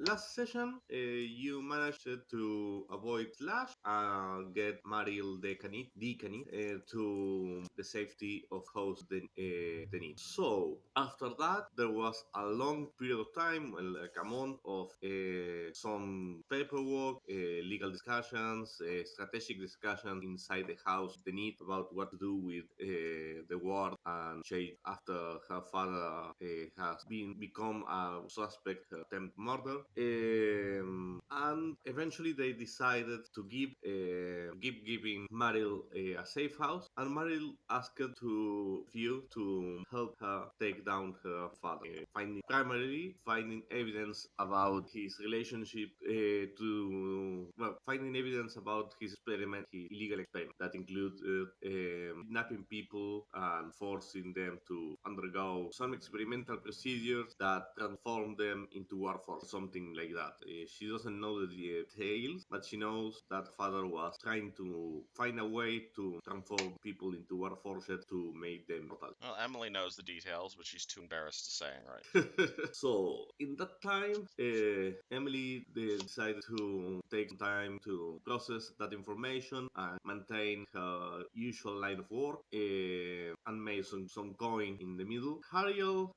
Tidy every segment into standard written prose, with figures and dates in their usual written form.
Last session, you managed to avoid Slash and get Maril the Canid to the safety of host the need. So after that, there was a long period of time, like a month of some paperwork, legal discussions, strategic discussions inside the house. The need about what to do with the war and change after her father has become a suspect attempt murder. And eventually they decided to keep giving Maril a safe house, and Maril asked to few to help her take down her father, finding evidence about his relationship finding evidence about his illegal experiment that included kidnapping people and forcing them to undergo some experimental procedures that transform them into warforged, something like that. She doesn't know the details, but she knows that father was trying to find a way to transform people into warforged to make them mortal. Well, Emily knows the details, but she's too embarrassed to say, right? So in that time, Emily decided to take some time to process that information and maintain her usual line of work, and made some coin in the middle. Harriel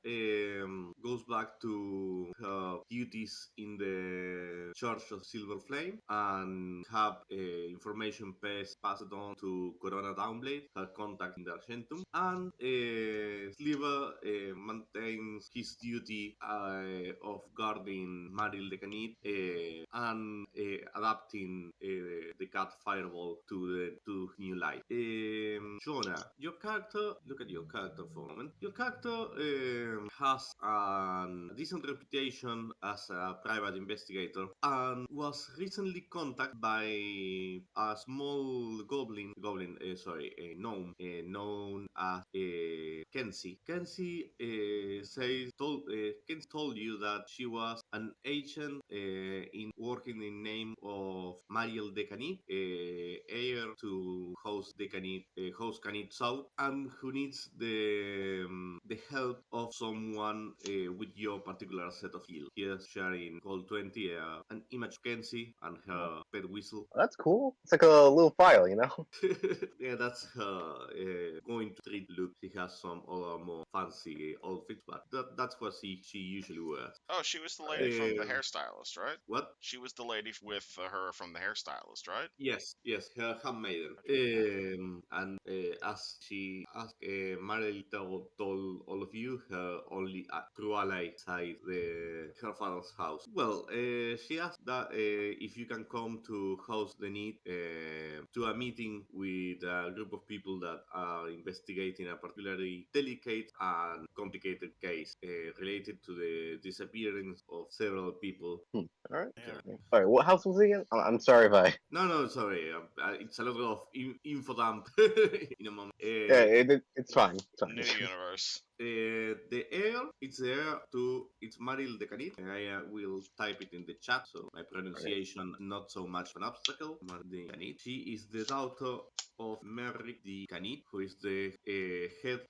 goes back to her duties in the Church of Silver Flame and have information passed on to Corona Downblade, her contact in the Argentum, and Sliver maintains his duty of guarding Maril the Canid and adapting the cat fireball to new light. Jonah, your character, look at your character for a moment. Your character has a decent reputation as a private investigator and was recently contacted by a small gnome known as Kenzie. Kenzie told you that she was an agent in working in name of Mariel Decanit, heir to host Canit South, and who needs the help of someone with your particular set of skills. Here's sharing Gold 20, an image of Kenzie and Oh, her pet whistle. that's cool. It's like a little file, you know? Yeah, that's her going to treat look. She has some other more fancy outfits, but that's what she usually wears. Oh, she was the lady Alright. from the Um, hairstylist, right? what? She was the lady with her from the hairstylist, right? Yes, her handmaiden. And as Marilyn told all of you, her only true ally inside her father's house. Well, she asked that if you can come to house the need to a meeting with a group of people that are investigating a particularly delicate and complicated case related to the disappearance of several people. Alright. Yeah. Alright, what house was it again? I'm sorry if I. No, sorry. It's a lot of info dump in a moment. Yeah, it's fine. It's fine. New universe. The air, it's there to, it's Maril de Canit. I will type it in the chat, so my Okay. pronunciation not so much of an obstacle. Maril de Canit. She is the daughter of Merrix the Canit, who is the head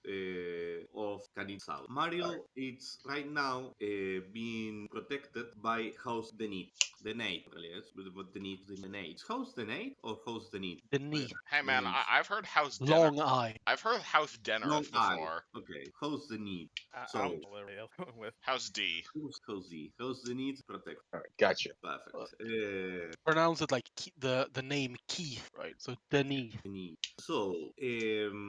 of Canit South. Alright. Maril is right now being protected by House Denit. The Nate, really, is, but the Nate. House the Nate or House the Nate? The knee. Hey The man, Nate. I've heard House Denner. Long eye. I've heard House Long Dennerith eye. before. Okay. House the Nate. I'm So, literally with. House D. who's cozy? House the Nate protect. Alright. Gotcha. Perfect. Pronounce it like the name Keith, right? So Denis. Nate. So,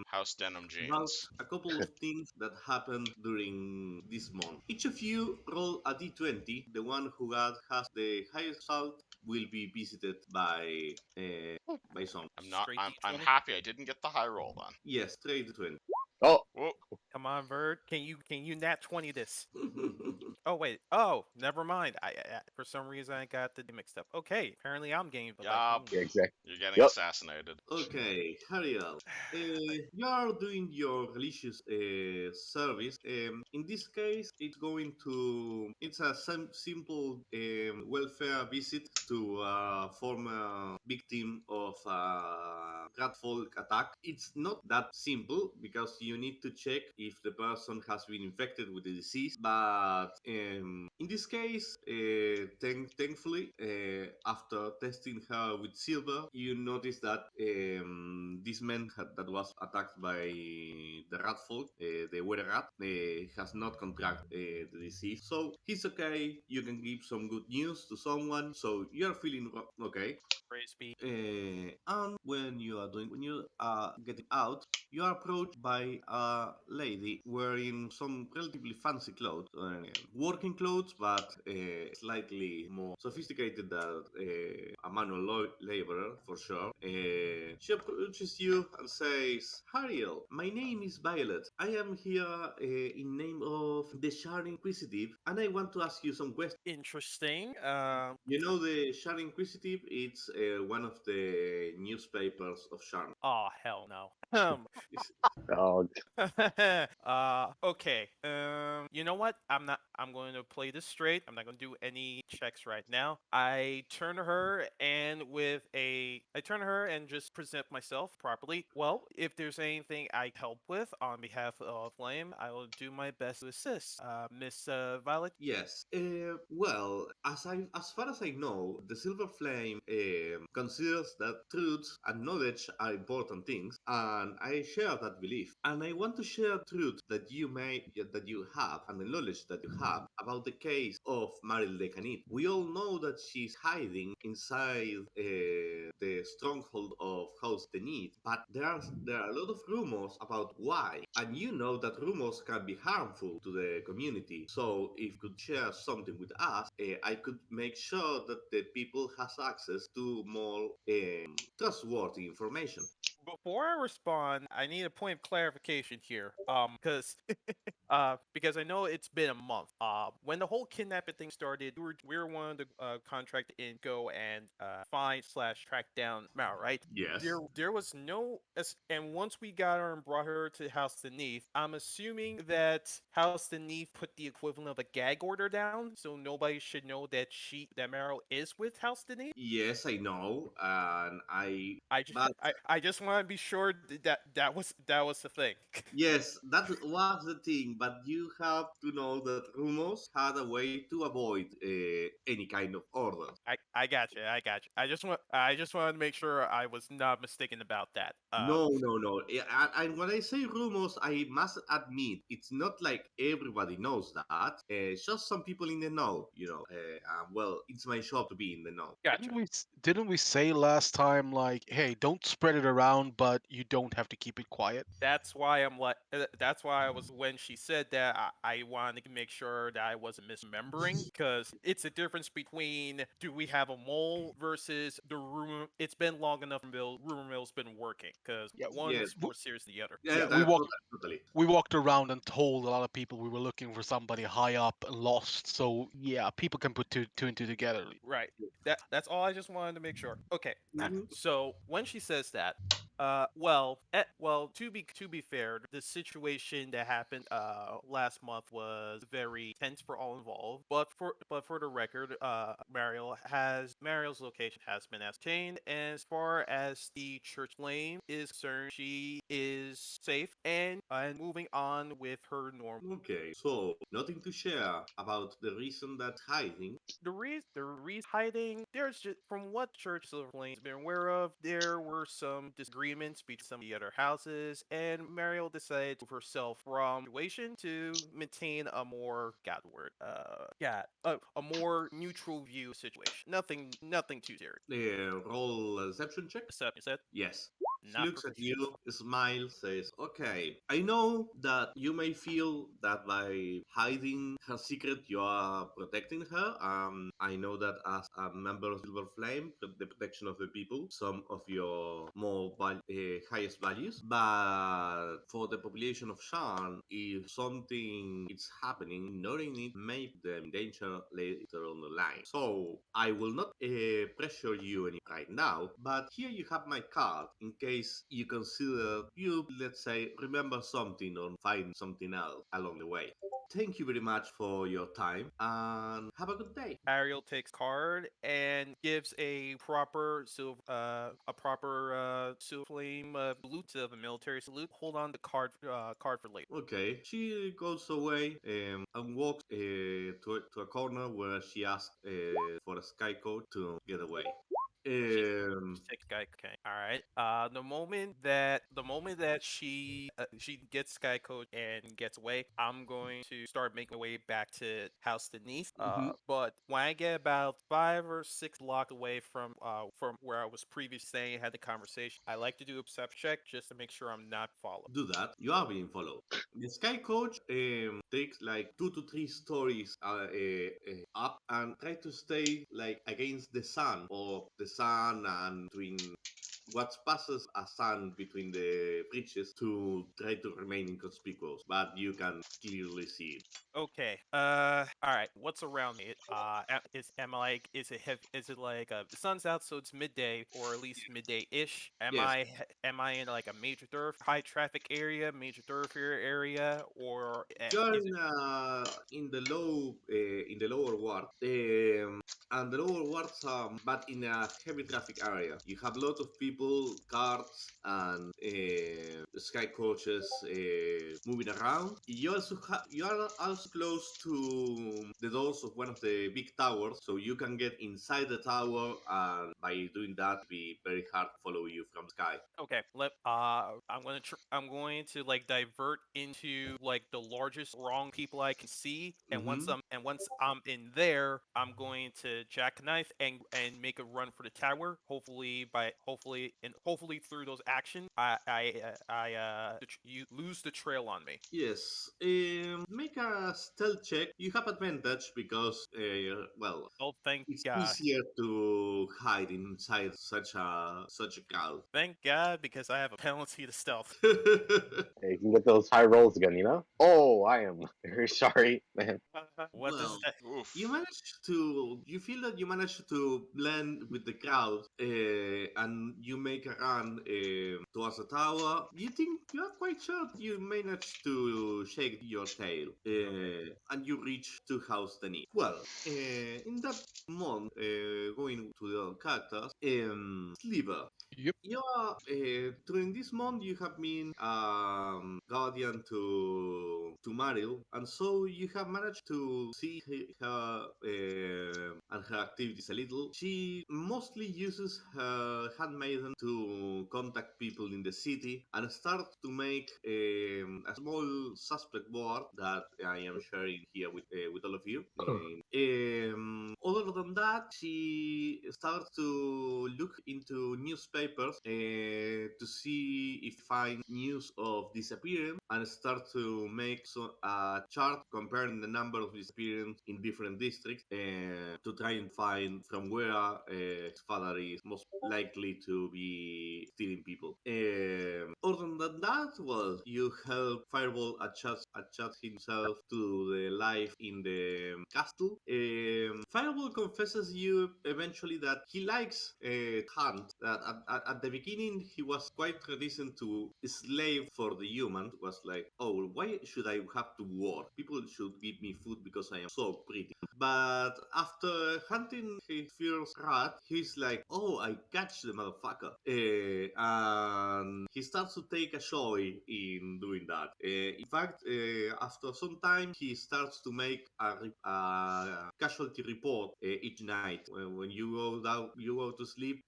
House Denim about Jeans. a couple of things that happened during this month. Each of you roll a d20. The one who has the highest result will be visited by some. I'm not. Straight I'm D20. happy I didn't get the high roll then. Yes, trade 20. Oh, Whoa. Come on, Verd. Can you nat 20 this? Oh wait. Oh, never mind. I for some reason I got the mixed up. Okay, apparently I'm game. But Yup. yeah, exactly. You're getting Yep. assassinated. Okay, Hariel, you are doing your religious service. In this case, it's a simple welfare visit to a former victim of a Ratfolk attack. It's not that simple because you need to check if the person has been infected with the disease, but In this case, thankfully, after testing her with silver, you notice that this man that was attacked by the rat folk, the weather rat, has not contracted the disease. So he's okay. You can give some good news to someone. So you're feeling okay. Praise be. And when you are getting out, you are approached by a lady wearing some relatively fancy clothes, working clothes, but slightly more sophisticated than a manual laborer for sure. She approaches you and says, "Hariel, my name is Violet. I am here in name of the Sharn Inquisitive, and I want to ask you some questions." Interesting. You know the Sharn Inquisitive? It's one of the newspapers of Sharn. Oh hell no. It's- Dog. Okay. You know what? I'm going to play this straight. I'm not going to do any checks right now. I turn to her and just present myself properly. Well, if there's anything I help with on behalf of Flame, I will do my best to assist. Miss Violet. Yes. Well, as far as I know, the Silver Flame considers that truth and knowledge are important things, and I share that belief. And I want to share truth that you have and the knowledge that you have about the case of Maril de Canit. We all know that she's hiding inside the stronghold of House Denit, but there are a lot of rumors about why, and you know that rumors can be harmful to the community. So if you could share something with us, I could make sure that the people has access to more trustworthy information. Before I respond, I need a point of clarification here. Because I know it's been a month. When the whole kidnapping thing started, we were one of the contract in go and find slash track down Mao, right? Yes. There was no and once we got her and brought her to House Denise, I'm assuming that House Denise put the equivalent of a gag order down, so nobody should know that Meryl is with House Denise. Yes, I know, and I. I just But I just want to be sure that was the thing. yes, that was the thing. But you have to know that rumors had a way to avoid any kind of order. I got you. I got you. I just wanted to make sure I was not mistaken about that. No, no, no. And when I say rumors, I must admit it's not like everybody knows that. It's just some people in the know, you know. Well, it's my job to be in the know. Gotcha. Didn't we say last time like, hey, don't spread it around, but you don't have to keep it quiet? That's why I'm like. That's why I was when she said that I wanted to make sure that I wasn't misremembering because it's a difference between do we have a mole versus the rumor. It's been long enough. Rumor mill's been working because Yeah, one Yes, is more serious than the other. yeah, yeah, totally. we walked around and told a lot of people we were looking for somebody high up and lost. So yeah, people can put two and two together. Right. That's all I just wanted to make sure. Okay. Mhm. So when she says that, to be fair, the situation that happened last month was very tense for all involved. But for the record, Mariel's location has been ascertained, and as far as the church flame is concerned, she is safe and moving on with her normal. Okay, so nothing to share about the reason that's hiding. The reason hiding, there's just from what Church Silver Flame's been aware of, there were some disagreements between some of the other houses, and Mariel decided to move herself from situation to maintain a more a more neutral view situation. Nothing too serious. Roll a deception check. Except you said Yes. She not looks at proficient. you, smiles, says, "Okay, I know that you may feel that by hiding her secret, you are protecting her. I know that as a member of Silver Flame, the protection of the people, some of your highest values. But for the population of Sharn, if something is happening, ignoring it may put them in danger later on the line. So I will not pressure you any right now, but here you have my card in case case you consider you, let's say, remember something or find something else along the way. Thank you very much for your time and have a good day. Ariel takes card and gives a proper silver flame salute of a military salute. Hold on the card for later. Okay, she goes away and walks to a corner where she asks for a sky coat to get away. She Um, takes guy. Okay, all right. The moment that she gets Sky Code and gets away, I'm going to start making my way back to House Denise. mhm. But when I get about 5 or 6 blocks away from where I was previously staying, had the conversation, I like to do a perception check just to make sure I'm not followed. Do that, you are being followed. The Sky Coach takes like 2 to 3 stories up and try to stay like against the sun or the sun and between what passes a sun between the bridges to try to remain inconspicuous, but you can clearly see it. Okay. All right. What's around me? Is it like the sun's out, so it's midday, or at least midday-ish? Yes, Am I in like a major high traffic area, major thoroughfare area, or you're is it in the in the lower ward, and the lower wards are but in a heavy traffic area. You have a lot of people, cars, and sky coaches moving around. You are also close to the doors of one of the big towers, so you can get inside the tower, and by doing that, it'd be very hard to follow you from sky. okay? I'm going to like divert into like the largest wrong people I can see, and Mm-hmm. once I'm in there, I'm going to jackknife and make a run for the tower. Hopefully through those actions, you lose the trail on me. Yes, make a stealth check. You have advantage because, well, Oh, thank it's God. easier to hide inside such a crowd. Thank God, because I have a penalty to stealth. Hey, you can get those high rolls again, you know? Oh, I am very sorry, man. What does Well, that? you Oof. managed to. You feel that you managed to blend with the crowd, and you make a run towards the tower. You think you are quite sure you managed to shake your tail, and you reach to House Denis. Well, in that month, going to the characters, Sliver. Yep. You are during this month you have been guardian to Mario, and so you have managed to see her and her activities a little. She mostly uses her handmaiden to contact people in the city and start to make a small suspect board that I am sharing here with all of you. Other than that, she starts to look into newspapers to see if find news of disappearance and start to make a chart comparing the number of disappearance in different districts to try and find from where his father is most likely to be stealing people. Other than that, well, you help Fireball adjust himself to the life in the castle. Fireball confesses you eventually that he likes Hunt. That at the beginning he was quite reticent to slave for the human. Was like, oh, why should I have to work? People should give me food because I am so pretty. But after hunting his first rat, he's like, oh, I catch the motherfucker. And he starts to take a joy in doing that. In fact, after some time, he starts to make a casualty report each night. When you go down, you go to sleep.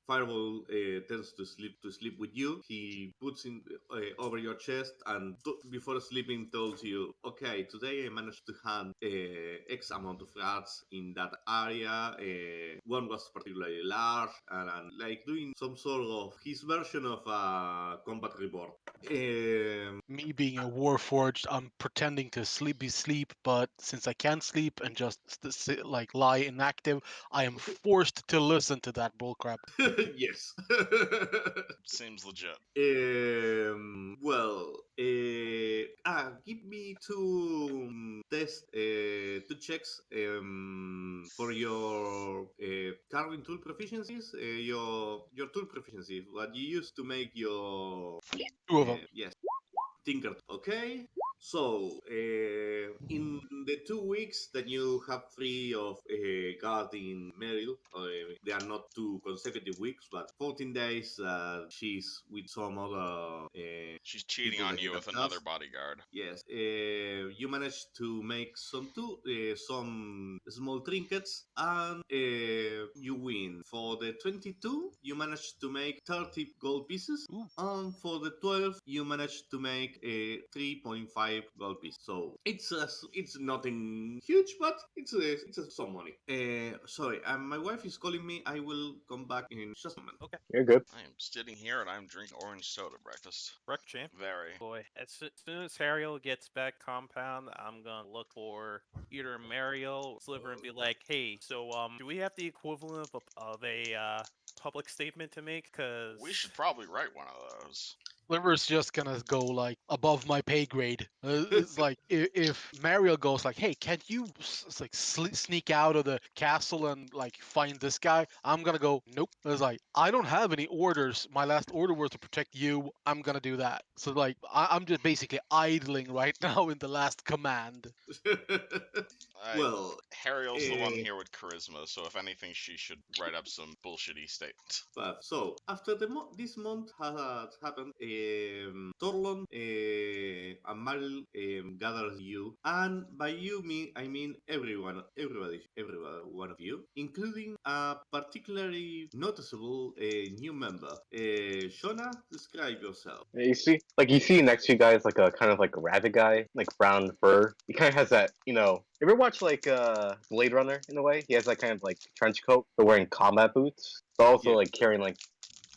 Fireball tends to sleep with you. He puts in over your chest and before sleeping tells you, okay, today I managed to hunt X amount of rats in that area. One was particularly large, and like doing some sort of his version of a combat report. Me being a Warforged, I'm pretending to be sleep, but since I can't sleep and just sit, like lie inactive, I am forced to listen to that bullcrap. Yes. Seems legit. Well, give me two checks for your carving tool proficiencies. Your tool proficiency, what you use to make your Two of them. yes, tinker. Okay. So, in the 2 weeks that you have free of guarding Meryl, they are not 2 consecutive weeks, but 14 days she's with some other She's cheating people on that you you can with another trust. bodyguard. Yes, you managed to make some small trinkets, and you win. For the 22, you managed to make 30 gold pieces, Ooh. and for the 12, you managed to make a 3.5 gold piece. So it's nothing huge, but it's some money. Sorry, my wife is calling me. I will come back in just a moment. Okay. You're good. I am sitting here and I'm drinking orange soda breakfast. Correct, champ. Very. Boy, as soon as Ariel gets back compound, I'm gonna look for either Mario or Sliver and be like, "Hey, so do we have the equivalent of a public statement to make? Cause We should probably write one of those. Sliver's just gonna go like above my pay grade. It's like if Mario goes like, "Hey, can you sneak out of the castle and like find this guy?" I'm gonna go, "Nope." It's like I don't have any orders. My last order was to protect you. I'm gonna do that. So like I'm just basically idling right now in the last command. Well, Harriel's the one uh, here with charisma, so if anything, she should write up some bullshitty statement. but so after this month has happened, Torlon and Maril gathers you, and by you I mean every one of you, including a particularly noticeable new member. Shona, describe yourself. You see next to you guys like a kind of like a rabbit guy, like brown fur. He kind of has that, You ever watch like Blade Runner in a way? He has that kind of like trench coat, but wearing combat boots, but also Yeah.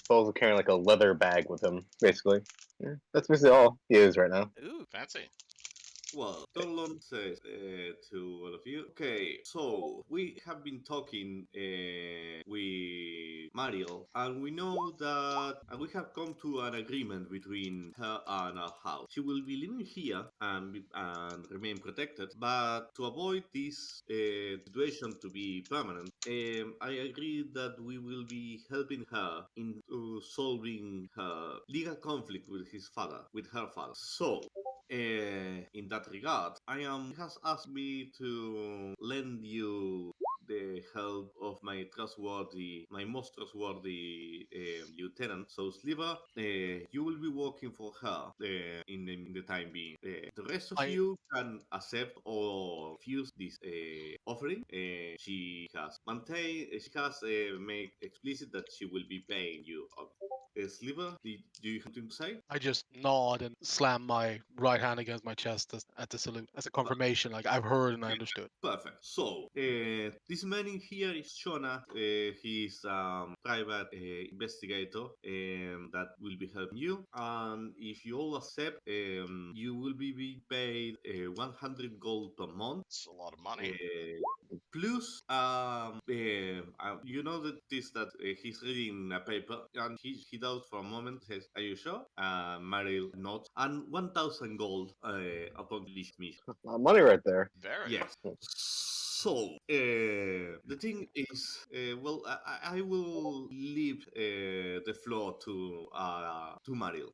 also carrying like a leather bag with him, basically. Yeah, that's basically all he is right now. ooh, Fancy. Well, Torlon says to all of you, okay, so we have been talking with Mariel, and we know that, and we have come to an agreement between her and our house. She will be living here and remain protected, but to avoid this situation to be permanent, I agree that we will be helping her in solving her legal conflict with her father. So, in that regard, he has asked me to lend you the help of my most trustworthy lieutenant. So, Sliver, you will be working for her in the time being. The rest of I you can accept or refuse this offering. She has made explicit that she will be paying you. Sliver, do you have something to say? I just nod and slam my right hand against my chest at the salute as a confirmation. Like I've heard and I understood. Perfect. So, this man in here is Shona. He's private investigator that will be helping you. And if you all accept, you will be paid 100 gold per month. It's a lot of money. Plus, you know that he's reading a paper and he doubts for a moment. Says, "Are you sure?" Meryl nods, and 1,000 gold upon completion mission. Money right there. Very. Yes. So, the thing is, well, I will leave the floor to Maril.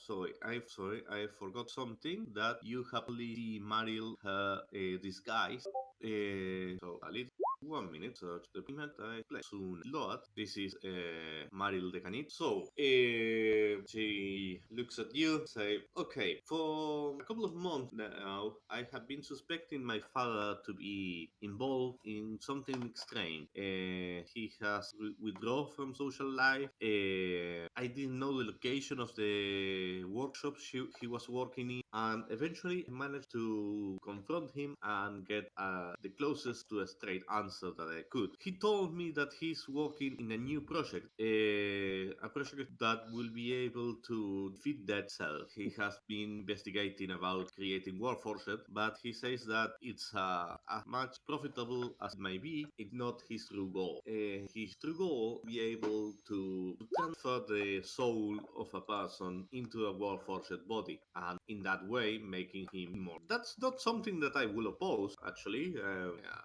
Sorry, I forgot something that you have only see Maril her disguise. So, a little. 1 minute, search the payment I play. Soon load. This is Maril the Canit. So, she looks at you, say, okay, for a couple of months now, I have been suspecting my father to be involved in something strange. He has withdrawn from social life. I didn't know the location of the workshop he was working in, and eventually I managed to confront him and get the closest to a straight answer answer that I could. He told me that he's working in a new project, a project that will be able to defeat that cell. He has been investigating about creating Warforged, but he says that it's as much profitable as it may be. It's not his true goal. His true goal be able to transfer the soul of a person into a Warforged body, and in that way making him immortal. That's not something that I will oppose, actually.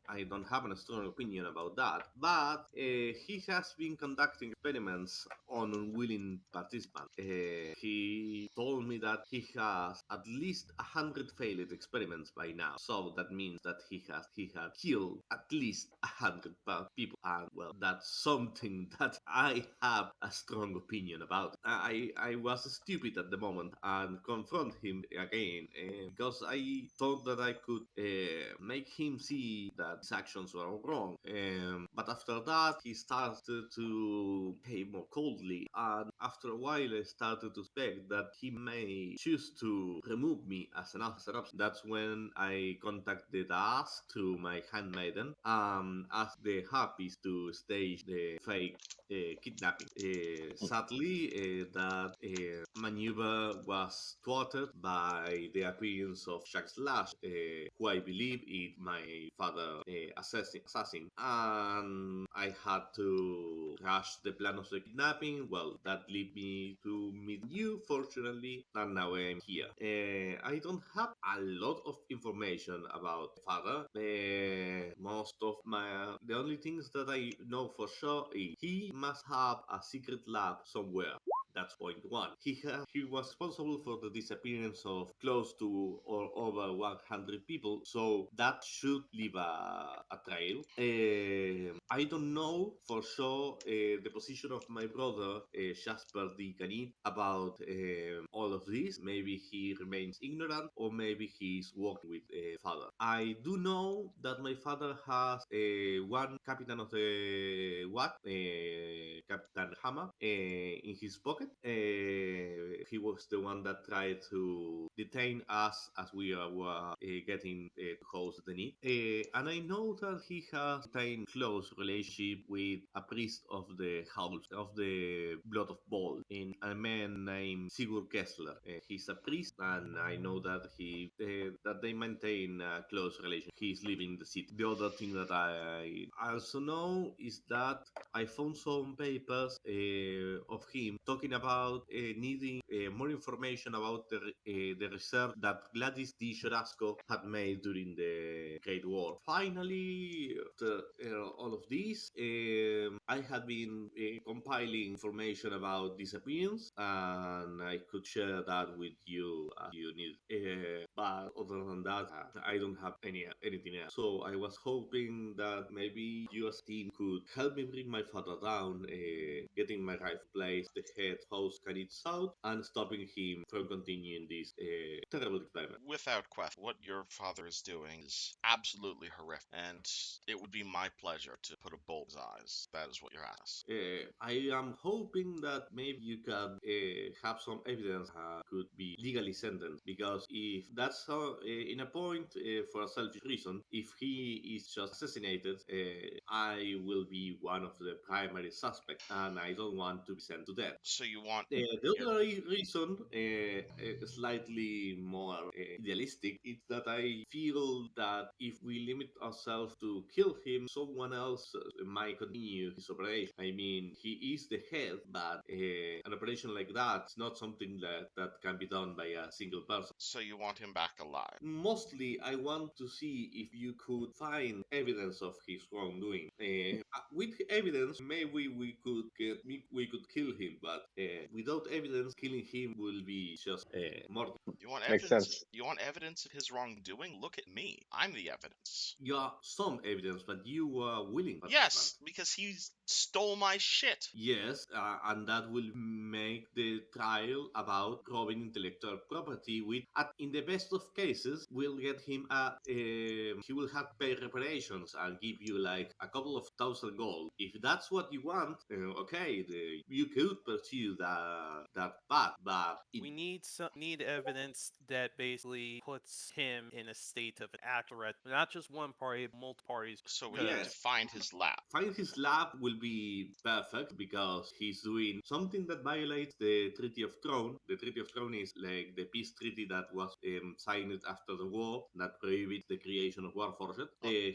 I don't have a strong opinion about that, but he has been conducting experiments on unwilling participants. He told me that he has at least 100 failed experiments by now, so that means that he had killed at least 100 people, and well, that's something that I have a strong opinion about. I was stupid at the moment and confront him again because I thought that I could make him see that his actions were wrong. But after that, he started to behave more coldly, and after a while, I started to suspect that he may choose to remove me as an option. That's when I contacted us through my handmaiden, asked the Harpies to stage the fake kidnapping. Sadly, that maneuver was thwarted by the appearance of Jack Slash, who I believe is my father assassin, and I had to rush the plan of the kidnapping. Well, that led me to meet you, fortunately, and now I'm here. I don't have a lot of information about father. Most of the only things that I know for sure is he must have a secret lab somewhere. That's point one. He was responsible for the disappearance of close to or over 100 people, so that should leave a trail. I don't know for sure the position of my brother Jasper the Canid about all of this. Maybe he remains ignorant, or maybe he's working with father. I do know that my father has one captain of the what, Captain Hammer, in his pocket. He was the one that tried to detain us as we were getting to host the need. And I know that he has maintained close relationship with a priest of the house of the Blood of Ball, in a man named Sigurd Kessler. He's a priest, and I know that that they maintain a close relation. He's living in the city. The other thing that I also know is that I found some papers of him talking about needing more information about the research that Gladys D. Chorasco had made during the Great War. Finally, after all of this, I had been compiling information about disappearance, and I could share that with you as you need. But other than that, I don't have anything else. So I was hoping that maybe you as team could help me bring my father down, getting my rifle placed, the head house carried south, and stopping him from continuing this terrible experiment. Without question, what your father is doing is absolutely horrific, and it would be my pleasure to put a bolt in his eyes. That is what you're asking. I am hoping that maybe you can have some evidence could be legally sentenced, because if that's in a point for a selfish reason, if he is just assassinated, I will be one of the primary suspects, and I don't want to be sent to death. So you want The your other reason, slightly more idealistic, is that I feel that if we limit ourselves to kill him, someone else might continue his operation. I mean, he is the head, but an operation like that is not something that can be done by a single person. so you want him back alive. Mostly, I want to see if you could find evidence of his wrongdoing. With evidence, maybe we could kill him, but without evidence, killing him will be just murder. You want Makes evidence? sense. You want evidence of his wrongdoing? Look at me. I'm the evidence. Yeah, some evidence, but you were willing participant. Yes, because he stole my shit. Yes, and that will make the trial about robbing intellectual property. In the best of cases, will get him he will have to pay reparations and give you like a couple of thousand gold. If that's what you want, okay, you could pursue that path, but We need evidence that basically puts him in a state of an act threat, not just one party, but multiple parties. So we need to yes, Because find his lab. Find his lab will be perfect because he's doing something that violates the Treaty of Throne. The Treaty of Throne is like the peace treaty that was signed after the war that prohibits the creation of warforged.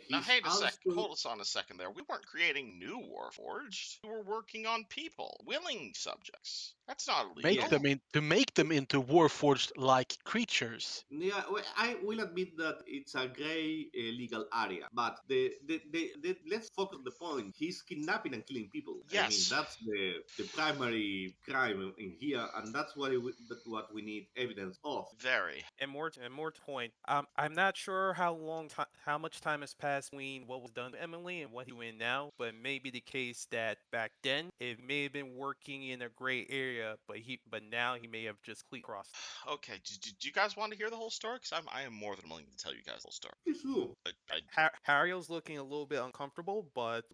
Now, He's also hold us on a second there. We weren't creating new Warforged. We were working on people, willing subjects. That's not illegal. Make them into warforged like creatures. yeah, I will admit that it's a gray legal area, but let's focus on the point. He's kidnapping and killing people. I mean, Yes, that's the primary crime in here, and that's what we need evidence of. very. And more to point, I'm not sure how much time has passed between what was done to Emily and what he's doing now, but it may be the case that back then it may have been working in a gray area, but now he may have just clean crossed. Okay, do you guys want to hear the whole story? Because I am more than willing to tell you guys the whole story. It's true. Harriel's looking a little bit uncomfortable, but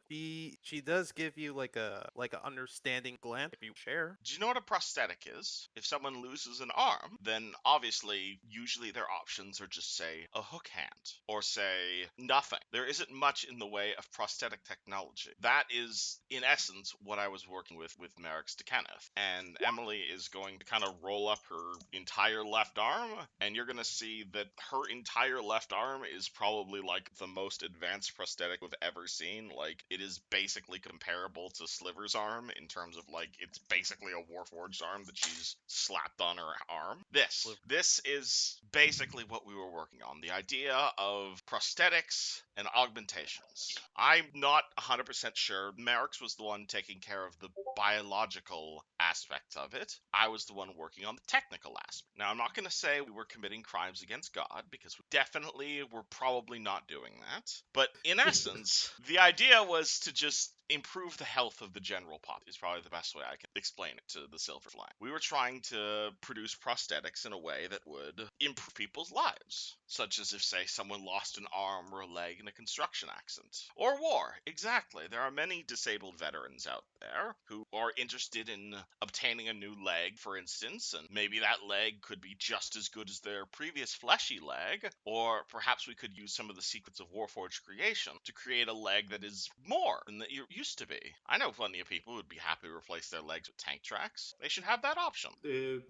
she does give you like a understanding glance if you share. Do you know what a prosthetic is? If someone loses an arm, then obviously, usually their options are just say a hook hand or say nothing. There isn't much in the way of prosthetic technology. That is, in essence, what I was working with Merrix to Kenneth. And Emily is going to kind of roll up her entire left arm, and you're going to see that her entire left arm is probably like the most advanced prosthetic we've ever seen. Like, it is basically comparable to Sliver's arm in terms of like it's basically a Warforged arm that she's slapped on her arm. This is basically what we were working on. The idea of prosthetics and augmentations. I'm not 100% sure. Merrix was the one taking care of the biological aspect of it. I was the one working on the technical aspect. Now, I'm not going to say we were committing crimes against God, because we definitely were probably not doing that. But in essence, the idea was to just improve the health of the general pop is probably the best way I can explain it to the Silver Flame. We were trying to produce prosthetics in a way that would improve people's lives, such as if, say, someone lost an arm or a leg in a construction accident. Or war, exactly. There are many disabled veterans out there who are interested in obtaining a new leg, for instance, and maybe that leg could be just as good as their previous fleshy leg, or perhaps we could use some of the secrets of Warforged creation to create a leg that is more than that you used to be. I know plenty of people who would be happy to replace their legs with tank tracks. They should have that option.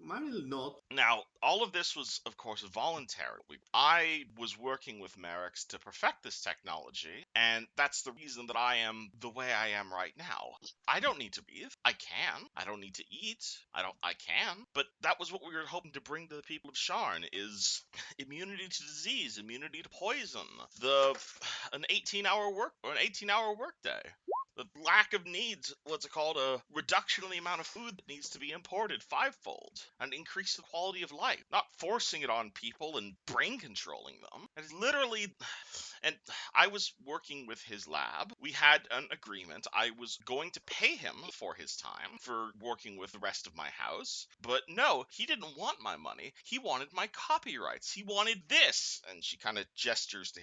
Mine not. Now, all of this was, of course, voluntary. I was working with Merrix to perfect this technology, and that's the reason that I am the way I am right now. I don't need to breathe. I can. I don't need to eat. I can. But that was what we were hoping to bring to the people of Sharn, is immunity to disease, immunity to poison, an 18-hour work day. The lack of needs, what's it called, a reduction in the amount of food that needs to be imported fivefold, and increase the quality of life, not forcing it on people and brain controlling them. And it's literally, and I was working with his lab. We had an agreement. I was going to pay him for his time for working with the rest of my house, but no, he didn't want my money. He wanted my copyrights. He wanted this, and she kind of gestures to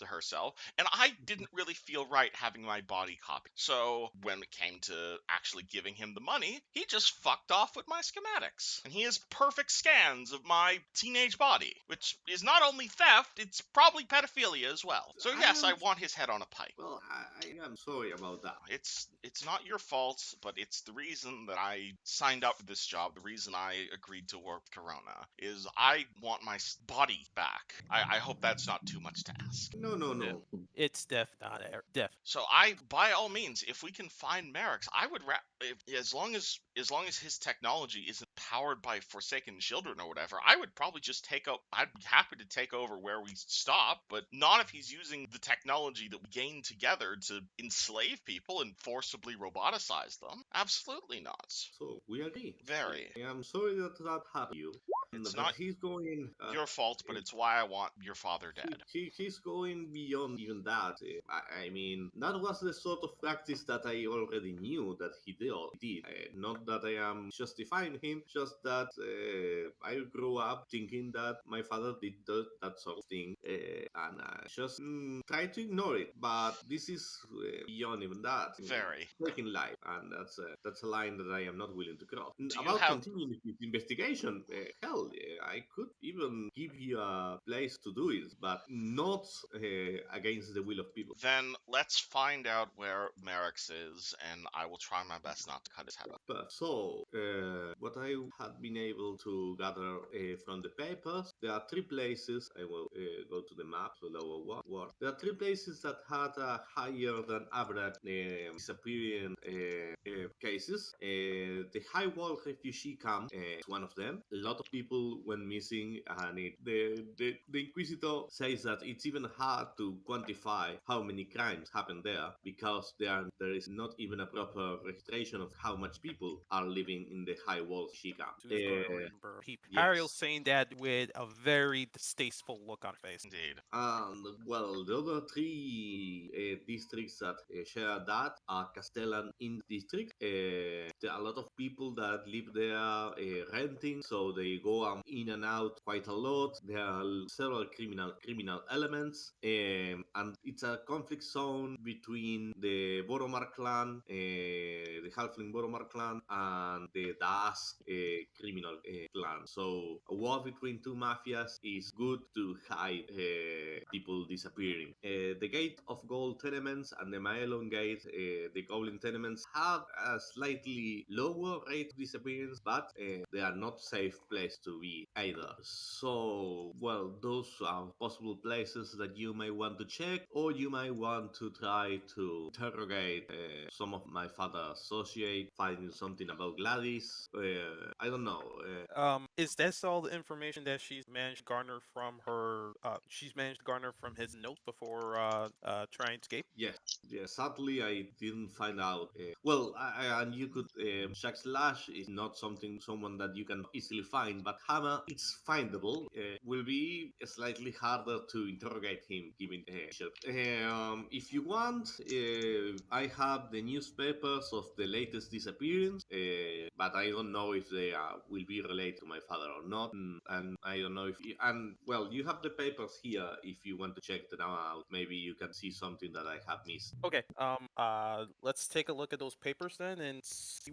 herself, and I didn't really feel right having my body copied. So when it came to actually giving him the money, he just fucked off with my schematics. And he has perfect scans of my teenage body, which is not only theft, it's probably pedophilia as well. So yes, I want his head on a pike. Well, I am sorry about that. It's not your fault, but it's the reason that I signed up for this job. The reason I agreed to work with Corona is I want my body back. I hope that's not too much to ask. No. It's def, not def. So by all means, if we can find Merrix, I would as long as his technology isn't powered by Forsaken Children or whatever, I would probably just I'd be happy to take over where we stop, but not if he's using the technology that we gained together to enslave people and forcibly roboticize them. Absolutely not. So we agree. Very. I am sorry that happened to you. It's But not he's going your fault, but it's why I want your father dead. He's going beyond even that. I mean, that was the sort of practice that I already knew that he did. Not that I am justifying him, just that I grew up thinking that my father did that sort of thing, and I just tried to ignore it. But this is beyond even that. Very. Taking life, and that's a line that I am not willing to cross. Do you About have- continuing his investigation, hell, well, I could even give you a place to do it, but not against the will of people. Then let's find out where Merrix is, and I will try my best not to cut his head off. But so, what I had been able to gather from the papers, there are three places. I will go to the map, so lower one. There are three places that had a higher than average disappearing cases. The Highwall refugee camp is one of them. A lot of people went missing, and the Inquisitor says that it's even hard to quantify how many crimes happen there because there is not even a proper registration of how much people are living in the Highwall refugee camp. Who's going to remember? Ariel's Yes. saying that with a very distasteful look on her face. Indeed. And well, the other three districts that share that are Castellan in district. There are a lot of people that live there renting, so they go in and out quite a lot. There are several criminal elements, and it's a conflict zone between the Boromar clan, the Halfling Boromar clan, and the Dask criminal clan. So a war between two mafias is good to hide people disappearing. The Gate of Gold tenements and the Maelon Gate, the Goblin tenements, have a slightly lower rate of disappearance, but they are not safe place to be either. So, well, those are possible places that you may want to check, or you might want to try to interrogate some of my father's associates, finding something about Gladys. I don't know. Is this all the information that she's managed to garner from her? She's managed to garner from his notes before trying to escape. Yes, yes. Sadly, I didn't find out. Well, and you could. Jack Slash is not someone that you can easily find, but Hammer, it's findable. Will be slightly harder to interrogate him, given shelf. If you want, I have the newspapers of the latest disappearance, but I don't know if they will be related to my father or not, and I don't know if. And well, you have the papers here if you want to check them out. Maybe you can see something that I have missed. Okay. Let's take a look at those papers then and see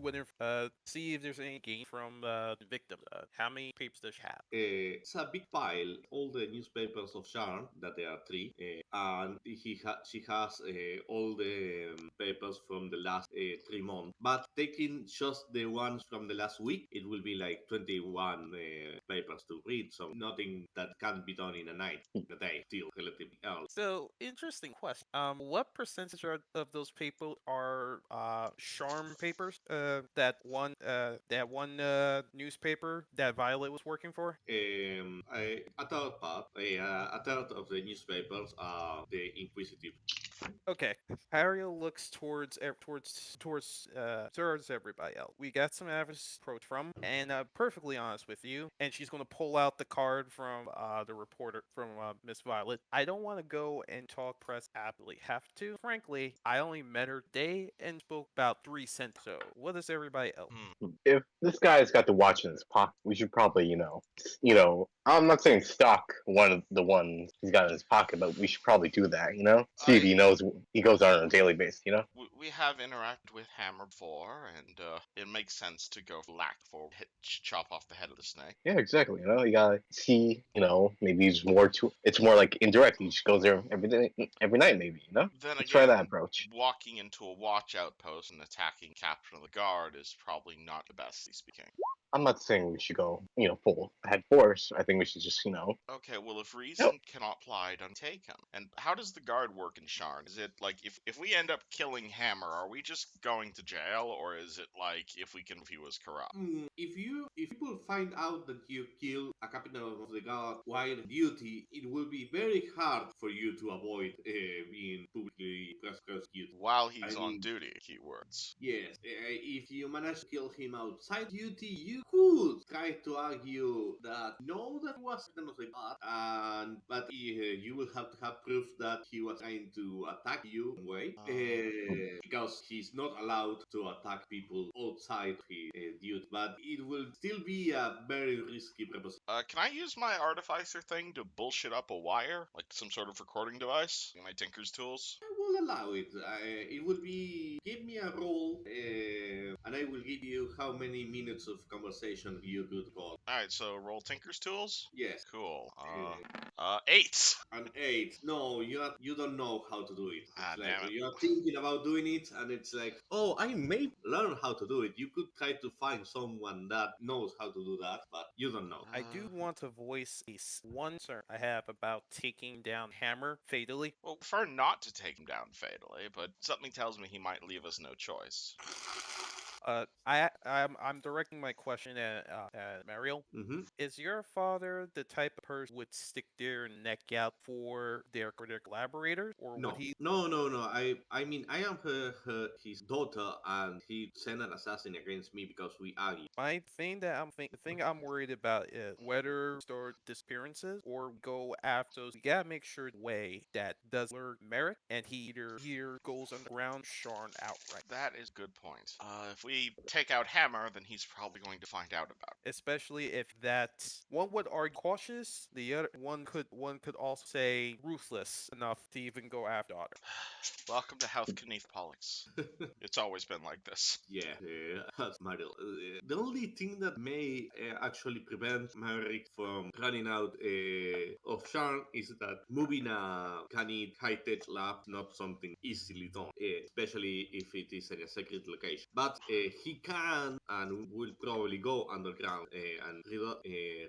see if there's any gain from the victim. How many papers does she have? It's a big pile, all the newspapers of Sharn, that there are three, and she has all the papers from the last 3 months. But taking just the ones from the last week, it will be like 21 papers to read, so nothing that can be done in a night, a day, still relatively early. So, interesting question. What percentage of those papers are Sharm papers? That one newspaper that Violet was working for. A third part, a third of the newspapers are the Inquisitive. Okay. Ariel looks towards everybody else. We got some average approach from, and perfectly honest with you, and she's gonna pull out the card from the reporter from Miss Violet. I don't want to go and talk press happily. Have to. Frankly, I only met her today and spoke about 3 cents. So, what does everybody else? If this guy's got the watch in his pocket, we should probably, I'm not saying stalk one of the ones he's got in his pocket, but we should probably do that, See if he knows he goes on a daily basis. We have interacted with Hammer before, and it makes sense to go lack for chop off the head of the snake. Yeah, exactly. You gotta see, maybe it's more like indirect. He just goes there every night, maybe. Then Let's try that again, approach. walking into a watch outpost and attacking captain of the guard is probably not the best, speaking. I'm not saying we should go, full head force. I think we should just, Okay, well, if reason cannot apply, don't take him. And how does the guard work in Sharn? Is it like if we end up killing Hammer, are we just going to jail, or is it like if he was corrupt? If people find out that you killed a captain of the guard while on duty, it will be very hard for you to avoid being publicly prosecuted. While I he's on mean, duty, keywords. yes, if you manage to kill him outside duty, you could try to argue that no, that was captain of the guard, and but you will have to have proof that he was trying to attack you in a way, because he's not allowed to attack people outside his duty. But it will still be a very risky proposition. Can I use my artificer thing to bullshit up a wire, like some sort of recording device? My Tinker's tools. I will allow it. It will be give me a roll, an and I will give you how many minutes of conversation you could call. All right, so roll Tinker's tools. Yes. Cool. Uh, 8. an 8. No, you don't know how to do it. Ah, It's like damn it. you're thinking about doing it, and it's like, oh, I may learn how to do it. You could try to find someone that knows how to do that, but you don't know. I do want to voice one concern I have about taking down Hammer fatally. Well, prefer not to take him down fatally, but something tells me he might leave us no choice. I'm directing my question at Mariel. Mm-hmm. Is your father the type of person who would stick their neck out for their collaborators, or would No, he? no. I mean, I am his daughter, and he sent an assassin against me because we argued. The thing I'm worried about is whether start disappearances or go after those. We gotta make sure the way that does alert Merrick, and he either here goes underground, Sharn outright. That is a good point. If we take out Hammer, then he's probably going to find out about it. Especially if that one would argue cautious, the other one could also say ruthless enough to even go after daughter. Welcome to Health Knief Pollux. It's always been like this. Yeah, that's Mario. The only thing that may actually prevent Merrix from running out of Sharn is that moving a canny high-tech lab not something easily done, especially if it is in a secret location. But he can and will probably go underground and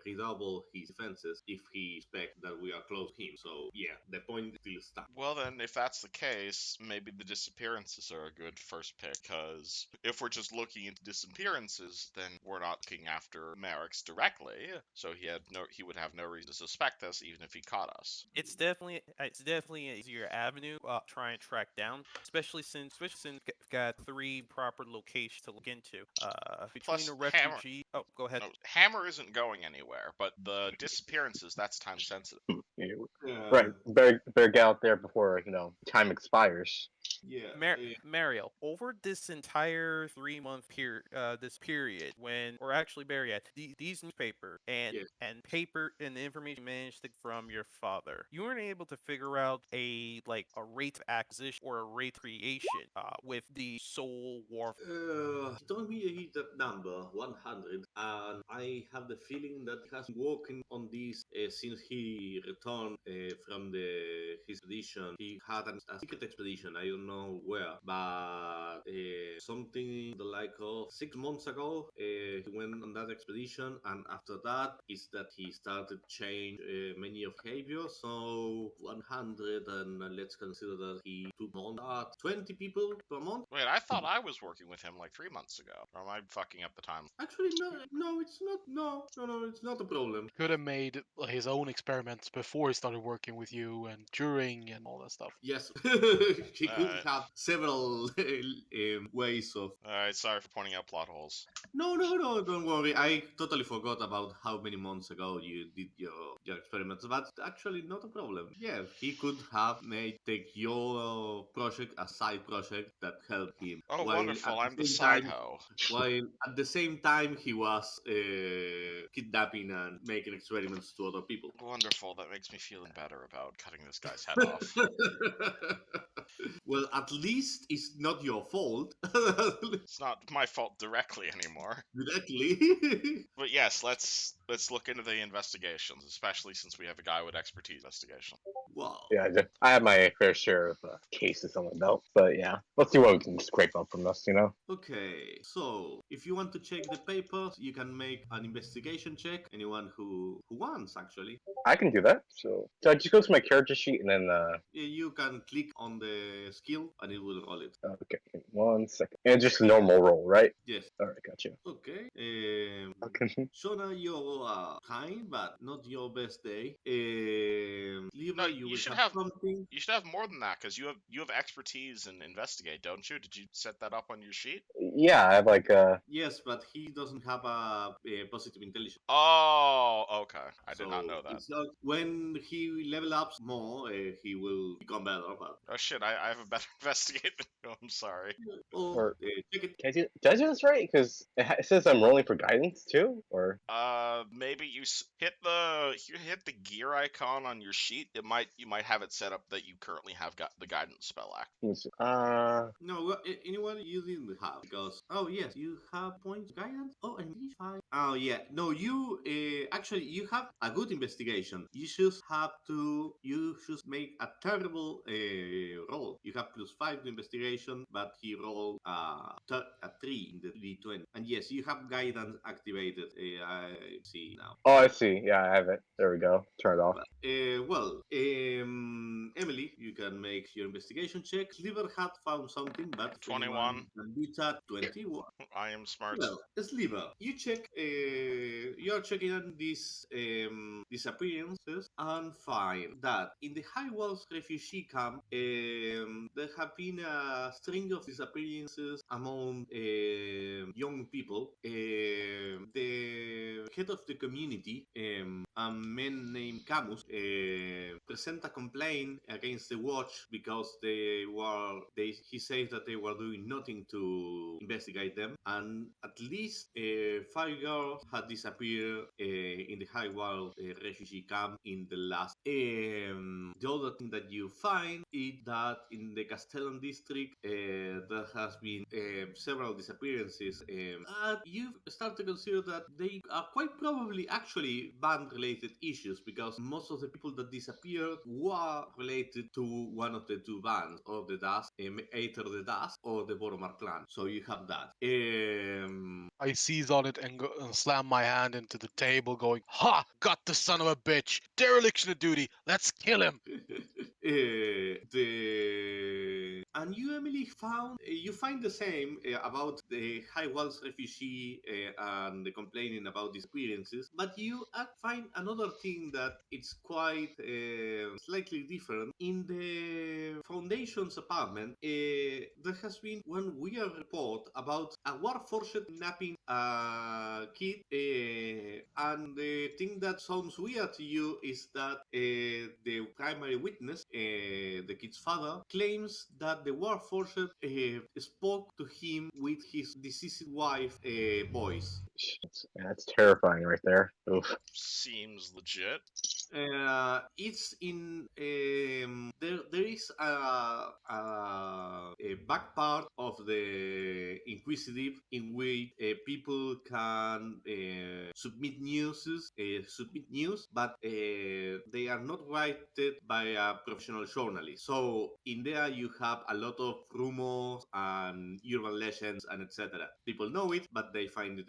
redouble his defenses if he expects that we are close to him. So yeah, the point still stands. Well, then, if that's the case, maybe the disappearances are a good first pick, because if we're just looking into disappearances, then we're not looking after Merrix directly, so he would have no reason to suspect us, even if he caught us. It's definitely an easier avenue try and track down, especially since we've got three proper locations to look into. Between Plus, the refugee. Oh, go ahead. no, Hammer isn't going anywhere, but the disappearances, that's time sensitive. Yeah, Uh, right. Better get out there before time expires. yeah. Mariel, over this entire 3 month period, this period when, or actually, Mariette, these newspaper Yes. and paper and the information you managed to get from your father, you weren't able to figure out a rate of acquisition or a rate of creation with the Soul War. He told me he that number 100, and I have the feeling that he has been working on this since he returned from his expedition. He had a secret expedition, I don't know where, but something the like of 6 months ago, he went on that expedition, and after that is that he started change many of behavior. So 100, and let's consider that he took on that 20 people per month. Wait, I thought I was working with him like 3 months ago. Or am I fucking up the time? Actually, no, it's not. No, it's not a problem. Could have made his own experiments before he started working with you and during and all that stuff. Yes, he could Alright. have several ways of. Alright, sorry for pointing out plot holes. No, don't worry. I totally forgot about how many months ago you did your experiments. That's actually not a problem. Yeah, he could have made take your project a side project that helped him, Oh, while wonderful, at I'm the the same side time hoe. while at the same time he was kidnapping and making experiments to other people. Wonderful, that makes me feeling better about cutting this guy's head off. Well, at least it's not your fault. It's not my fault directly anymore. Directly. But yes, let's look into the investigations, especially since we have a guy with expertise in investigation. Wow. Yeah, I have my fair share of cases on my belt, but yeah, let's see what we can scrape up from this. Okay, so if you want to check the papers, you can make an investigation check. Anyone who wants, actually. I can do that. So I just go to my character sheet and then You can click on the skill and it will roll it. okay, 1 second, and just a normal roll, right? Yes. All right, gotcha. Okay. Okay. Shona, you're kind, but not your best day. No, Levi, you you will should have have something. you should have more than that because you have expertise in investigate, don't you? Did you set that up on your sheet? Yeah, I have Yes, but he doesn't have a positive intelligence. Oh, okay. I did not So know that. it's not, when he level ups more, he will become better. But Oh shit, I have a better investigate than you. I'm sorry. oh, or check it. can I do, did I do this right? Because it says I'm rolling for guidance too, or Maybe you hit the gear icon on your sheet. You might have it set up that you currently have got the guidance spell act. let me see. No, anyone you didn't have because because yes, you have points guidance. Oh, and these five. Oh yeah, no, you actually you have a good investigation. You just have to you should make a terrible roll. You have +5 to investigation, but he rolled a 3 in the D20. And yes, you have guidance activated. I see now. Oh, I see. Yeah, I have it. There we go. Turn it off. Emily, you can make your investigation check. Sliver had found something, but if anyone 21. can beat that, 21. I am smart. Well, Sliver, you check. You are checking on these disappearances and find that in the Highwall's refugee camp, there have been a string of disappearances among young people. The head of the community, a man named Camus, present a complaint against the watch because he says that they were doing nothing to investigate them, and at least 5 girls had disappeared in the Highwall refugee camp in the last. The other thing that you find is that in the Castellan district there has been several disappearances, and you start to consider that they are quite probably actually band-related issues because most of the people that disappeared were related to one of the two bands, or the Dust, either the Dust or the Boromar clan. So you have that. I seize on it and, and slam my hand into the table, going, "Ha! Got the son of a bitch! Dereliction of duty! Let's kill him!" The and you, Emily, found you find the same about the High Walls refugee and the complaining about disappearances, but you find another thing that it's quite slightly different. In the Foundation's apartment, there has been one weird report about a Warforged kidnapping a kid, and the thing that sounds weird to you is that the primary witness, the kid's father, claims that the Warforged spoke to him with his deceased wife voice. That's terrifying right there. Oof. Seems legit. It's in there is a back part of the Inquisitive in which people can submit news, but they are not written by a professional journalist. So in there you have a lot of rumors and urban legends and etc. People know it, but they found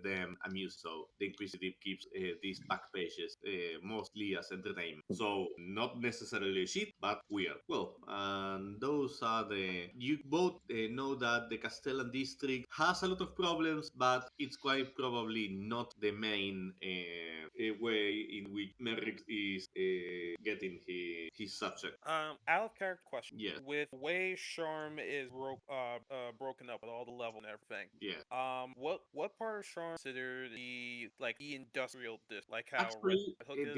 them amusing. So the Inquisitive keeps these back pages mostly as entertainment. So not necessarily shit, but weird. Well, and those are the. You both know that the Castellan district has a lot of problems, but it's quite probably not the main way in which Merrix is getting his subject. Out of character question. Yes, With the way Sharm is broken up with all the level and everything. yes. What part of Sharm considered the industrial district, like how Red Actually, Hook is?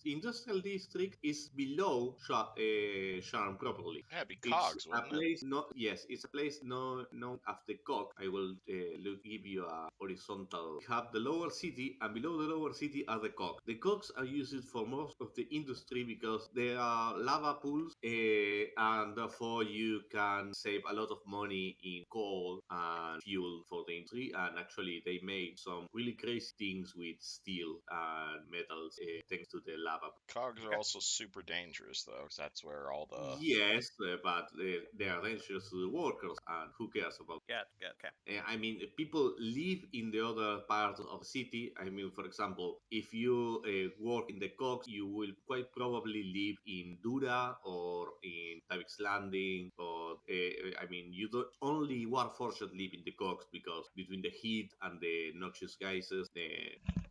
the industrial district is below Sharn properly. Yeah, it'd be It's cogs, a wouldn't it? place not yes, it's a place known after Cog. I will give you a horizontal. We have the lower city, and below the lower city are the Cog. The Cogs are used for most of the industry because there are lava pools, and therefore you can save a lot of money in coal and fuel for the industry. And actually, they made some really crazy things with steel and metals thanks to the lava. Cogs are Okay, also super dangerous, though, 'cause that's where all the. Yes, but they are dangerous to the workers, and who cares about? got okay. I mean, people live in the other parts of the city. I mean, for example, if you work in the Cox, you will quite probably live in Dura or in Tavik's Landing, or I mean, you don't only Warforged live in the Cox because between the heat and the noxious gases,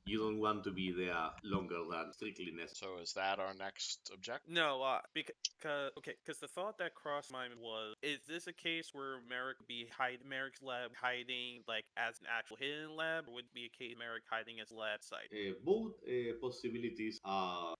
you don't want to be there longer than strictly necessary. So is that our next objective? No, because the thought that crossed my mind was: is this a case where Merrick's lab hiding like as an actual hidden lab, or would it be a case of Merrick hiding as a lab site? Both possibilities are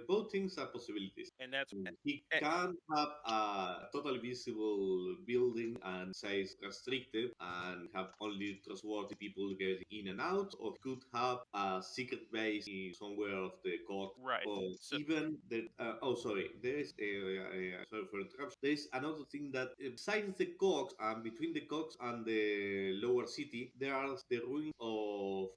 both things are possibilities. And that's He eh, can have a totally visible building and size restricted and have only trustworthy people getting in and out, or he could have a secret base in somewhere of the coast, Right. or So even the. Oh, sorry. There is sorry for interruption. There is another thing that besides the coast and between the coast and the lower city, there are the ruins of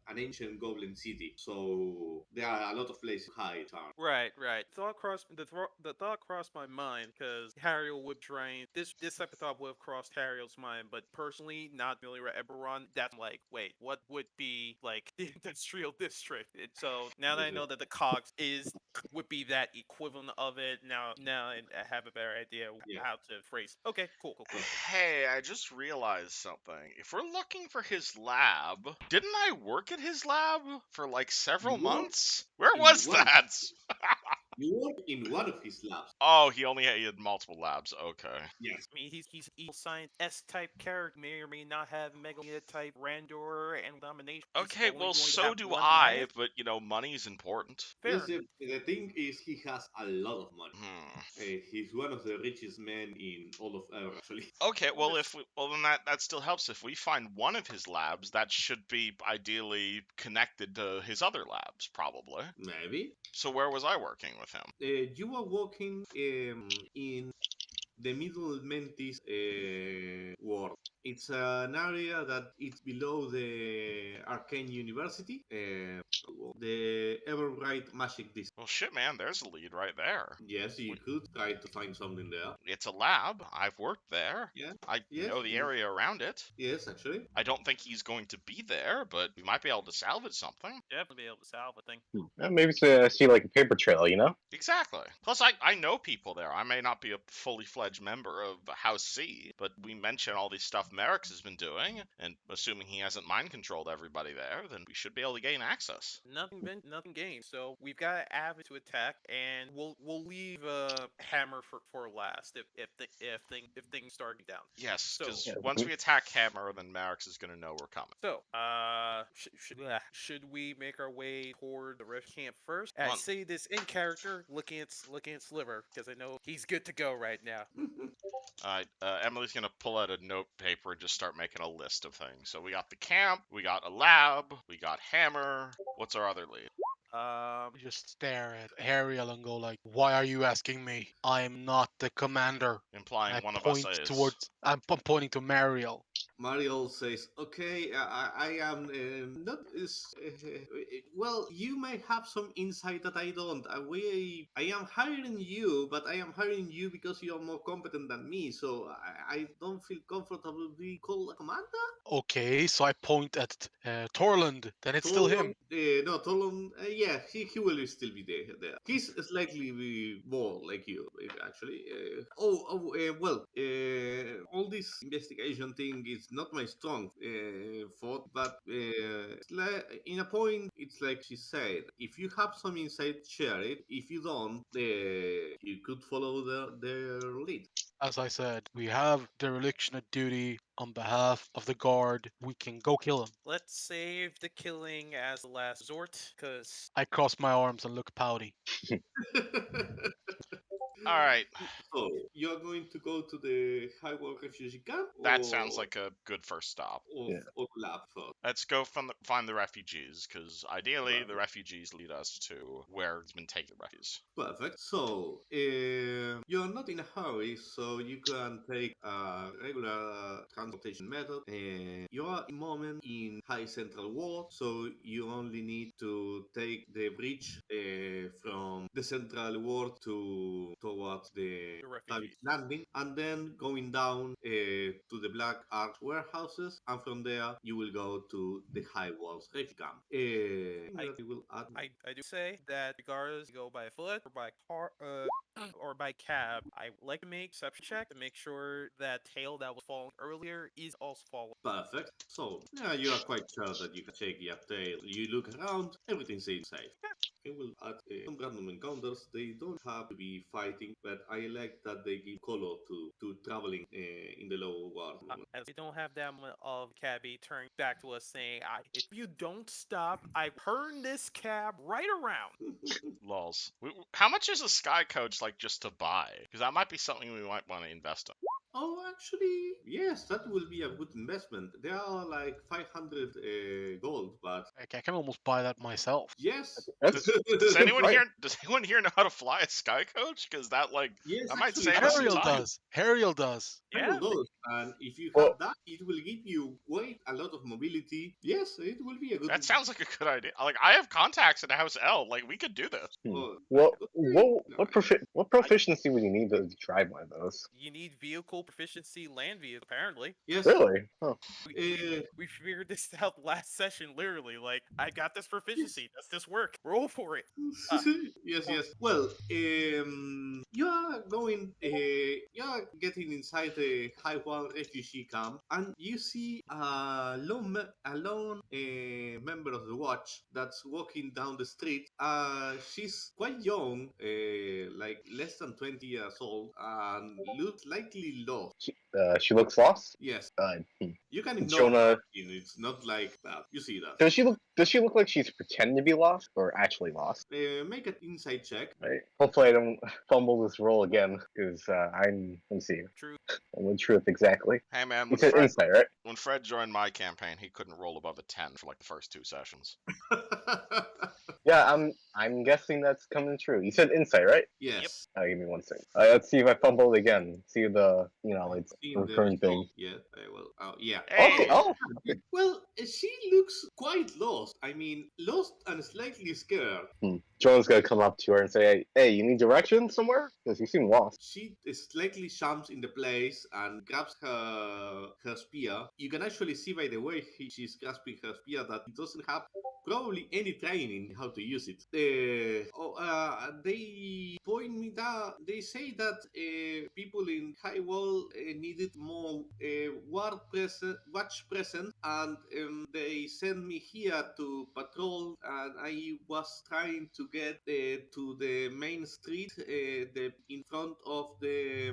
an ancient goblin city. So there are a lot of places to hide. right. The thought crossed my mind because Harriel would drain this type of thought would have crossed Harriel's mind, but personally, not familiar with Eberron, that's like, wait, what would be like the industrial district? So now that I know that the Cogs is would be that equivalent of it, now I have a better idea Yeah. how to phrase. Okay, cool. Hey, I just realized something. If we're looking for his lab, didn't I work at his lab for like several You work months? Where in was one. that? You work in one of his labs. Oh, he had multiple labs. Okay. Yes. I mean, he's evil science S type character, may or may not have Megalith type Randor and domination. He's Okay, only well, going to so have do one I, minus. but money's important. Yes, Fair. the thing is, he has a lot of money. Hmm. He's one of the richest men in all of Earth, actually. Okay, Well, well, that's then that still helps. If we find one of his labs, that should be ideally connected to his other labs, probably. Maybe. So where was I working with him? You are working in the Middle Mentis world. It's an area that it's below the Arcane University, the Everbright Magic District. Well, shit, man, there's a lead right there. Yes, you could try to find something there. It's a lab. I've worked there. Yeah. I Yes. know the area around it. Yes, actually. I don't think he's going to be there, but we might be able to salvage something. definitely be able to salve a thing. Maybe to see like a paper trail, you know? Exactly. Plus, I know people there. I may not be a fully fledged member of House C, but we mentioned all this stuff Merrix has been doing, and assuming he hasn't mind controlled everybody there, then we should be able to gain access. Nothing gained. So we've got an avenue to attack, and we'll leave Hammer for last if things start down. Yes, So because Yeah. once we attack Hammer, then Merrix is going to know we're coming. So, should we make our way toward the rift camp first? I Well- say this in character, looking at Sliver, because I know he's good to go right now. Emily's going to pull out a note paper and just start making a list of things. So we got the camp, we got a lab, we got Hammer. What's our other lead? I just stare at Ariel and go like, "Why are you asking me? I am not the commander." Implying I one of us point is. towards. I'm pointing to Mariel. Mario says, "Okay, I am not as well. You may have some insight that I don't. I am hiring you, but I am hiring you because you are more competent than me. So I don't feel comfortable being called a commander." Okay, so I point at Torland. Then it's still him. No, Tolon. Yeah, he will still be there. He's slightly more like you, actually. Well, all this investigation thing is not my strong thought, but in a point, it's like she said: if you have some insight, share it. If you don't, you could follow their lead. As I said, we have dereliction of duty on behalf of the guard. We can go kill him. Let's save the killing as the last resort, because I cross my arms and look pouty. All right, So you're going to go to the Highwall refugee camp, that sounds like a good first stop. Yeah. or lab first. Let's go find the refugees, because ideally the Right. refugees lead us to where it's been taken refugees. Perfect. So, you're not in a hurry, so you can take a regular transportation method. And you are in moment in High Central Ward, so you only need to take the bridge from the Central Ward towards the the Savage refugees. Landing, and then going down to the Black Arch warehouses, and from there you will go to the High Walls Refugee Camp. I- Will add I do say that regardless you go by foot or by car or by cab, I would like to make exception check to make sure that tail that was falling earlier is also falling. perfect. So, yeah, you are quite sure that you can check your tail. You look around, everything seems safe. It will add some random encounters. They don't have to be fighting, but I like that they give color to traveling in the lower world. As we don't have that moment of cabbie turning back to us saying, if you don't stop, I turn this cab right around." Lols. How much is a sky coach like just to buy? Because that might be something we might want to invest in. Oh, actually, yes, that will be a good investment. They are like 500 gold, but Like, I can almost buy that myself. yes. That's Does anyone right. here? Does anyone here know how to fly a sky coach? Because that Yes, that might actually, save that us some will Hariel time. does. Hariel does. handle Yeah, those. And if you Well, have that, it will give you quite a lot of mobility. Yes, it will be a good. That sounds like a good idea. Like I have contacts at House L. Like we could do this. Oh, okay. What proficiency would you need to drive one of those? you need vehicle proficiency, land vehicle. Apparently, Yes. Really? Huh. Uh, we figured this out last session. Literally, like I got this yes. proficiency. Does this work? Roll for it. Uh, Yes, or yes. Well, you are going, you are getting inside the Highwall refugee camp, and you see a lone member of the watch that's walking down the street. She's quite young, like less than 20 years old, and looks likely lost. She looks lost. Yes, Uh, hmm. you can ignore her. Jonah, It's not like that. You see that. does she look like she's pretending to be lost or actually lost? Make an insight check. Right. Hopefully, I don't fumble this roll again because let me see. true. I'm the truth exactly. Hey man, You said insight, right? when Fred joined my campaign, he couldn't roll above a 10 for like the first 2 sessions. Yeah, I'm guessing that's coming true. You said insight, right? Yes. Give me one second. Let's see if I fumbled again. See the it's Seeing the recurring thing. result. Yeah. Well. Yeah. Okay. Hey, Oh, Well, she looks quite lost. I mean, lost and slightly scared. Joan's gonna come up to her and say, "Hey, you need directions somewhere? Because you seem lost." She slightly jumps in the place and grabs her spear. You can actually see by the way she's grasping her spear that it doesn't have probably any training how to use it. They point me that they say that people in Highwall needed more watch present, and they sent me here to patrol. And I was trying to get to the main street, in front of the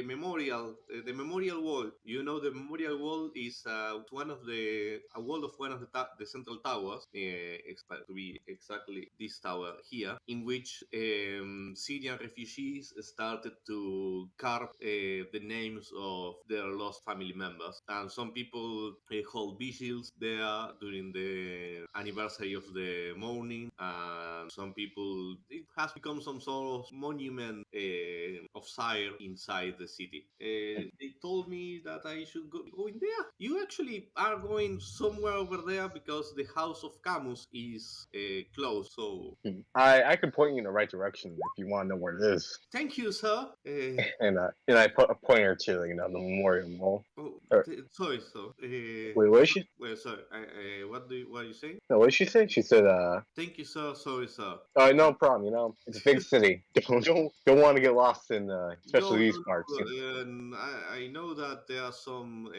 memorial, the memorial wall. You know, the memorial wall is one of a wall of one of the central towers, to be exactly this tower here, in which Syrian refugees started to carve the names of their lost family members, and some people hold vigils there during the anniversary of the mourning, and some people, it has become some sort of monument of sire inside the city. They told me that I should go in there. You actually are going somewhere over there because the house of Camus is closed. So I could point you in the right direction if you want to know where it is. thank you, sir. And I put a pointer to the memorial wall. Oh, Or, sorry, sir. wait, what is she? Well, sorry. What are you saying? No, what did she say? She said, Thank you, sir. Sorry, sir. "Oh, no problem. It's a big city. Don't want to get lost in, No, especially no, these no. parts." I know that there are some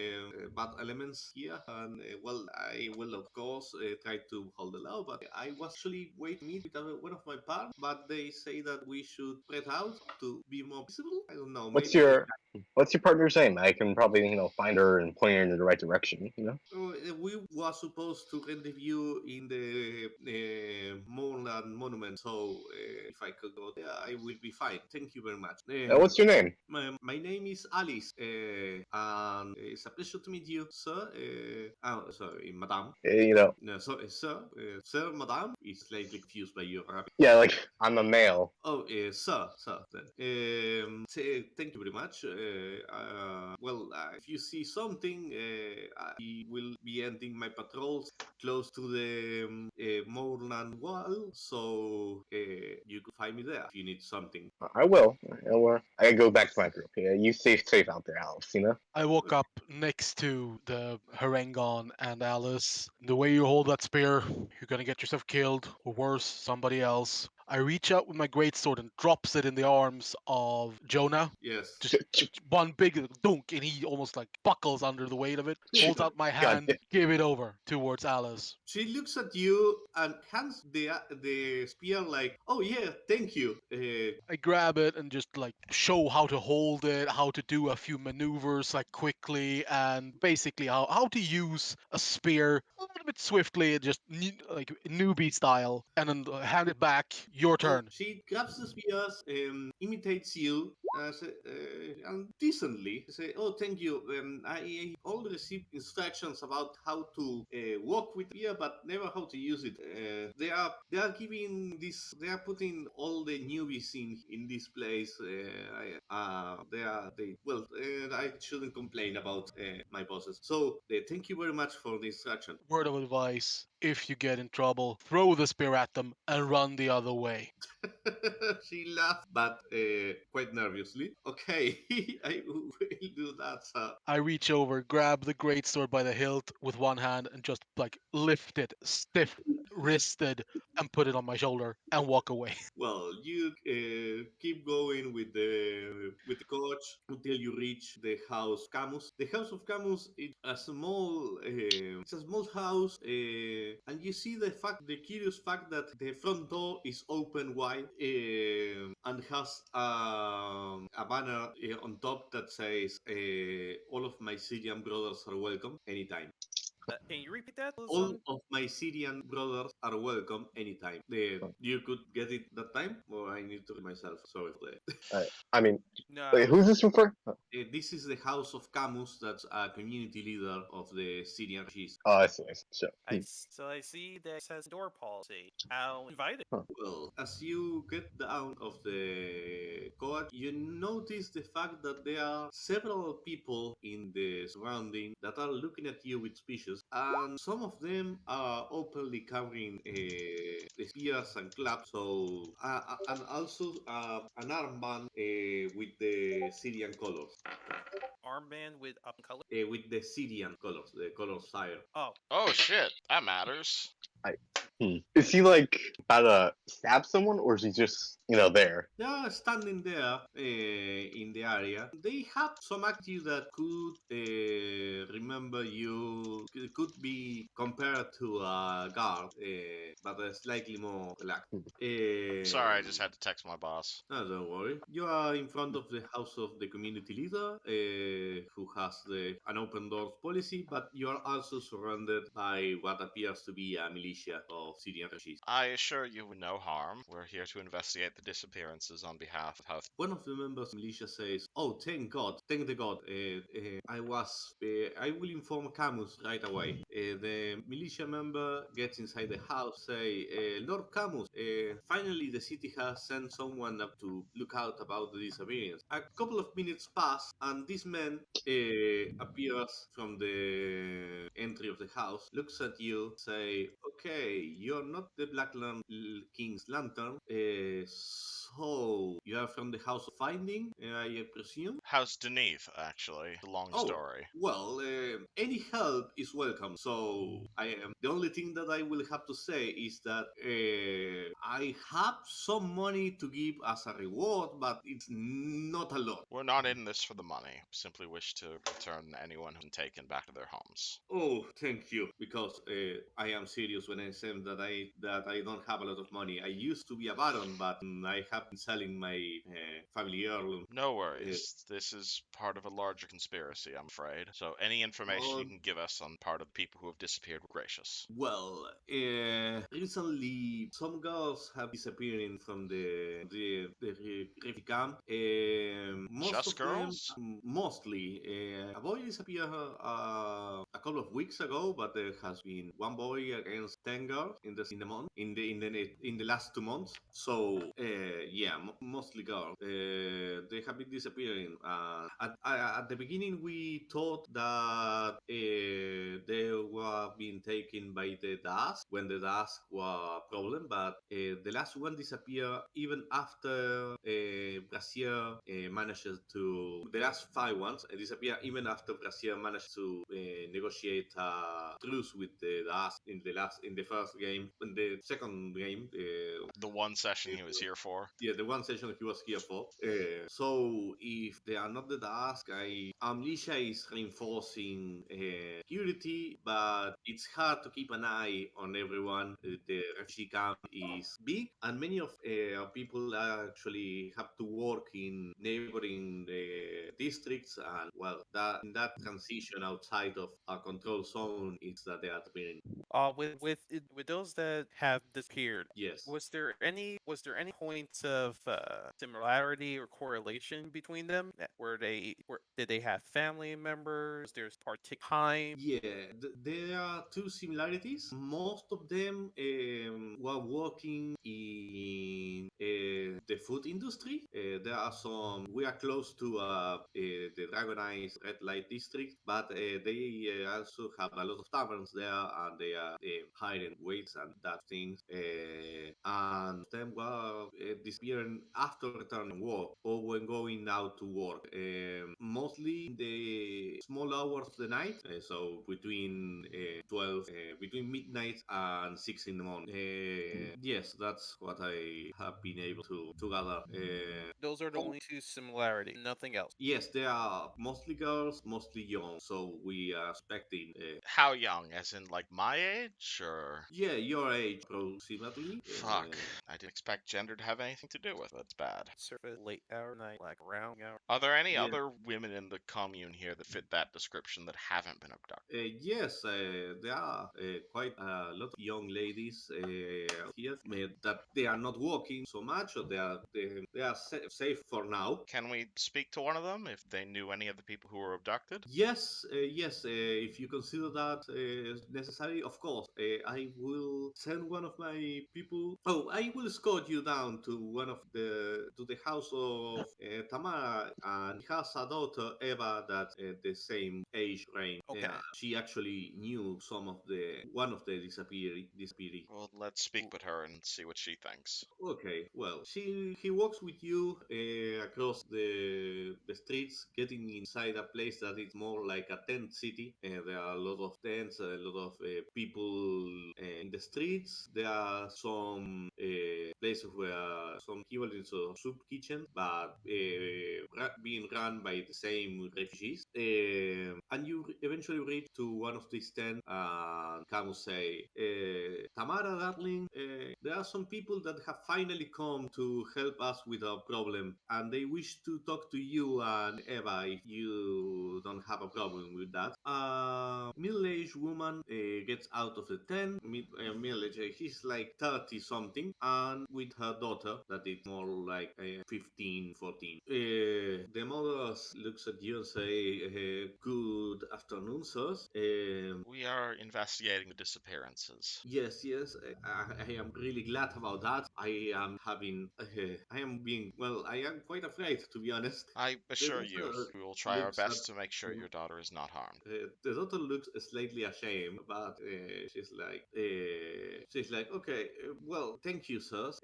bad elements here, and well, I will of course try to hold the law. But I was actually waiting to meet with one of my partners, but they say that we should spread out to be more visible. I don't know. What's Maybe what's your partner's name? I can probably find her and point her in the right direction. we were supposed to rendezvous in the Moreland Monument, so if I could go there, I will be fine. Thank you very much. What's your name? My name is Alice, and it's a pleasure to meet you, sir. Sorry, madam. No, sorry, sir. Sir, madam is slightly confused by your Arabic. Yeah, like I'm a male. Oh, sir. Then. Thank you very much. Well, if you see something, I will be ending my patrols close to the Moorland Wall, so you could find me there if you need something. I will. I gotta go back to my group. Yeah, you safe out there, Alice. I woke up next to the Harangon and Alice. The way you hold that spear, you're gonna get yourself killed, or worse, somebody else. I reach out with my greatsword and drops it in the arms of Jonah. Yes. Just one big dunk, and he almost like buckles under the weight of it. Holds out my God, hand, give it over towards Alice. She looks at you and hands the spear like, oh yeah, thank you. I grab it and just like show how to hold it, how to do a few maneuvers like quickly, and basically how to use a spear a little bit swiftly, just like newbie style, and then hand it back Your So turn. she grabs the spears, imitates you, and decently say, "Oh, thank you. I only received instructions about how to walk with spear, but never how to use it. They are giving this. They are putting all the newbies in this place. I shouldn't complain about my bosses. So thank you very much for the instruction." Word of advice: if you get in trouble, throw the spear at them and run the other way. She laughed, but quite nervously. Okay, I will do that. I reach over, grab the greatsword by the hilt with one hand, and just like lift it, stiff wristed, and put it on my shoulder and walk away. Well, you keep going with the coach until you reach the house of Camus. The house of Camus is a small it's a small house, and you see the curious fact that the front door is open wide, and has a banner on top that says, "All of my Syrian brothers are welcome anytime." Can you repeat that? All of my Syrian brothers are welcome anytime. You could get it that time, or I need to read myself. Sorry for that. I mean, wait, No. who's this for? This is the house of Camus, that's a community leader of the Syrian refugees. Oh, I see. I see. Sure. So I see that it says door policy. How invited. Huh. Well, as you get down of the coach, you notice the fact that there are several people in the surrounding that are looking at you with suspicious, and some of them are openly carrying spears and clubs. So, and also an armband with the Syrian colors, Armband with up color. with the Syrian colors, the colors fire. Oh, Oh shit, that matters. I, Is he like about to stab someone, or is he just there? They are standing there in the area. They have some attitude that could remember you, could be compared to a guard, but slightly more relaxed. Sorry, I just had to text my boss. No, don't worry. You are in front of the house of the community leader, who has an open doors policy, but you are also surrounded by what appears to be a militia of Syrian refugees. I assure you no harm. We're here to investigate the disappearances on behalf of House. One of the members of the militia says, "Oh, thank God, thank the God. I will inform Camus right away." The militia member gets inside the house, say, "Lord Camus, finally the city has sent someone up to look out about the disappearance." A couple of minutes pass, and this man appears from the entry of the house, looks at you, say, "Okay, you're not the King's Lantern, so you are from the House of Finding, I presume?" House Deneath, actually. A long Oh, story. well, any help is welcome. So I am the only thing that I will have to say is that I have some money to give as a reward, but it's not a lot. We're not in this for the money. Simply wish to return anyone who's been taken back to their homes. Oh, thank you. Because I am serious when I say that I don't have a lot of money. I used to be a baron, but I have been selling my family heirloom. No Uh, worries. This is part of a larger conspiracy, I'm afraid. So any information you on can give us on part of the people who have disappeared, we're gracious. Well, recently some girls have disappearing from the refugee camp. Most Just of them, girls? mostly. A boy disappeared a couple of weeks ago, but there has been one boy against 10 girls in the month in the last 2 months. So yeah, mostly girls. They have been disappearing. At the beginning, we thought that they were being taken by the dusk when the dusk was a problem, but the last one disappeared even after Brazil manages to. The last five ones disappear even after Brazil managed to negotiate a truce with the dusk in the first game. In the second game, The one session he was here for. yeah, the one session he was here for. So if they are not the task, Amnesia is reinforcing security, but it's hard to keep an eye on everyone. The refugee camp is big, and many of people actually have to work in neighboring districts, and well, that transition outside of a control zone is that they are disappearing. With those that have disappeared, Yes. was there any points of similarity or correlation between them? Did they have family members? There's particular time. Yeah, there are two similarities. Most of them were working in the food industry. There are some. We are close to the Dragonized Red Light District, but they also have a lot of taverns there, and they are hiring waits and that things. And them were disappearing after returning work or when going out to work. Mostly in the small hours of the night, so between 12, between midnight and 6 in the morning. Yes, that's what I have been able to gather. Those are the only two similarities, nothing else. Yes, they are mostly girls, mostly young, so we are expecting. How young? As in, like, my age? Or. Yeah, your age approximately. Fuck. I didn't expect gender to have anything to do with it. It's bad. Surface late hour night, like around hour. Are there any Yeah. other women in the commune here that fit that description that haven't been abducted? Yes, there are quite a lot of young ladies here that they are not working so much, or they are safe for now. Can we speak to one of them if they knew any of the people who were abducted? Yes, yes. If you consider that necessary, of course, I will send one of my people. Oh, I will escort you down to the house of Tamara, and she has a daughter Eva that's the same age range. Okay. She actually knew some of the one of the disappearee. Well, let's speak with her and see what she thinks. Okay, well, he walks with you across the streets, getting inside a place that is more like a tent city. There are a lot of tents, a lot of people in the streets. There are some places where some equivalents of soup kitchen, but being run by the same refugees. And you eventually reach to one of these tents, and Camus say, Tamara, darling, there are some people that have finally come to help us with our problem, and they wish to talk to you and Eva if you don't have a problem with that. A middle-aged woman gets out of the tent. Middle-aged, she's like 30 something, and with her daughter that is more like 15, 14. The mother looks at you and say, "Good afternoon, sirs. We are investigating the disappearances. Yes, yes, I am really glad about that. I am being, well, I am quite afraid, to be honest. I The assure you, daughter we will try our looks at, best to make sure your daughter is not harmed. the daughter looks slightly ashamed, but she's like, okay, well, thank you, sirs.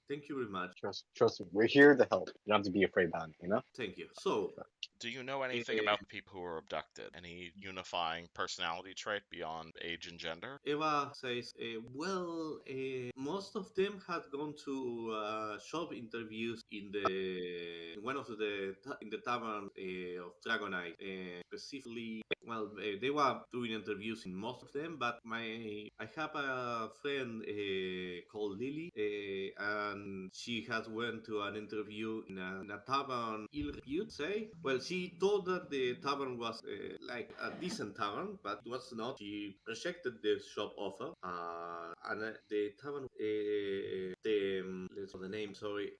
Thank you very much. Trust me, we're here to help. You don't have to be afraid about it, you know? Thank you. So, Do you know anything about the people who were abducted? Any unifying personality trait beyond age and gender? Eva says, well, most of them had gone to shop interviews in one of in the tavern of Dragonite. Specifically, well, they were doing interviews in most of them, but I have a friend called Lily, and she has went to an interview in a tavern ill repute. Say, well, she told that the tavern was like a decent tavern, but it was not. She rejected the shop offer, and the tavern, let's know the name. Sorry,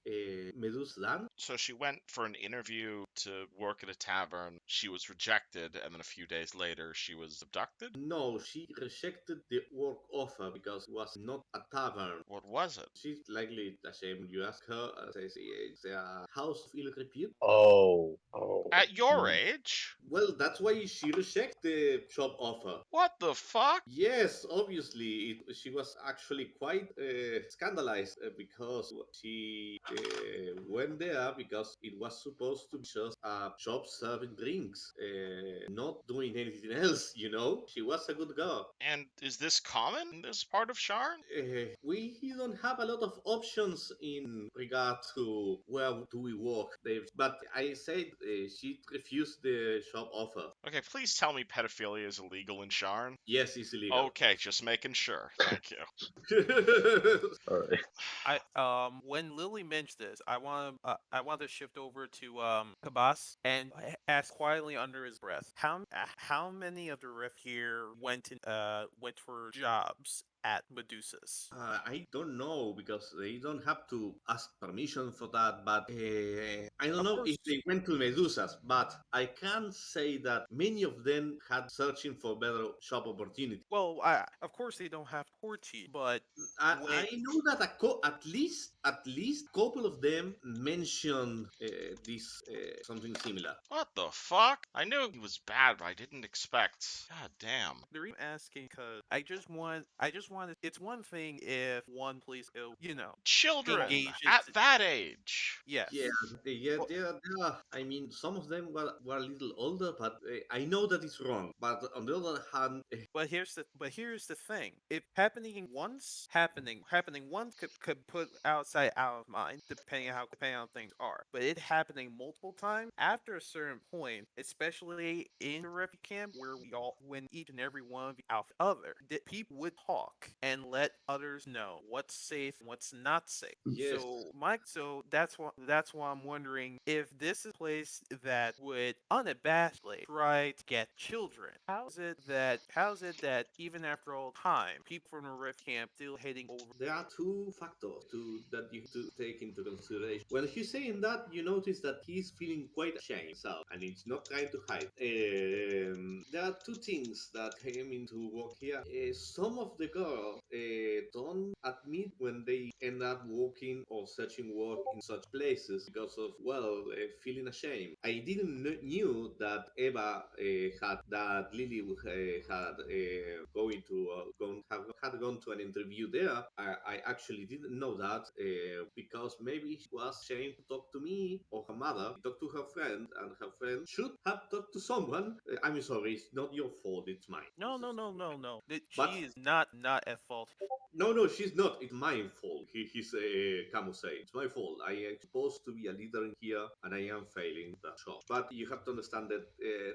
Medusa. So she went for an interview to work at a tavern. She was rejected, and then a few days later, she was abducted? No, she rejected the work offer because it was not a tavern. What was it? She's likely ashamed. You ask her, says it's a house of ill repute. Oh. At your age? Well, that's why she rejected the job offer. What the fuck? Yes, obviously, she was actually quite scandalized because she went there because it was supposed to be just a shop serving drinks, not doing anything else. She was a good girl. And is this common in this part of Sharn? We don't have a lot of options in regard to where do we work, Dave. But I said she refused the job offer. Okay, please tell me pedophilia is illegal in Sharn. Yes, it's illegal. Okay, just making sure. Thank you. All right. When Lily mentioned this, I want to shift over to Kabas and ask quietly under his breath, how many of the ref here went for jobs at Medusa's? I don't know because they don't have to ask permission for that. But I don't Of know if course. they went to Medusas. But I can say that many of them had searching for better job opportunity. Well, of course they don't have Porty, but when I know that at least couple of them mentioned this something similar. What the fuck? I knew he was bad, but I didn't expect. God damn. the reason I'm asking, because I just want it's one thing if one police, Children engages, at that age. Yeah, yes. yeah, Well, I mean, some of them were a little older, but I know that it's wrong. But on the other hand, But here's the thing. If happening once could put outside out of mind, depending on how things are. But it happening multiple times after a certain point, especially in the refugee camp where when each and every one of you out the other, that people would talk and let others know what's safe and what's not safe. yes, So that's why I'm wondering if this is a place that would unabashedly try to get children. How is it that even after all time, people from the Rift camp still heading over? there are two factors that you have to take into consideration. When he's saying that, you notice that he's feeling quite ashamed, so, and he's not trying to hide. There are two things that came into work here. Some of the girls don't admit when they end up working or searching work in such places because of, well, feeling ashamed. I didn't knew that Eva that Lily had going to had gone to an interview there. I actually didn't know that because maybe she was ashamed to talk to me or her mother. She talked to her friend, and her friend should have talked to someone. I'm sorry, it's not your fault. It's mine. No, no, no, no, no. But She is not at fault. no, no, she's not. It's my fault. He's Camus saying it's my fault. I am supposed to be a leader in here, and I am failing that job. But you have to understand that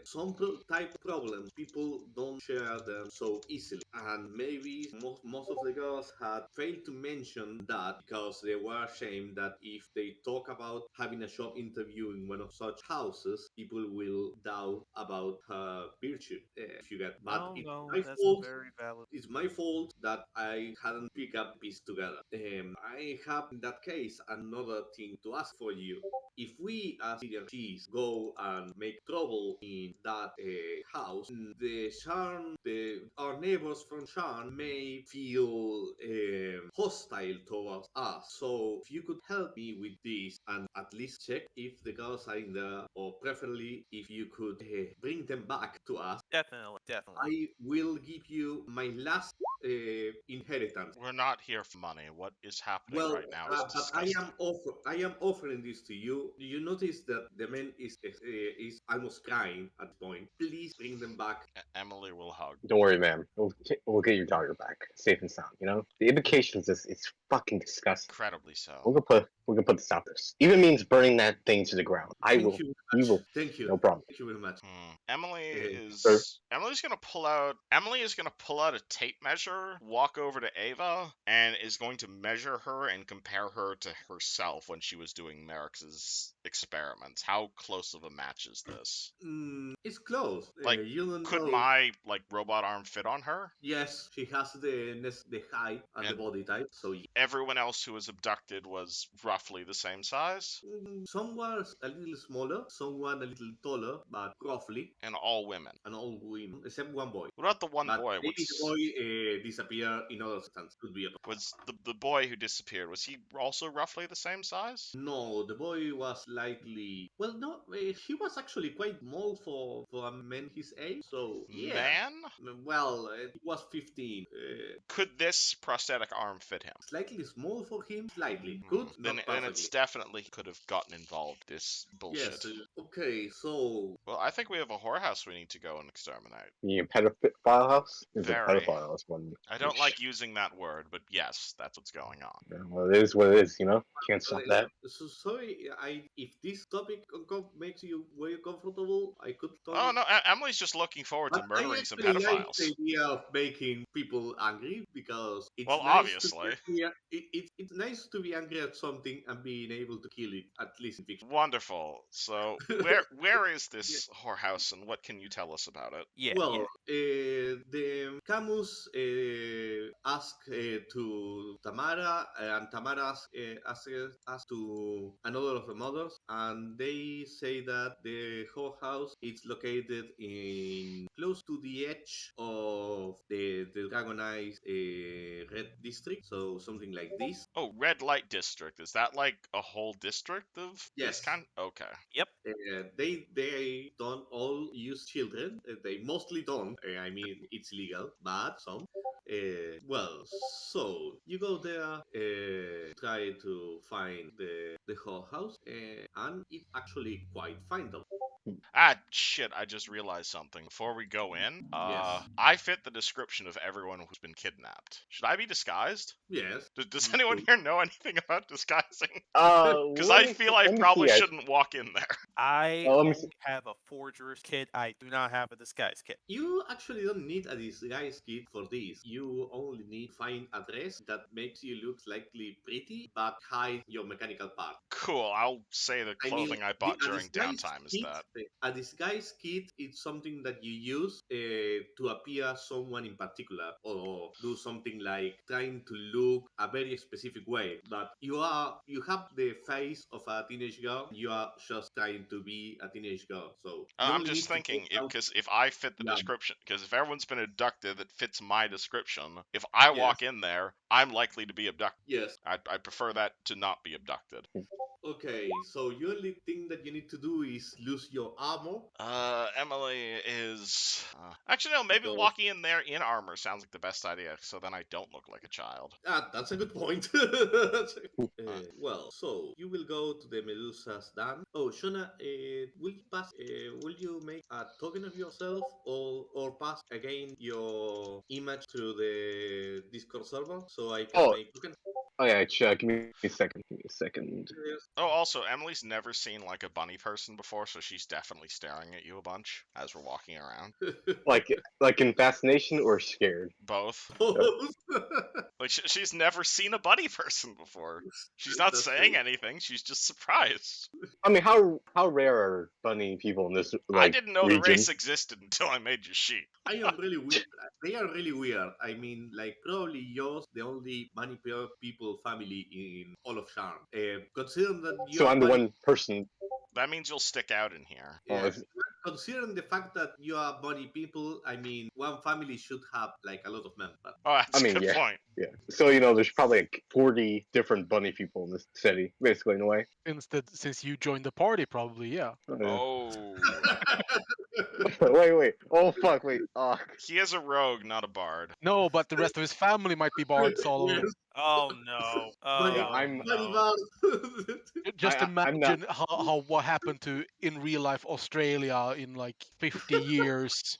some type of problems people don't share them so easily, and maybe most of the girls had failed to mention that because they were ashamed that if they talk about having a job interview in one of such houses, people will doubt about her virtue. If you get, but No, it's no, my that's a fault. very valid. It's my fault that I hadn't picked up piece together. I have in that case another thing to ask for you. If we as Syrian cheese go and make trouble in that house, the Sharn, our neighbors from Sharn may feel hostile towards us. So if you could help me with this and at least check if the girls are in there, or preferably if you could bring them back to us, Definitely, definitely. I will give you my last inheritance. We're not here for money. What is happening Well, right now is but disgusting. I am offering this to you. Do you notice that the man is almost crying at this point? Please bring them back. Emily will hug. Don't worry, ma'am. We'll get your daughter back, safe and sound. You know, the implications is it's fucking disgusting. Incredibly so. We're gonna put this out there. Even means burning that thing to the ground. I Thank will. you very We much. will. Thank you. No problem. Thank you very much. Sir, Emily is gonna pull out a tape measure, walk over to Ava, and is going to measure her and compare her to herself when she was doing Merrix's experiments. How close of a match is this? it's close. Like, You don't could know. my robot arm fit on her? Yes, she has the height and the And body type. So yeah. everyone else who was abducted was roughly the same size? Some were a little smaller, some were a little taller, but roughly, And all women. and all women, except one boy. What about the one But boy? maybe the boy disappeared in other circumstances. Could be a Was the boy who disappeared, was he also roughly the same size? no, the boy was slightly well. No, he was actually quite small for a man his age. So yeah, Man? well, he was 15. Could this prosthetic arm fit him? Slightly small for him, slightly. Hmm. Could Then not and it's perfectly. definitely could have gotten involved this bullshit. Yes. Okay. So Well, I think we have a whorehouse we need to go and exterminate. You pedophile house? It's a Very. pedophile house one. I don't like using that word, but yes, that's what's going on. Yeah, well, it is what it is, you know? Can't stop that. so sorry. If this topic makes you very comfortable, I could talk. Oh no, Emily's just looking forward to But I murdering some actually like the pedophiles. idea of making people angry because it's Well, nice to obviously. it's nice to be angry at something and being able to kill it, at least in fiction. Wonderful. So where is this whorehouse and what can you tell us about it? Yeah. Well, the Camus asked to Tamara, and Tamara asked to another of the mothers, and they say that the whorehouse is located in close to the edge of the Dragonized Red District, so something like this. Oh, red light district. Is that like a whole district of this Yes. kind? Okay. Yep. They don't all use children. They mostly don't. I mean, it's illegal, but some. Well, so you go there, try to find the whole house, and it's actually quite findable. Ah, shit, I just realized something. Before we go in, Yes. I fit the description of everyone who's been kidnapped. Should I be disguised? Yes. Does You anyone could. here know anything about disguising? Because Let I me feel see, I let me probably see, shouldn't walk in there. I let me see. only have a forger's kit. I do not have a disguise kit. You actually don't need a disguise kit for this. You only need to find a dress that makes you look slightly pretty, but hide your mechanical part. Cool, I'll say the I mean, clothing I bought a during disguise downtime is kit. that. A disguise kit is something that you use to appear someone in particular, or do something like trying to look a very specific way. But you have the face of a teenage girl. You are just trying to be a teenage girl, so you I'm only just need to thinking, take out. because if I fit the Yeah. description, because if everyone's been abducted that fits my description, if I Yes. walk in there, I'm likely to be abducted. Yes. I prefer that to not be abducted. Okay. So the only thing that you need to do is lose your armor. Emily is. Actually, no, maybe Because walking in there in armor sounds like the best idea, so then I don't look like a child. that's a good point. Well, so you will go to the Medusa's dam. Oh, Shona, will you pass? Will you make a token of yourself, or pass again your image to the Discord server so I can Oh, make token? oh yeah, give me a second. Give me a second. Yes. Oh, also, Emily's never seen like a bunny person before, so she's definitely staring at you a bunch as we're walking around. Like in fascination or scared? Both. Both. Like she's never seen a bunny person before. She's not That's saying true. anything. She's just surprised. I mean, how rare are bunny people in this I didn't know the region? race existed until I made you sheep. I am really weird. They are really weird. I mean, like probably yours, the only bunny people family in all of Sharn. Considering that you So are I'm the bunny, one person. That means you'll stick out in here. Oh, yes. Considering the fact that you are bunny people, I mean, one family should have like a lot of members. Oh, that's I a mean, good yeah. point. Yeah. So there's probably like 40 different bunny people in this city, basically in a way. Since you joined the party, probably, yeah. Oh. Wait. Oh fuck. Wait. Oh. He is a rogue, not a bard. No, but the rest of his family might be bards, all of Yes, them. Oh no. bunny, Yeah. Oh bunny no. bars. Just I'm not. imagine how what happened to in real life Australia in like 50 years.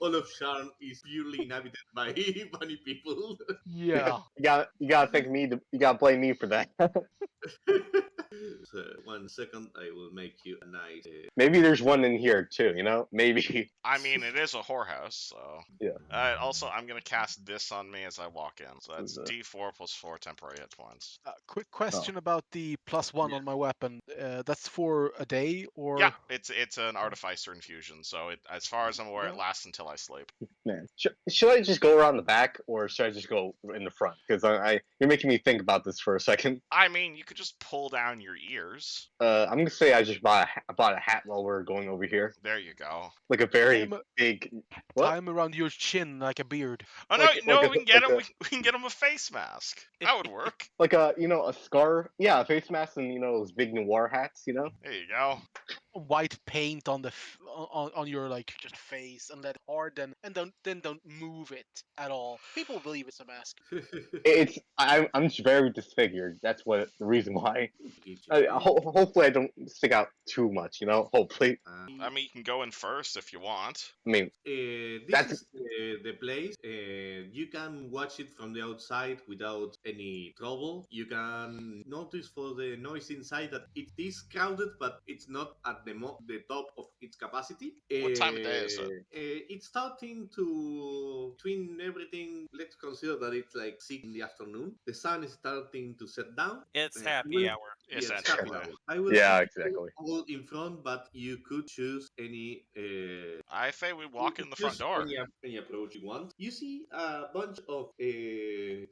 All of Sharn is purely inhabited by bunny people. Yeah. You gotta thank me. You gotta blame me for that. So, 1 second, I will make you a nice. Maybe there's one in here too. Maybe. I mean, it is a whorehouse, so. Yeah. Also, I'm gonna cast this on me as I walk in. So that's Who's that? D4 plus 4 temporary hit points. Quick question about the +1 on my weapon. That's for a day or? Yeah, it's an artificer infusion, so as far as I'm aware, it lasts until I sleep. Man, should I just go around the back or should I just go in the front? Because you're making me think about this for a second. I mean, you could just pull down your ears. I'm gonna say I just bought a hat while we're going over here, There you go. like a very Time- big. What? Time around your chin like a beard. Oh Like- no, like we can get like him. a- We can get him a face mask. That would work. Like a scar, yeah, a face mask, and those big noir hats. There you go. White paint on on your like just face and let it harden, and don't move it at all. People believe it's a mask. I'm just very disfigured. That's what the reason why. Get you in. Hopefully I don't stick out too much. Hopefully. I mean, you can go in first if you want. I mean, This that's is the place. You can watch it from the outside without any trouble. You can notice for the noise inside that it is crowded, but it's not at the top of its capacity. What time of day is it? It's starting to between everything. Let's consider that it's like 6 in the afternoon. The sun is starting to set down. It's I happy will hour. yeah, it's happy Essentially. hour. I will yeah, put you exactly. all in front, but you could choose any I say we walk in the front just door. any approach you want. You see a bunch of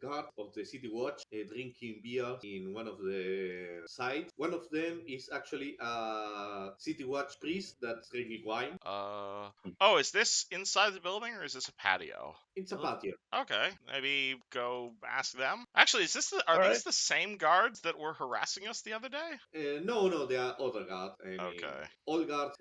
guards of the city watch drinking beer in one of the sides. One of them is actually a city watch priest that's drinking wine. Uh oh, is this inside the building or is this a patio? It's a Look, patio. Okay, maybe go ask them. Actually, are All these right. the same guards that were harassing us the other day? No, there are other guards. I mean, Okay. all guards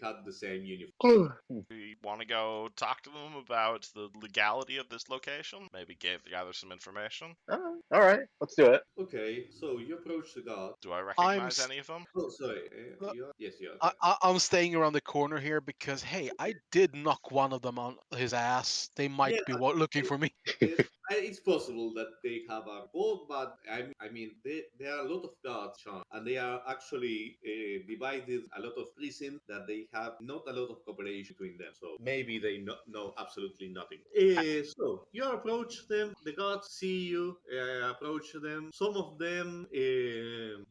had the same uniform. We want to go talk to them about the legality of this location. Maybe gather some information. All right, let's do it. Okay, so you approach the guard. Do I I'm recognize s- any of them? Oh, sorry. uh, Yes, you are. I'm staying around the corner here because hey, I did knock one of them on his ass. They might Yeah, be looking for me. It, it's possible that they have a boat, but I mean, there are a lot of guards, Sean, and they are actually divided a lot of prison that they have not a lot of cooperation between them. So maybe they know absolutely nothing. So you approach them, the guards see you, approach them. Some of them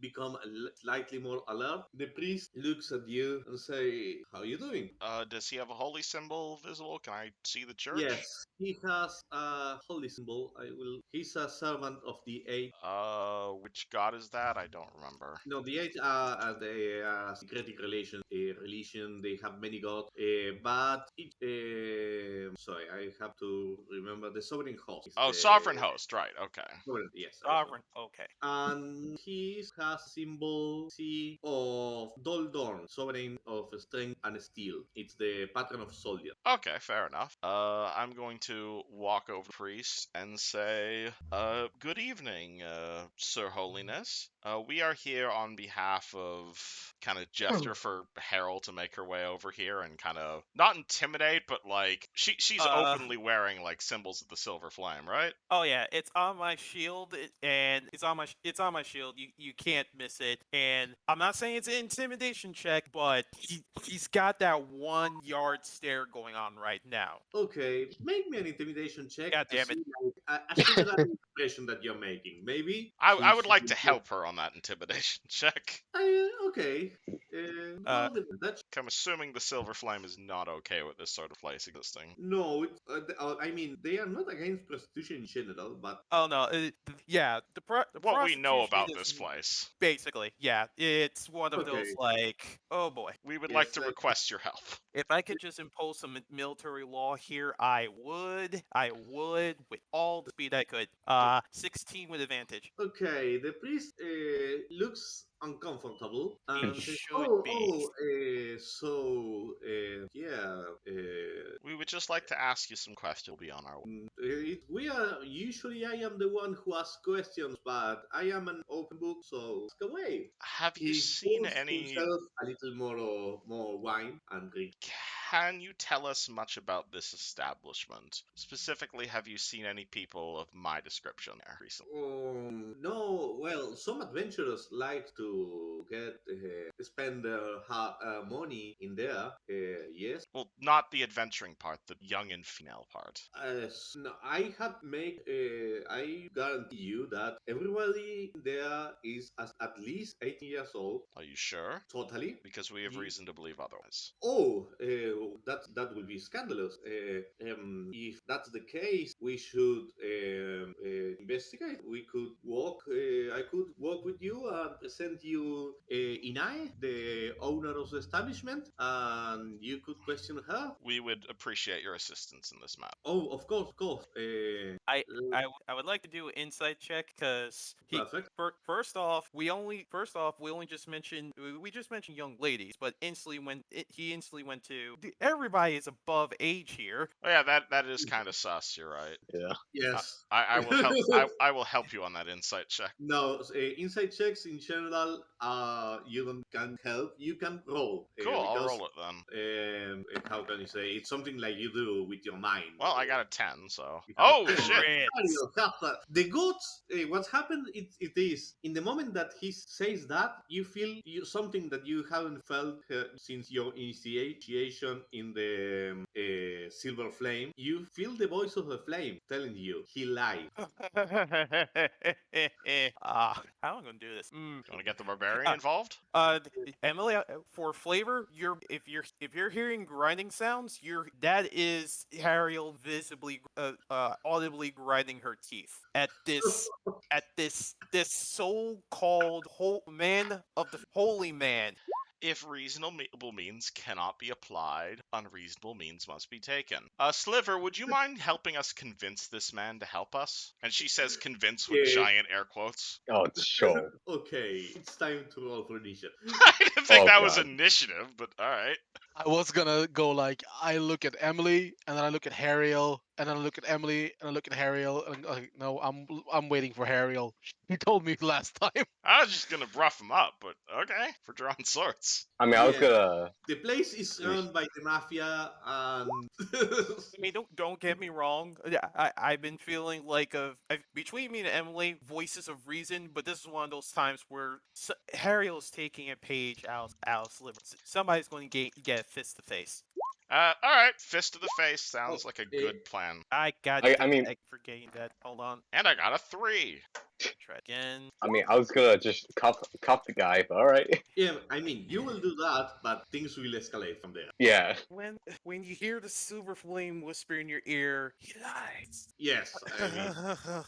become slightly more alert. The priest looks at you and say, "How you doing?" Does he have a holy symbol visible? Can I see the church? Yes, he has a holy symbol. I will. He's a servant of the eight. Which god is that? I don't remember. No, the eight are the syncretic relation. Religion. They have many gods, but each. Sorry, I have to remember the sovereign host. Is Oh, the sovereign host, right? Okay. sovereign. Yes, that was the one. sovereign. Okay. And he has symbol C of Doldorn, sovereign of strength and steel. It's the patron of soldiers. Okay, fair enough. I'm going to walk over to the priest and say, good evening, Sir Holiness. We are here on behalf of kind of gesture for Harold to make her way over here and kind of not intimidate, but like she's Uh, openly wearing like symbols of the Silver Flame, right? oh yeah, it's on my shield, and it's on my shield. You can't miss it. And I'm not saying it's an intimidation check, but he's got that 1 yard stare going on right now. Okay, make me an intimidation check God to damn it. see like a similar impression that you're making. Maybe I would she like will to help her on that intimidation check. okay. Uh, Roll the advantage. I'm assuming the Silver Flame is not okay with this sort of place existing. No, I mean they are not against prostitution in general, but oh no, yeah, the What we know prostitution about is this place. basically, yeah, it's one of those okay. like, oh boy. We would like Yes, to request your help. If I could just impose some military law here, I would. I would with all the speed I could. 16 with advantage. okay. The priest looks uncomfortable He and says, should "Oh, be. yeah. We would just like to ask you some questions. We'll be on our way. We are usually I am the one who asks questions, but I am an open book, so ask away." Have you He seen pours any? himself a little more wine and drink. Can you tell us much about this establishment? Specifically, have you seen any people of my description there recently? No, well, some adventurers like to get spend their money in there. Yes, Well, not the adventuring part, the young and female part. no, I have make. I guarantee you that everybody there is at least 18 years old. Are you sure? Totally. Because we have reason to believe otherwise. Oh, that will be scandalous. If that's the case, we should investigate. We could walk. I could walk with you and present you Inai, the owner of the establishment, and you could question her. We would appreciate your assistance in this matter. Oh, of course, of course. I would like to do an insight check because Perfect. first off we only just mentioned we just mentioned young ladies, but he instantly went to everybody is above age here. Oh yeah, that is kind of sus. You're right. Yeah. Yes. I will help. I will help you on that insight check. No, inside checks in general, you don't can help. You can roll Cool. I'll because roll it then. how can you say it's something like you do with your mind. Well, I got a 10, so. You have a Oh 10. shit! The goats. What's happened? It is in the moment that he says that you feel something that you haven't felt since your initiation in the silver flame. You feel the voice of the flame telling you he lied. How am I gonna do this? You want to get the barbarian involved? Emily, for flavor, if you're hearing grinding sounds, that is Harriel visibly, audibly grinding her teeth at this so-called man of the holy man. If reasonable means cannot be applied, unreasonable means must be taken. Sliver, would you mind helping us convince this man to help us? And she says convince with giant air quotes. Oh, sure. Okay, it's time to roll for initiative. I didn't think Oh, that was God. initiative, but alright. I was gonna go like I look at Emily and then I look at Harriel and then I look at Emily and I look at Harriel and I'm like, no, I'm waiting for Harriel. He told me last time. I was just gonna rough him up, but okay, for drawing swords. I mean, I was Yeah. gonna. The place is run by the mafia, and I mean, don't get me wrong. Yeah, I've been feeling like between me and Emily, voices of reason, but this is one of those times where Harriel is taking a page out of Sliver. Somebody's going to get a fist to face. Alright, fist to the face sounds like a good plan. I got I mean- forgetting that. Hold on, And I got a 3. try again. I mean, I was gonna just cuff the guy, but all right. yeah, I mean, you will do that, but things will escalate from there. Yeah. When you hear the silver flame whisper in your ear, he lies. Yes, I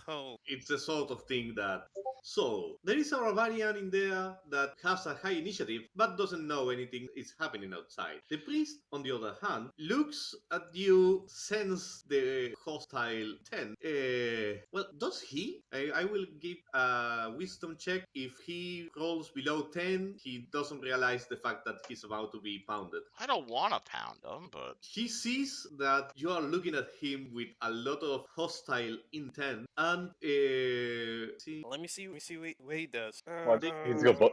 mean, it's the sort of thing that. So, there is a barbarian in there that has a high initiative, but doesn't know anything is happening outside. The priest, on the other hand, looks at you, sense the hostile 10. Well, does he? I will give a wisdom check. If he rolls below 10, he doesn't realize the fact that he's about to be pounded. I don't want to pound him, but He sees that you are looking at him with a lot of hostile intent, and see, Let me see what he does. What? He's gonna book.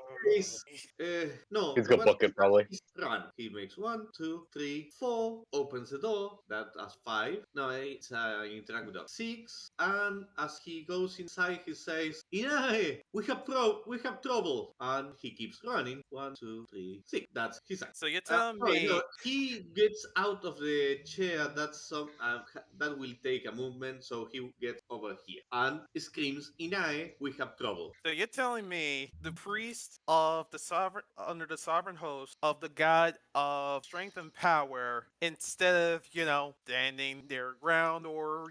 no, He's gonna book it probably. he's run. He makes 1, 2, 3, 4, opens the door. That as 5. No, it's interact with dog. 6, and as he goes inside, he says, "Inae, we have trouble," and he keeps running. 1, 2, 3, 6. That's his act. So you're telling Sorry, me no, he gets out of the chair. That will take a movement, so he gets over here and screams, "Inae, we have trouble." So you're telling me the priest of the sovereign under the sovereign host of the god of strength and power, instead of, standing their ground or,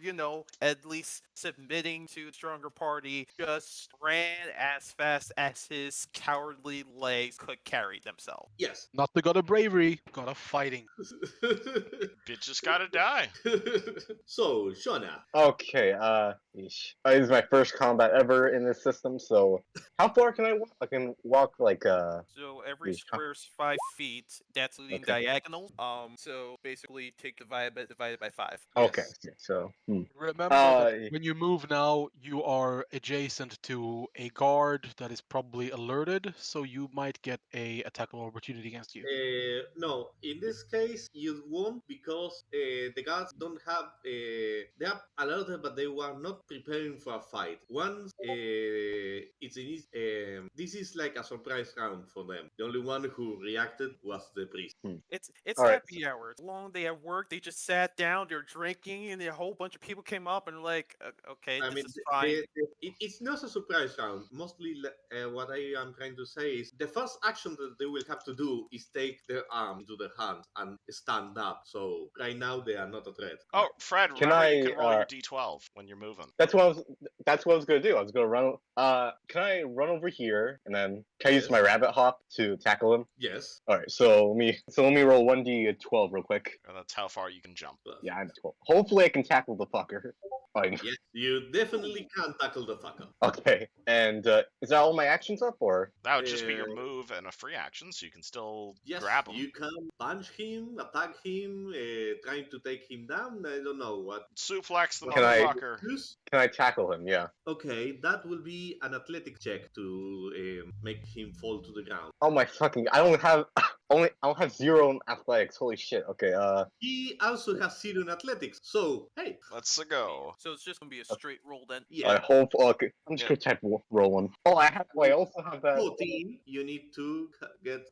at least submitting to the stronger party, just ran as fast as his cowardly legs could carry themselves. Yes. Not the god of bravery, god of fighting. bitches gotta die. So, Shona, Okay. Yeesh. This is my first combat ever in this system. So, how far can I walk? I can walk like So every Yeesh. square's 5 feet. That's leading Okay. diagonal. So basically, take divided by 5. Okay. Yes. So. Remember Uh, that when you move now, you are adjacent to a guard that is probably alerted, so you might get a attackable opportunity against you. no, in this case, you won't because the guards don't have. They are alerted, but they were not preparing for a fight. Once this is like a surprise round for them. The only one who reacted was the priest. It's All right. happy hour. It's a long day at work. They just sat down. They're drinking, and a whole bunch of people came up and like, okay, I this mean, is fine. it's not a surprise round. Mostly, what I am trying to say is the first action that they will have to do is take their arm into their hands and stand up. So right now they are not a threat. Oh, Fred, Can remember you I, can roll your d12 when you're moving. That's what I was gonna do. I was gonna run. can I run over here and then can I use Yes. my rabbit hop to tackle him? Yes. All right, so let me roll 1d12 real quick. That's how far you can jump. Yeah, I'm 12. Hopefully, I can tackle the fucker. Fine. Yes, you definitely can tackle the fucker. Okay, and is that all my actions up, or? That would just be your Uh, move and a free action, so you can still Yes, grab him. you can punch him, attack him, trying to take him down. I don't know what. Suplex the what Can I- you motherfucker. choose. Can I tackle him? Yeah. Okay, that will be an athletic check to make him fall to the ground. Oh my fucking! I don't have I don't have 0 in athletics. Holy shit. Okay. He also has zero in athletics, so hey, Let's go. So it's just gonna be a straight roll then. yeah. I hope. Okay. I'm just gonna type roll one. Oh, I have. Wait, I also have that. 14, you need to get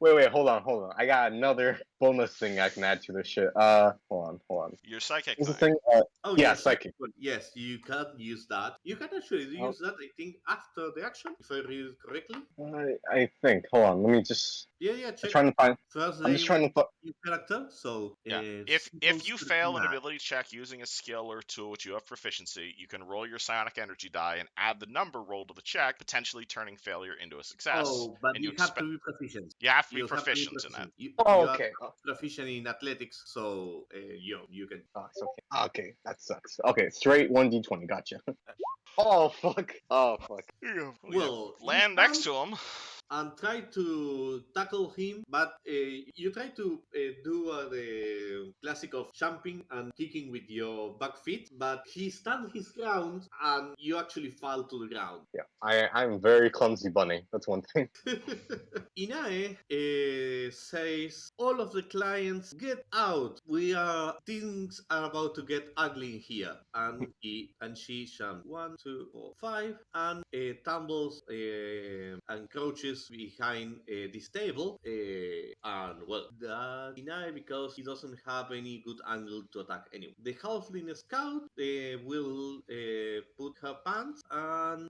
Wait. Hold on. I got another bonus thing I can add to this shit. Hold on. Your psychic What's the thing. thing? Oh Yeah, yes, psychic. yes, you can use that. You can actually Oh. use that. I think after the action, if I read it correctly. I think. Hold on. Let me just. Yeah, I'm check. trying to find. First, I'm they just trying will to. your character. So Yeah. If you fail an ability check using a skill or tool which you have proficiency, you can roll your psionic energy die and add the number rolled to the check, potentially turning failure into a success. Oh, but and you have to be proficient. You have to be You have to be proficient in it. Oh, You are okay. proficient in athletics, so you can. Oh, it's okay. Okay, that sucks. Okay, straight 1d20. Gotcha. Oh fuck. Oh fuck. Well, you land next stand to him. and try to tackle him, but you try to do the classic of jumping and kicking with your back feet, but he stands his ground and you actually fall to the ground. Yeah, I'm very clumsy bunny. That's one thing. Inae says, all of the clients get out. Things are about to get ugly in here. And she jumps 1, 2, 4, 5 and tumbles and crouches behind this table. And well, that Inae because he doesn't have any good angle to attack anyone. The halfling scout will put her pants and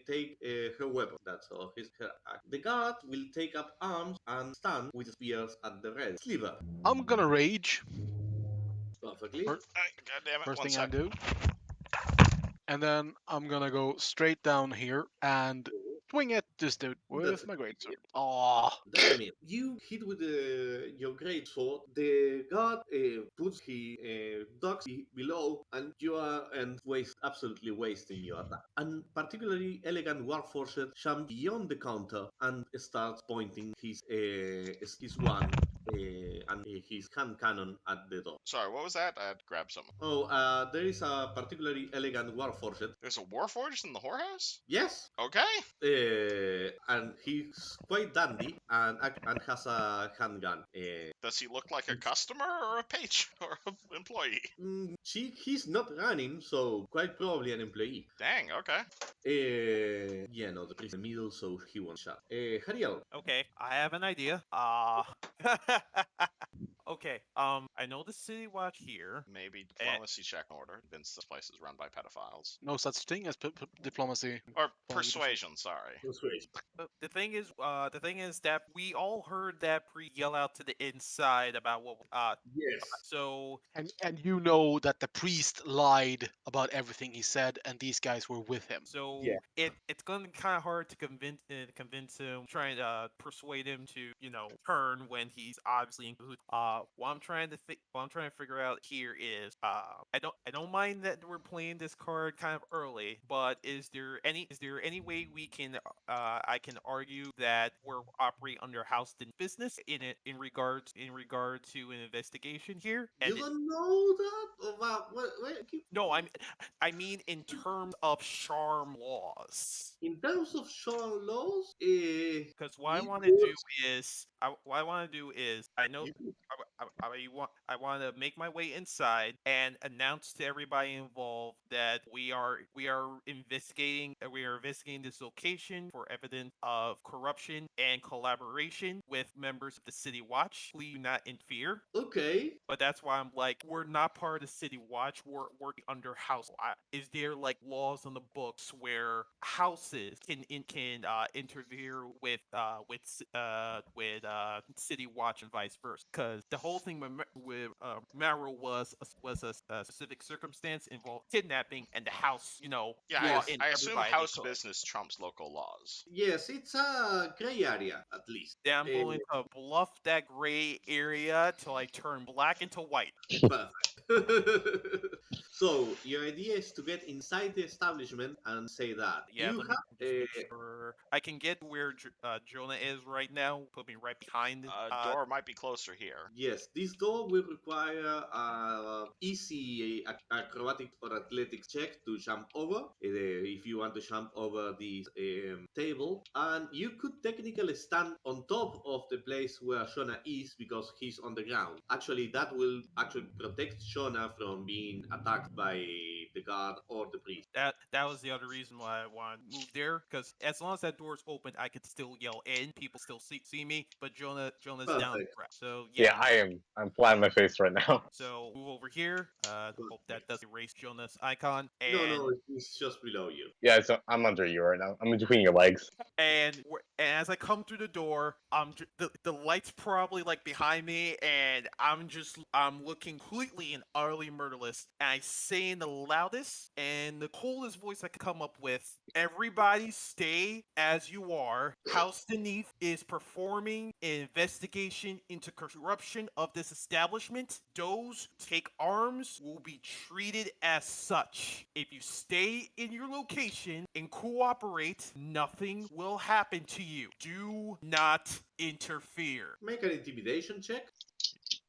take her weapon. That's all her act. The guard will take up arms and stand with spears at the ready. Sliver. I'm gonna rage. Perfectly. Fir- God damn it! First One thing I sec. do. And then I'm gonna go straight down here and swing at this dude That's with my it. greatsword. Oh, That's a myth. You hit with your great sword. The god puts his ducks below, and you are absolutely wasting your attack. And particularly elegant warforged jumps beyond the counter and starts pointing his wand and his hand cannon at the door. Sorry, what was that? I had to grab something. Oh, there is a particularly elegant warforged. There's a warforged in the whorehouse? Yes, and he's quite dandy and has a handgun. Does he look like a customer or a page or an employee? He's not running, so quite probably an employee. Dang, okay. Yeah, no, the priest in the middle, so he won't shot. Hariel. Okay, I have an idea. Okay, I know the city watch here. Maybe diplomacy check in order. Vince, this place is run by pedophiles. no such thing as diplomacy. Or persuasion, sorry. Persuasion. The thing is that we all heard that priest yell out to the inside about what. Yes. So And you know that the priest lied about everything he said, and these guys were with him. So Yeah. it's gonna be kind of hard to convince him, trying to persuade him to turn when he's obviously in cahoots. What I'm trying to figure out here is I don't mind that we're playing this card kind of early, but is there any way we can I can argue that we're operating under house business in regard to an investigation here? You don't know that? No, I mean in terms of charm laws. In terms of Sean laws, Because what I it want to do works. is, I know I want to make my way inside and announce to everybody involved that we are investigating this location for evidence of corruption and collaboration with members of the City Watch. Please do not interfere. Okay. But that's why I'm like, we're not part of the City Watch. We're working under house. Is there like laws on the books where houses can interfere with City Watch and vice versa? Because the whole thing with Maru was a specific circumstance involved kidnapping, and the house, Yeah, brought Yes, in I assume everybody they house could. business trumps local laws. yes, it's a gray area at least. Then I'm going to bluff that gray area till I turn black into white. Perfect. So your idea is to get inside the establishment and say that Yeah, you let me have just make sure I can get where Jonah is right now. Put me right behind. Door might be closer here. yes, this door will require a easy acrobatic or athletics check to jump over. If you want to jump over this table, and you could technically stand on top of the place where Shona is because he's on the ground. Actually, that will actually protect Shona from being attacked by the guard or the priest. That was the other reason why I wanted to move there, because as long as that door's open, I could still yell in. People still see me, but Jonah's down the Perfect. ground. So Yeah, yeah. I'm flat on my face right now. So move over here. Hope that Perfect. doesn't erase Jonah's icon. No, And no, it's just below you. Yeah, so I'm under you right now. I'm in between your legs. and as I come through the door, the lights probably like behind me, and I'm looking completely and utterly murderless. And I say in the loudest and the coldest voice I could come up with, "Everybody, stay as you are. House Beneath is performing an investigation into corruption of this establishment. Those who take arms will be treated as such. If you stay in your location and cooperate, nothing will happen to you. Do not interfere." Make an intimidation check.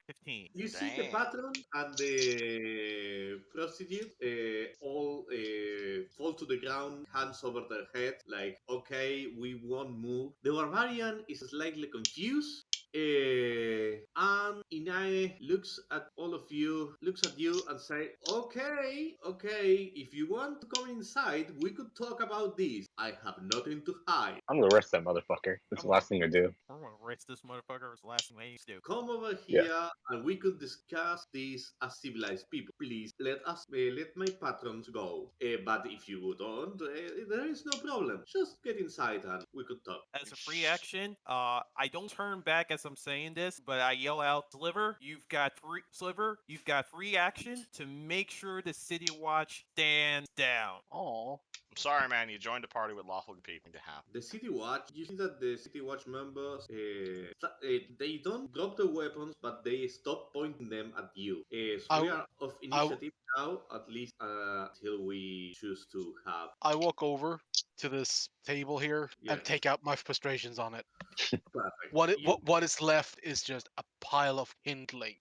15. You see the Damn. patron and the prostitute all fall to the ground, hands over their head, like, okay, we won't move. The barbarian is slightly confused. And Inae looks at all of you, looks at you and say, okay, if you want to come inside, we could talk about this. I have nothing to hide. I'm gonna arrest that motherfucker. That's the last thing I do. I'm gonna arrest this motherfucker. Was the last thing I used to do. Come over Yeah. here and we could discuss this as civilized people. Please let my patrons go. But if you don't, there is no problem. Just get inside and we could talk. As a free action, I don't turn back as I'm saying this, but I yell out, Sliver, you've got free action to make sure the City Watch stands down." Oh, I'm sorry, man. You joined a party with lawful people to have. The City Watch, you see that the City Watch members, they don't drop the weapons, but they stop pointing them at you. So we I, are of I, initiative now, at least until we choose to have. I walk over to this table here and Yes, take out my frustrations on it. perfect. What is left is just a pile of kindling.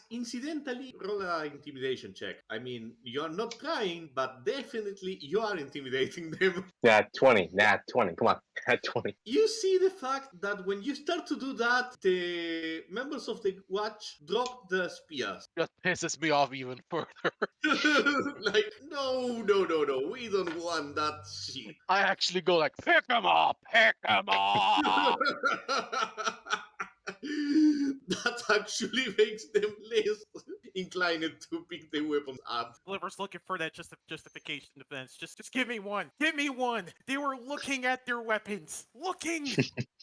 Incidentally, roll a intimidation check. I mean, you're not trying, but definitely you are intimidating them. Nat 20. Nat 20. Come on. Nat 20. You see the fact that when you start to do that, the members of the watch drop the spears. Just pisses me off even further. Like, no, we don't want that shit. I actually go like, pick him up, pick him up. That actually makes them less inclined to pick the weapons up. Sliver's looking for that justification defense. Just give me one. Give me one. They were looking at their weapons. Looking.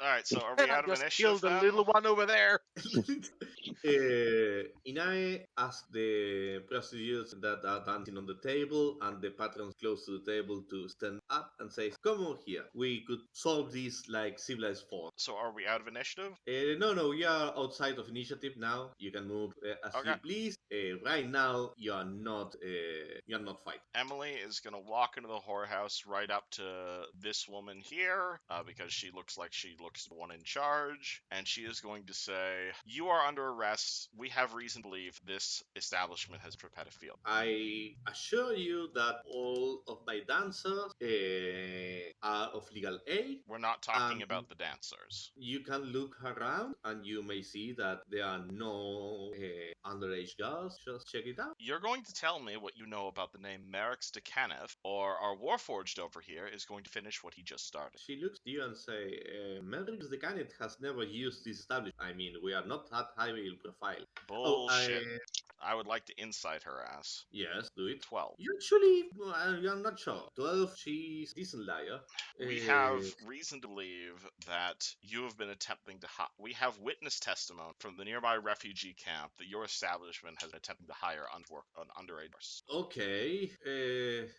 All right, so are And we I out of just initiative killed the then? little one over there. Inae asked the prostitutes that are dancing on the table and the patrons close to the table to stand up and say, "Come on here. We could solve this like civilized form." So are we out of initiative? No, we are outside of initiative now. You can move as Okay. you please. Right now, you're not fighting. Emily is gonna walk into the whorehouse right up to this woman here, because she looks like she looks the one in charge, and she is going to say, "You are under arrest. We have reason to believe this establishment has pedophilia." I assure you that all of my dancers are of legal age. We're not talking Um, about the dancers. You can look around and you may see that there are no underage girls. Just check it out. You're going to tell me what you know about the name Merrix de Canef, or our Warforged over here is going to finish what he just started. She looks at you and say, Merrix the Canet has never used this establishment. I mean, we are not that high profile. Oh, Bullshit. I would like to insight her ass. Yes, do it. 12. You actually, well, I'm not sure. 12, she's decent liar. We Uh, have reason to believe that you have been attempting to we have witness testimony from the nearby refugee camp that your establishment has been attempting to hire an underage nurse. okay.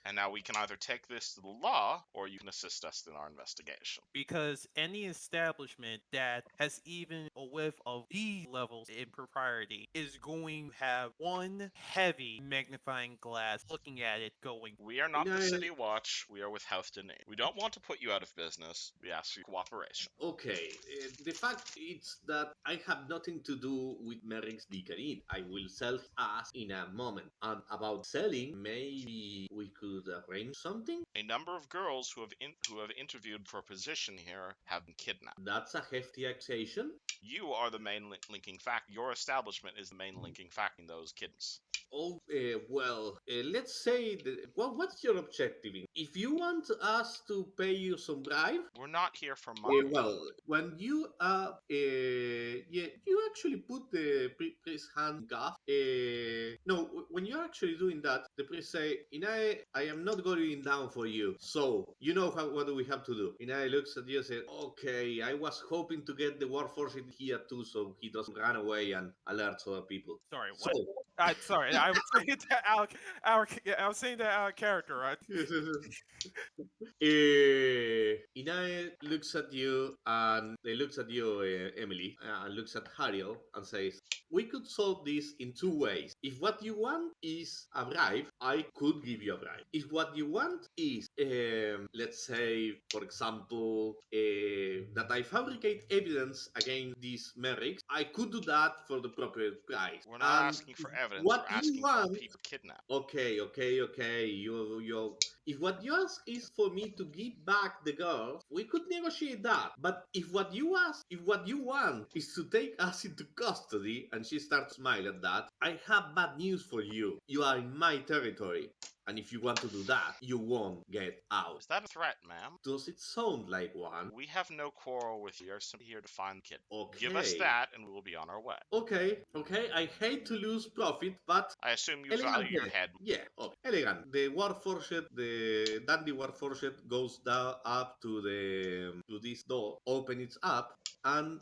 And now we can either take this to the law, or you can assist us in our investigation. Because any establishment that has even a whiff of these levels of impropriety is going to have one heavy magnifying glass looking at it going, We are You not the know, City Watch. We are with Health Dene. We don't want to put you out of business. We ask for your cooperation. okay. The fact is that I have nothing to do with Merrix Dicanid. I will sell us in a moment. And about selling, maybe we could arrange something? A number of girls who have interviewed for a position here have been kidnapped. That's a hefty accusation. You are the main linking fact. Your establishment is the main linking fact in those kids. Oh, well, let's say that. Well, what's your objective? If you want us to pay you some bribe, We're not here for money. well, when you yeah, you actually put the priest hand gaff. No, when you're actually doing that, the priest say, I am not going down for you. So you know what do we have to do?" Inai looks at you and says, "Okay, I was hoping to get the warforce in here too, so he doesn't run away and alert other people." sorry, So. what? Sorry, I was saying that I was saying that out of character, right? Inae looks at you and they looks at you, Emily, and looks at Hariel and says, "We could solve this in two ways. If what you want is a bribe, I could give you a bribe. If what you want is, let's say, for example, that I fabricate evidence against these Merrix, I could do that for the proper price. We're not And asking for evidence. what We're you asking for want, people kidnapped. okay. You if what you ask is for me to give back the girls, we could negotiate that. But if what you want is to take us into custody, and she starts smiling at that, I have bad news for you. You are in my territory. And if you want to do that, you won't get out. Is that a threat, ma'am? Does it sound like one? We have no quarrel with you. We are simply here to find the kid. Give us Okay. that, and we will be on our way. Okay. I hate to lose profit, but I assume you elegant value your head. Yeah, okay. Elegant. The Warforged, the Dandy Warforged goes down up to this door, open it up, and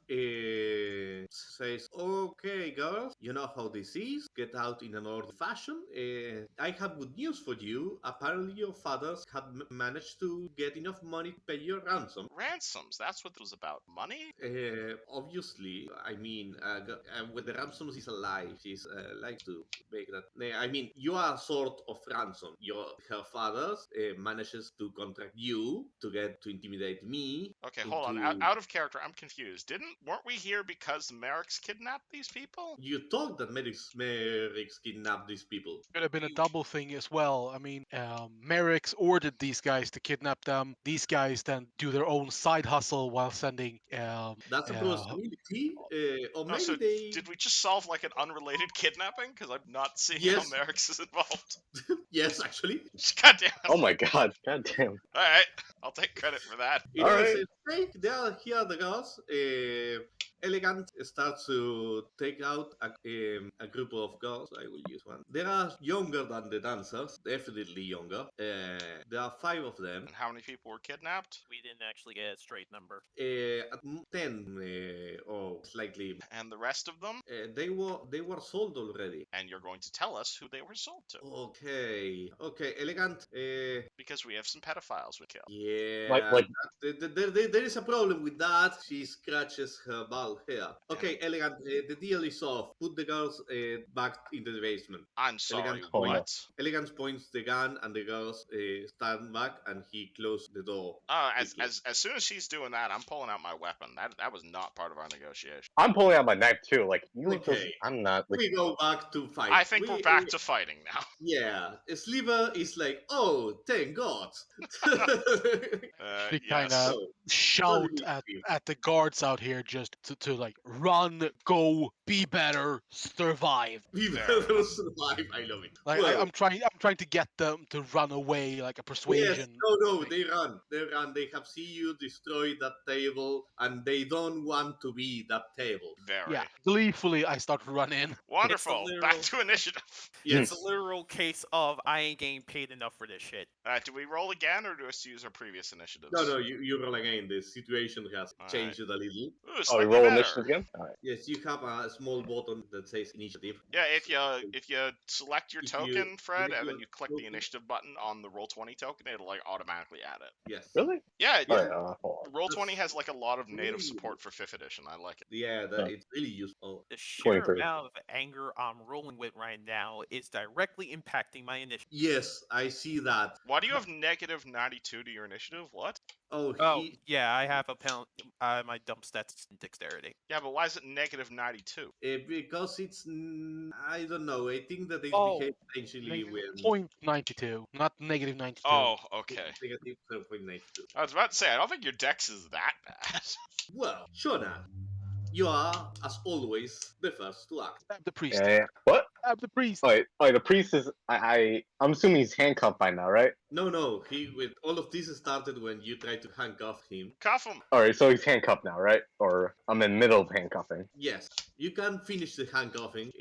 says, "Okay, girls, you know how this is. Get out in an orderly fashion. I have good news for you. Apparently, your fathers had managed to get enough money to pay your ransom. Ransoms. That's what it was about. Money? Obviously, I mean, when the ransoms is alive, she's likes to make that. I mean, you are sort of ransom. Her father manages to contract you to intimidate me. Okay, hold on. Out of character, I'm confused. Weren't we here because the Merrix kidnapped these people? You thought that Merrix kidnapped these people. Could have been a double thing as well. I mean, Merrix ordered these guys to kidnap them. These guys then do their own side hustle while sending. That's a possibility. Or Oh, maybe so they. did we just solve like an unrelated kidnapping? Because I'm not seeing Yes. how Merrix is involved. Yes, actually. God damn it. Oh my god, god damn. Alright, I'll take credit for that. It All right. says, "Hey, here are the girls." Elegant starts to take out a group of girls. I will use one. They are younger than the dancers, definitely younger. There are 5 of them. And how many people were kidnapped? We didn't actually get a straight number. 10 or slightly. And the rest of them? They were sold already. And you're going to tell us who they were sold to. Okay, Elegant. Because we have some pedophiles we kill. Yeah, Like there is a problem with that. She scratches her bald hair. Okay, Elegant, the deal is off. Put the girls back into the basement. I'm sorry, Elegant, Oh, no. what? Elegant points the gun, and the girls stand back, and he closes the door. quickly. As soon as she's doing that, I'm pulling out my weapon. That was not part of our negotiation. I'm pulling out my knife too. Like you just, Okay. I'm not like We go back to fight. I think we're back to fighting now. Yeah, Sliver is like, "Oh, thank God." They Yes. kinda shout at the guards out here just to like run, go, be better, survive. We Fair better enough. survive. I love it. Like Well, I'm trying to get them to run away, like a yes, persuasion. no, thing. they run. They run. They have seen you destroy that table, and they don't want to be that table. Yeah, Very. gleefully I start running. It's a Wonderful. Back literal. to initiative. It's Yes. a literal case of I ain't getting paid enough for this shit. Do we roll again, or do us use our previous initiatives? No, you roll again. The situation has All changed a little. Ooh, Oh, we slightly roll better. initiative again. All right. Yes, you have a small button that says initiative. Yeah, if you select your If token, you Fred, select and your then you click the token- initiative button on the Roll20 token, it'll like automatically add it. Yes. Really? Yeah, All Yeah. right. Hold on. Roll20 That's has like a lot of native really support for 5th edition. I like it. Yeah, Yeah. it's really useful. The sheer 23. amount of anger I'm rolling with right now is directly impacting my initiative. Yes, I see that. Why do you have negative 92 to your initiative? What? Oh, Oh, yeah, I have a pound. My dump stats and dexterity. Yeah, but why is it negative 92? Because it's I don't know. I think that it Oh, behaves strangely when .92, not negative 92. Oh, okay. negative 0.92. I was about to say, I don't think your dex is that bad. Well, Shona, you are, as always, the first to act. Stab the priest. Yeah. What? Stab the priest. Oh, wait, the priest is. I'm assuming he's handcuffed by now, right? No. He with all of this started when you tried to handcuff him. Cuff him. All right, so he's handcuffed now, right? Or I'm in middle of handcuffing. Yes, you can finish the handcuffing,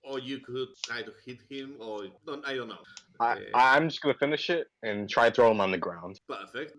or you could try to hit him, or I don't know. I'm just gonna finish it and try to throw him on the ground. Perfect.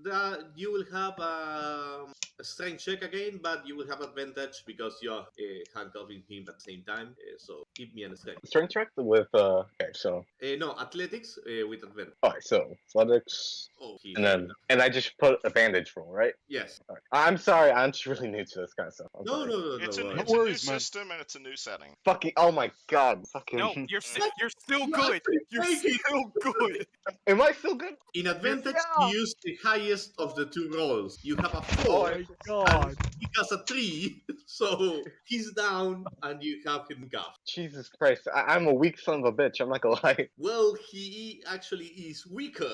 You will have a strength check again, but you will have advantage because you're handcuffing him at the same time. So give me an strength. Strength check with okay, so No, athletics with advantage. all right, so athletics, Oh, he's and I just put a bandage roll, right? yes. All right. I'm sorry, I'm just really new to this kind of stuff. I'm No, sorry. It's, no. it's No a new worries, man. system and it's a new setting. Fucking oh my god, fucking. No, you're still You good. actually You're make it. still good. Am I still good? In advantage, Yeah. you use the highest of the two rolls. You have a Oh 4, my and God. he has a 3, so he's down, and you have him cuffed. Jesus Christ, I'm a weak son of a bitch. I'm not gonna lie. Well, he actually is weaker.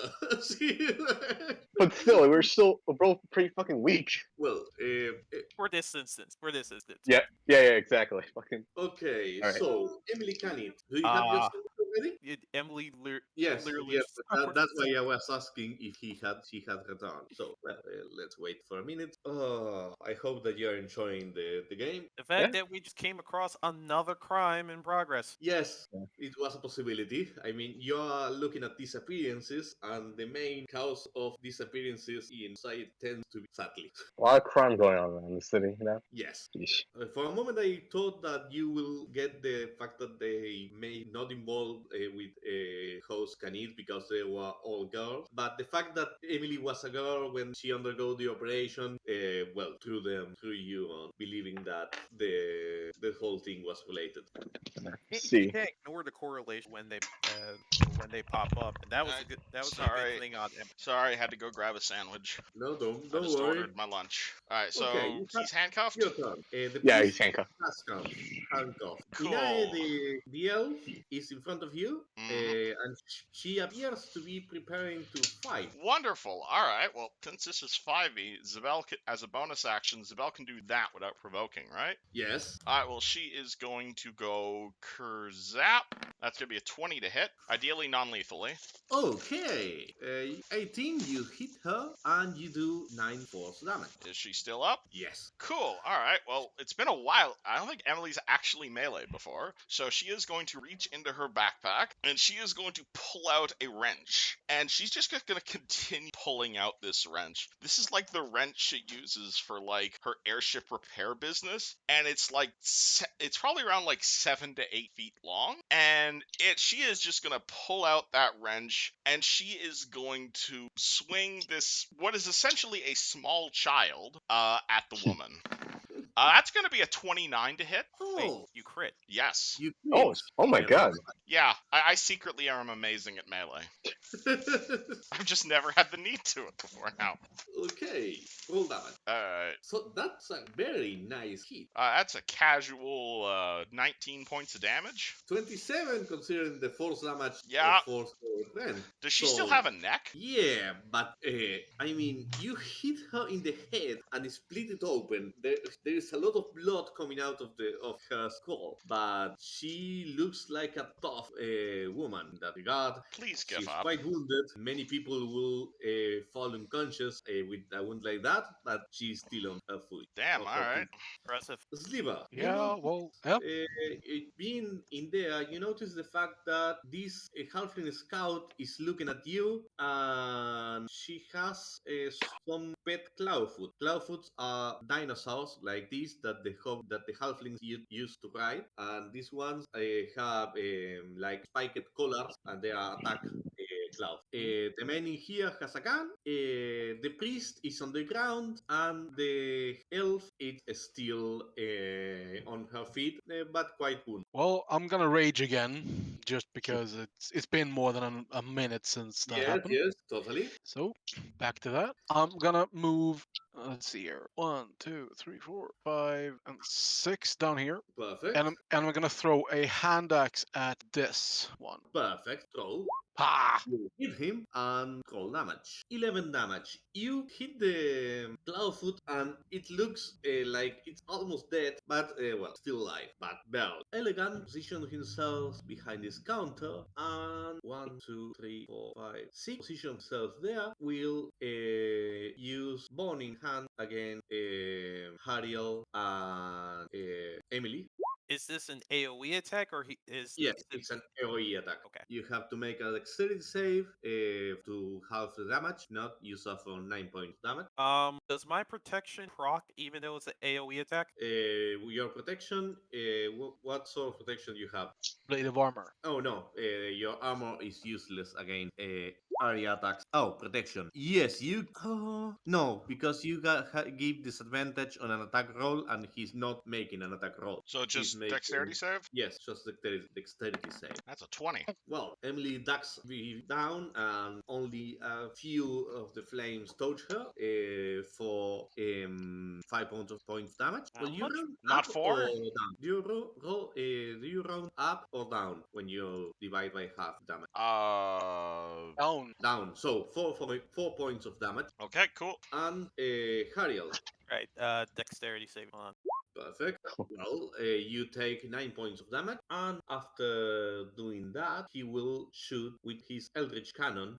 But still, we're both pretty fucking weak. Well, For this instance. Yeah, exactly. Fucking. okay, All right. so Emily Canit, do you have your sentence already? Emily Yes, literally. yes, but that's why I was asking if she had returned. So, well, let's wait for a minute. Oh, I hope that you're enjoying the game. The fact that we just came across another crime in progress. Yes, Yeah. it was a possibility. I mean, you're looking at disappearances, and the main cause of disappearances inside tends to be sadly. A lot of crime going on around the city, you know. Yes. Yeesh. For a moment, I thought that you will get the fact that they may not involve with host Canid because they were all girls, but the fact that Emily was a girl when she undergo the operation, well, threw you on believing that the whole thing was related. Let's You see. can't ignore the correlation when they pop up, and that was a good Sorry. thing on Sorry, had to go grab a sandwich. No, I don't just worry. ordered my lunch. Alright, so Okay, you he's handcuffed? Your turn. The Yeah, priest he's handcuffed. has come, handcuffed. Cool. Inae, the elf, is in front of you, Mhm. and she appears to be preparing to fight. Wonderful. Alright, well, since this is 5e, Zabel, as a bonus action, Zabel can do that without provoking, right? Yes. Alright, well, she is going to go Kerzap. That's going to be a 20 to hit, ideally non-lethally. Okay. 18, you hit her, and you do 9 force damage. Is she still up? Yes. Cool. Alright, well, it's been a while. I don't think Emily's actually meleeed before. So she is going to reach into her backpack, and she is going to pull out a wrench. And she's just going to continue pulling out this wrench. This is like the wrench she uses for, like, her airship repair business. And it's like, it's probably around like 7 to 8 feet long. And she is just going to pull out that wrench, and she is going to swing this, what is essentially a small child, at the woman. That's going to be a 29 to hit. Wait, Oh, you crit. Yes. you Oh, crit. oh my god. Yeah, I secretly am amazing at melee. I've just never had the need to it before now. Okay, roll damage. Alright. So that's a very nice hit. That's a casual 19 points of damage. 27 considering the force damage Yeah. of force friend. Does she still So have a neck? yeah, but I mean, you hit her in the head and split it open. There is a lot of blood coming out of her skull, but she looks like a tough woman in that regard. Please give She's up. quite wounded. Many people will fall unconscious with a wound like that, but she's still on her foot. Damn, On her alright. feet. Impressive. Sliver, you Yeah, know, well, yeah. being in there, you notice the fact that this halfling scout is looking at you, and she has some pet clawfoot. Clawfoots are dinosaurs like this that the halflings used to ride, and these ones have like spiked collars, and they are attack cloud. The man in here has a gun. The priest is on the ground, and the elf is still on her feet, but quite wounded. Well, I'm gonna rage again, just because it's been more than a minute since that Yes, happened. yes, totally. So back to that. I'm gonna move. Let's see here. 1, 2, 3, 4, 5, and 6 down here, Perfect. and I'm gonna throw a hand axe at this one. Perfect. Throw. Ha! You hit him and roll damage. 11 damage. You hit the Clawfoot and it looks like it's almost dead, but well, still alive. But Bell, Elegant positioned himself behind his counter and 1, 2, 3, 4, 5, 6 position himself there. Will use Bone in hand against Hariel and Emily. Is this an AoE attack or Yes, it's an AoE attack. Okay. You have to make a dexterity save to half the damage, not you suffer 9 points damage. Does my protection proc even though it's an AoE attack? Your protection, what sort of protection you have? Blade of armor. Oh no, your armor is useless against area attacks. Oh, protection. Yes, you. Oh no, because you give disadvantage on an attack roll, and he's not making an attack roll. So He's just making dexterity save? yes, just dexterity save. That's a 20. Well, Emily ducks down, and only a few of the flames touch her for 5 points of damage. How Well, you much? round Not up or 4? down? Do you round up or down when you divide by half damage? Down. Down. So 4 points of damage. Okay, cool. And Hariel. Right. Dexterity save on. Perfect. Well, you take 9 points of damage, and after doing that, he will shoot with his Eldritch Cannon.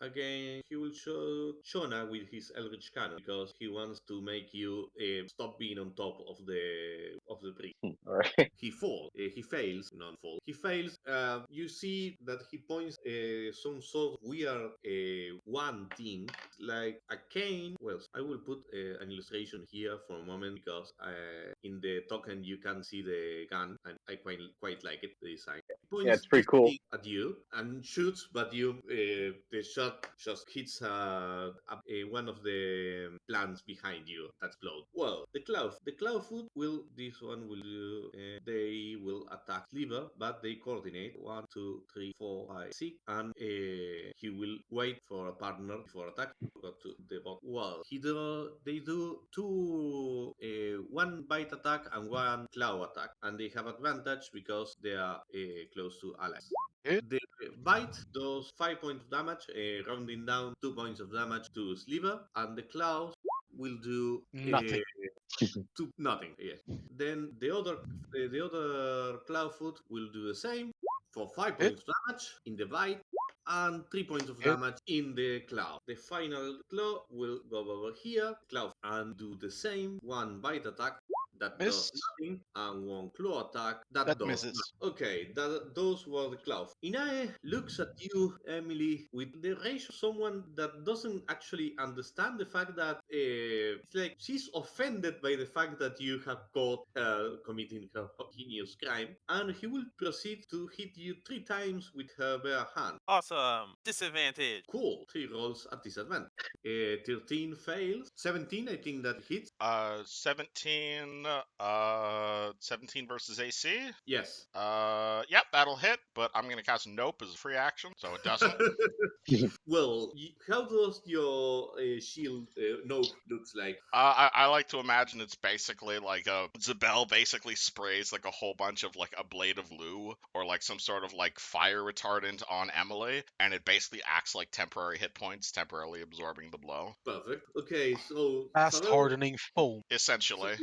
Again, he will shoot Shona with his Eldritch Cannon because he wants to make you stop being on top of the bridge. Alright. He falls. He fails. Not fall. He fails. You see that he points some sort of weird one thing like a cane. Well, I will put an illustration here for a moment because in the token you can see the gun, and I quite like it. The design. He Yeah, points it's pretty this cool. thing at you and shoots, but you the shot just hits one of the plants behind you that explode. Well, the cloud foot will this one will do. They will attack Sliver, but they coordinate 1, 2, 3, 4, 5, 6, and he will wait for a partner before attack. Got to the bot. Well, they do two one bite attack and one claw attack, and they have advantage because they are close to allies. Hit. The bite does 5 points of damage, rounding down 2 points of damage to Sliver, and the claws will do Nothing. to nothing. Yes. Then the other Cloudfoot will do the same for 5 Hit. points of damage in the bite and 3 points of Hit. damage in the cloud. The final claw will go over here, cloud, and do the same one bite attack that does Missed. nothing, and one claw attack that That does misses. nothing. Okay, those were the clouds. Inae looks at you, Emily, with the rage of someone that doesn't actually understand the fact that it's like she's offended by the fact that you have caught her committing her heinous crime, and he will proceed to hit you 3 times with her bare hand. Awesome. Disadvantage. Cool. 3 rolls at disadvantage. 13 fails. 17, I think that hits. 17 17 versus AC. Yes. Yep, that'll hit, but I'm gonna cast Nope as a free action, so it doesn't. Well, how does your shield nope looks like? I like to imagine it's basically like Zabel basically sprays like a whole bunch of like a blade of glue or like some sort of like fire retardant on Emily, and it basically acts like temporary hit points, temporarily absorbing the blow. Perfect. Okay, so Fast Sabel, hardening foam. Essentially.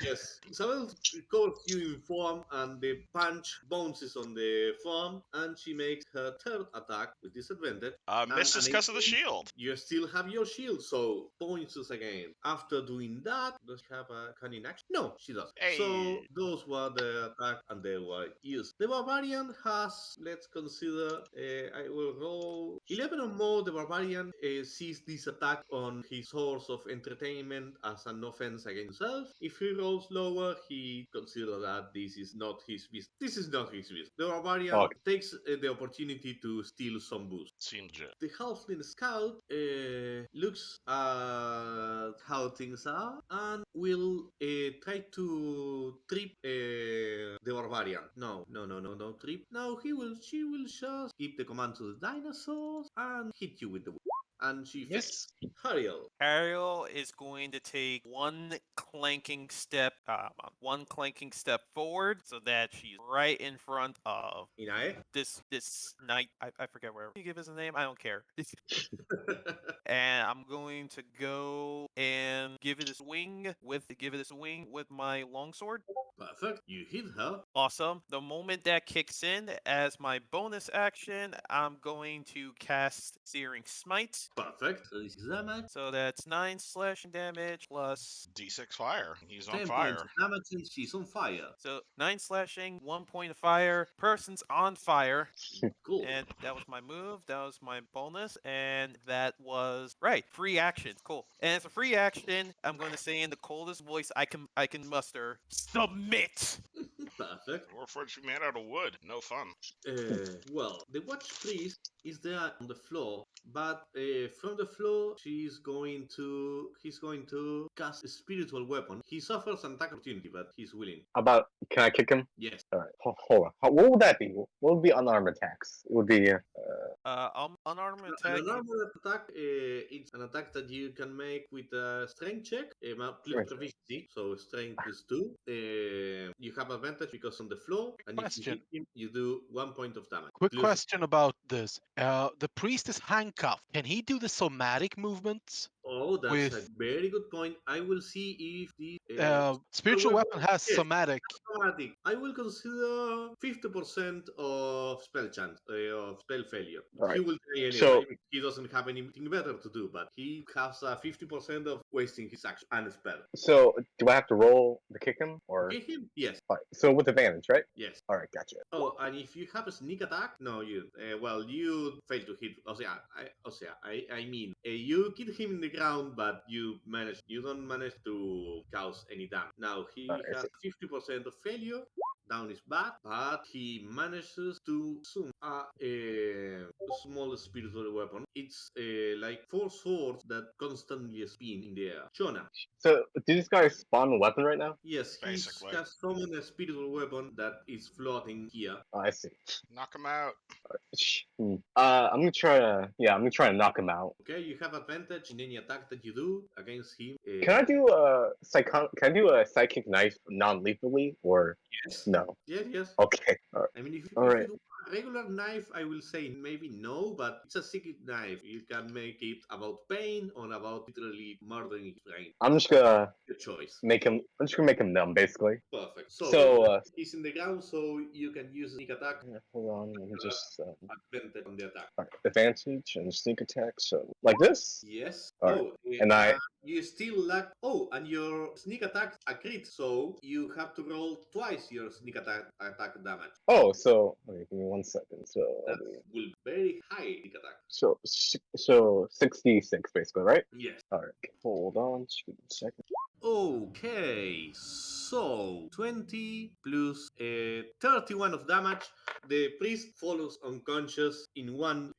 yes, Sabel calls you in form, and the punch bounces on the form, and she makes her third attack with disadvantage. And Misses because of the shield. you still have your shield, so points us again. After doing that, does she have a cunning action? No, she does. So Hey. those were the attack and they were used. The barbarian has, let's consider, I will roll 11 or more. The barbarian sees this attack on his source of entertainment as an offense against himself. If he rolls lower, he considers that this is not his business. This is not his business. The barbarian Okay. takes the opportunity to steal some boost. Seems legit. The halfling scout looks at how things are and will try to trip the barbarian. No, trip. No, she will just give the command to the dinosaurs and hit you with the whip. And she fails. Yes. Hariel. Ariel is going to take one clanking step forward, so that she's right in front of Inae. this knight. I forget where you give us a name. I don't care. And I'm going to go and give it a swing with my longsword. Perfect. You hit her. Awesome. The moment that kicks in, as my bonus action, I'm going to cast Searing Smite. Perfect. So this is damage. So that's 9 slashing damage plus. D6 fire. He's on 10 points fire. of damage and she's on fire. So 9 slashing, 1 point of fire. Person's on fire. Cool. And that was my move. That was my bonus. And that was right. Free action. Cool. And as a free action, I'm going to say in the coldest voice I can muster, submit. Perfect. Or for it to be made out of wood. No fun. Well, the watch priest is there on the floor, but from the floor he's going to cast a spiritual weapon. He suffers an attack opportunity, but he's willing. About can I kick him? Yes. All right. Hold on. What would that be? What would be unarmed attacks? It would be Unarmed An attack. unarmed attack, it's an attack that you can make with a strength check, plus Strength. proficiency, so strength plus 2. You have advantage because on the floor, and if you Question. hit him, you do 1 point of damage. Quick Plus- question about this. The priest is handcuffed. Can he do the somatic movements? Oh, that's a With very good point. I will see if the spiritual weapon has yes, somatic. automatic. I will consider 50% of spell chance, of spell failure. All He right. will try anyway. So- He doesn't have anything better to do, but he has a 50% of wasting his action and spell. So do I have to roll to kick him or? Hit him? Yes, All right. So with advantage, right? yes. All right. Gotcha. Oh, and if you have a sneak attack, no, you you fail to hit. I mean, you hit him in the ground, but you don't manage to cause any damage. Now he Alright, I has 50% of failure. Down his back, but he manages to summon a small spiritual weapon. It's like 4 swords that constantly spin in the air. Shona. So do these guys spawn a weapon right now? Yes, he Basically. has summoned a spiritual weapon that is floating here. Oh, I see. Knock him out. I'm gonna try to knock him out. Okay, you have advantage in any attack that you do against him. Can I do a psychic knife non-lethally or Yes. no? Yes. Okay. All right. I mean, if Alright. you do a regular knife, I will say maybe no, but it's a secret knife. You can make it about pain or about literally murdering his brain. I'm just gonna Your choice. make him. I'm just gonna make him numb, basically. Perfect. So, he's in the ground, so you can use sneak attack hold on. Let me just advantage on the attack. advantage and sneak attack. So like this. Yes. Alright. Oh, And you still lack. Oh, and your sneak attack a crit, so you have to roll twice your sneak attack damage. Oh, so okay, give me 1 second. So That will be very high sneak attack. so 66 basically, right? Yes. All right. Hold on. Just give me a second. Okay, so 20 plus 31 of damage. The priest falls unconscious in one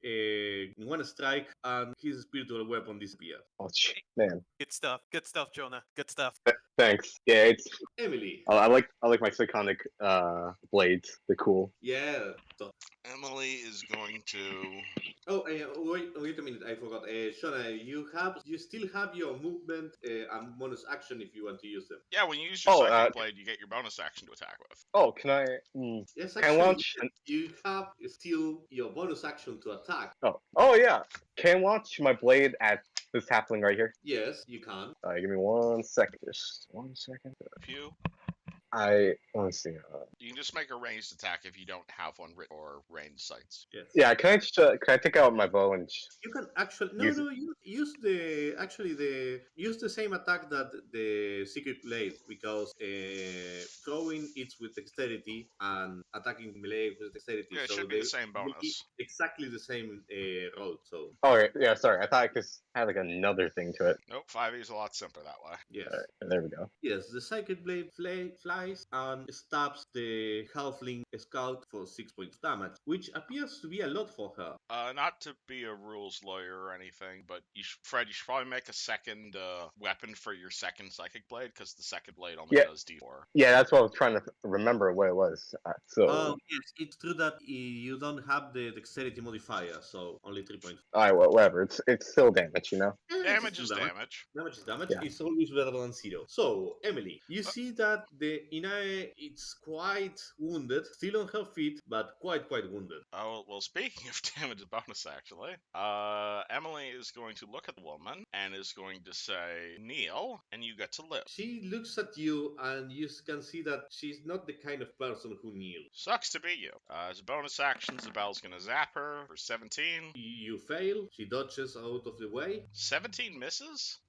strike, and his spiritual weapon disappears. Oh, man. Good stuff. Good stuff, Jonah. Good stuff. Thanks. Yeah, it's. Emily. I like my Psychonic blades. They're cool. Yeah. So, Emily is going to. oh, wait a minute. I forgot. Shona, you still have your movement and bonus action if you want to use them. Yeah, when you use your Oh, psychic blade, you get your bonus action to attack with. Can I? Yes, Can I actually, launch? you have still your bonus action to attack. Oh yeah. Can I launch my blade at this halfling right here? Yes, you can. Give me 1 second. Just 1 second. Pew. Let me see. You can just make a ranged attack if you don't have one written or ranged sights. Yes. Yeah, can I take out my bow and You can actually use it? you use the same attack that the secret blade because throwing it's with dexterity and attacking melee with dexterity, Yeah, it so should be they the same will be bonus. exactly the same roll. So Oh yeah, sorry. I thought I just had like another thing to it. Nope, 5e is a lot simpler that way. yes. All right, there we go. Yes, the Psychic Blade flies and stabs the Halfling Scout for 6 points damage, which appears to be a lot for her. Not to be a rules lawyer or anything, but Fred, you should probably make a second weapon for your second psychic blade because the second blade only Yeah. does d4. Yeah, that's what I was trying to remember what it was. Oh, yes, it's true that you don't have the dexterity modifier, so only 3 points. All right, well, whatever. It's still damage, you know. Damage is damage. Damage is damage. Yeah. It's always better than 0. So, Emily, you see that the Inae is quite wounded, still on her feet, but quite wounded. Oh, well, speaking of damage bonus, actually, Emily is going to look at the woman and is going to say, kneel, and you get to live. She looks at you, and you can see that she's not the kind of person who kneels. Sucks to be you. As a bonus action, Zabel's going to zap her for 17. You fail. She dodges out of the way. 17 misses?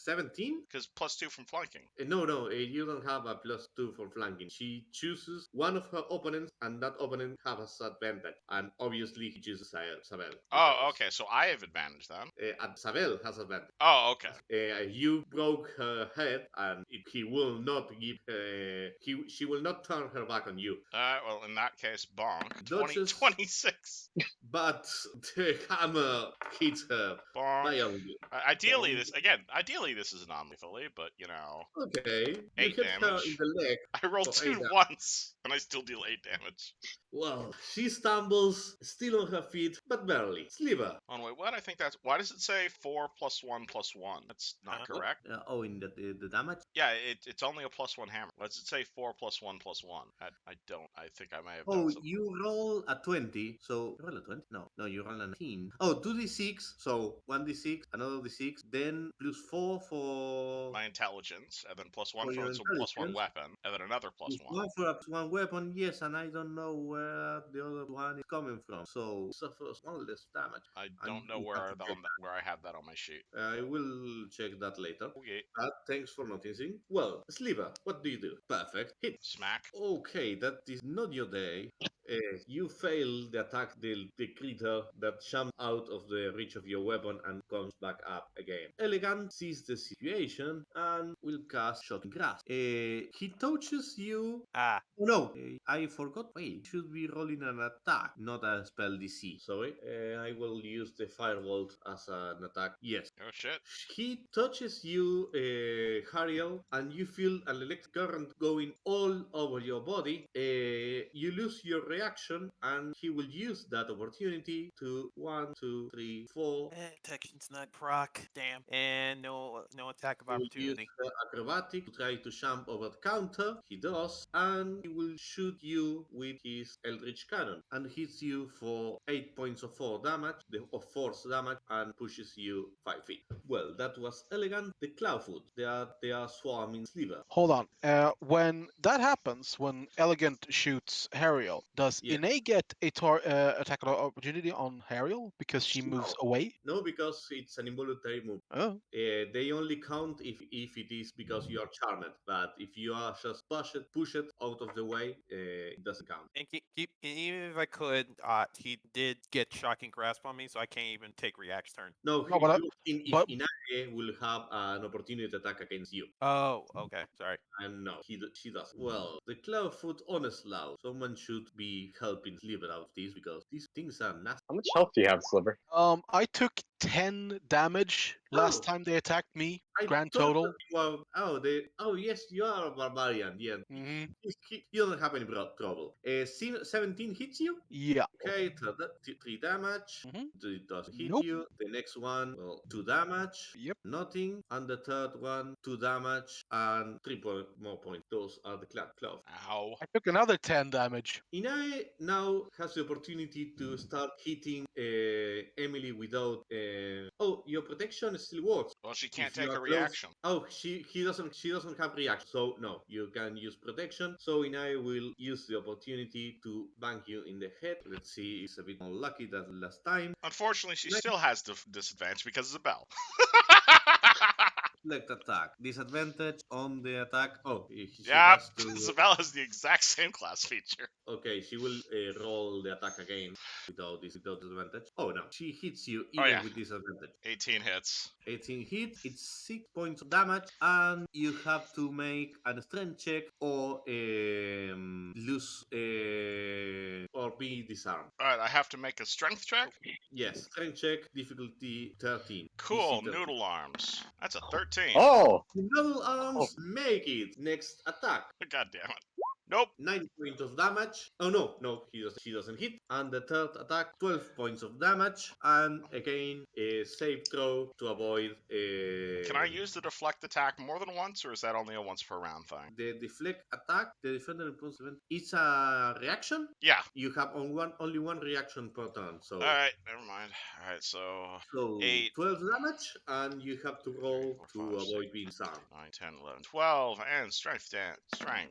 17? Because +2 from flanking. No, you don't have a +2 for flanking. She chooses one of her opponents, and that opponent has advantage. And obviously, he chooses Sabel. Oh, okay, so I have advantage then. And Sabel has advantage. Oh, okay. You broke her head, and he will not give. She will not turn her back on you. Well, in that case, bonk. Dodges. 26. But the hammer hits her Bonk. violently. Ideally, this is non-lethally, but you know. Okay, you 8 hit her damage. in the leg. I rolled For 2 8 damage. once, and I still deal 8 damage. Well, she stumbles, still on her feet, but barely. Sliver. Oh wait, what? I think that's. Why does it say 4 + 1 + 1? That's not correct. In the damage? Yeah, it's only a +1 hammer. Let's say 4 + 1 + 1. I don't. I think I may have done something. You roll a 20, so... Roll a 20? No, you roll a 19. Oh, 2d6, so 1d6, another d6, then +4 for... My intelligence, and then +1 For for your it's a +1 intelligence. weapon, and then another +1. +1 for a +1 weapon, yes, and I don't know where the other one is coming from, so suffers 1 less damage. I And don't know you where have to check where I have that on my sheet. I will check that later. Okay. But thanks for noticing. Well, Sliver, what do you do? Perfect. Hit. Smack. Okay, that is not your day. You fail the attack the creature that jumps out of the reach of your weapon and comes back up again. Elegant sees the situation and will cast Shocking Grasp. He touches you. Ah, Oh no, I forgot. Wait, you should be rolling an attack, not a spell DC. Sorry. I will use the Firebolt as an attack. Yes. Oh shit. He touches you, Hariel, and you feel an electric current going all over your body. You lose your reaction, and he will use that opportunity to 1, 2, 3, 4. detection's not proc. Damn. And no attack of He will use opportunity. acrobatic to try to jump over the counter. He does, and he will shoot you with his Eldritch Cannon and hits you for 8 points of force damage, and pushes you 5 feet. Well, that was elegant. The Cloudfoot, they are swarming Sliver. Hold on. When that happens, when Elegant shoots Hariel, does Yeah. Ine get a attack of opportunity on Hariel because she moves away? No, because it's an involuntary move. Oh. They only count if it is because you are charmed, but if you are just push it out of the way, it doesn't count. And even if I could, he did get shocking grasp on me, so I can't even take react turn. No, No, but but- Inage will have an opportunity attack against you. Oh, okay. Sorry. And no, she does. Well, the Cloudfoot honest loud. Someone should be be helping Sliver out of this because these things are nasty. How much health do you have, Sliver? I took 10 damage last Oh, time they attacked me. I Grand thought total. that you are. Oh yes, you are a barbarian. Yeah, Hmm. you don't have any trouble. 17 hits you. Yeah. Okay, 3 damage. Hmm. It doesn't hit Nope. you. The next one, well, 2 damage. Yep. Nothing. And the third one, 2 damage and more points. Those are the cloth. Ow. I took another 10 damage. Inae now has the opportunity to start hitting Emily without. Oh, your protection still works. Well, she can't If you take are a close. reaction. Oh, she doesn't have reaction. So no, you can use protection. So Inae will use the opportunity to bang you in the head. Let's see, it's a bit more lucky than last time. Unfortunately, she still has disadvantage because of the bell. Select attack. Disadvantage on the attack. Oh, she Yeah, has to. Isabella has the exact same class feature. Okay, she will roll the attack again without disadvantage. Oh no, she hits you Oh even yeah, with disadvantage. 18 hits. 18 hit, it's 6 points of damage, and you have to make a strength check or lose or be disarmed. All right, I have to make a strength check. Yes, strength check, difficulty 13. Cool, DC 13. noodle arms. That's a 13. Oh, Double oh, arms, make it. Next attack. God damn it. Nope. 9 points of damage. Oh no, she doesn't hit. And the third attack, 12 points of damage. And again, a save throw to avoid. Can I use the deflect attack more than once, or is that only a once per round thing? The deflect attack? The defender impulse event. It's a reaction. Yeah. You have only one reaction per turn. So. All right, never mind. All right, so 8, 12 damage, and you have to 3, roll 4, to 5, 6, avoid being disarmed. 9, 10, 11, 12, and strength.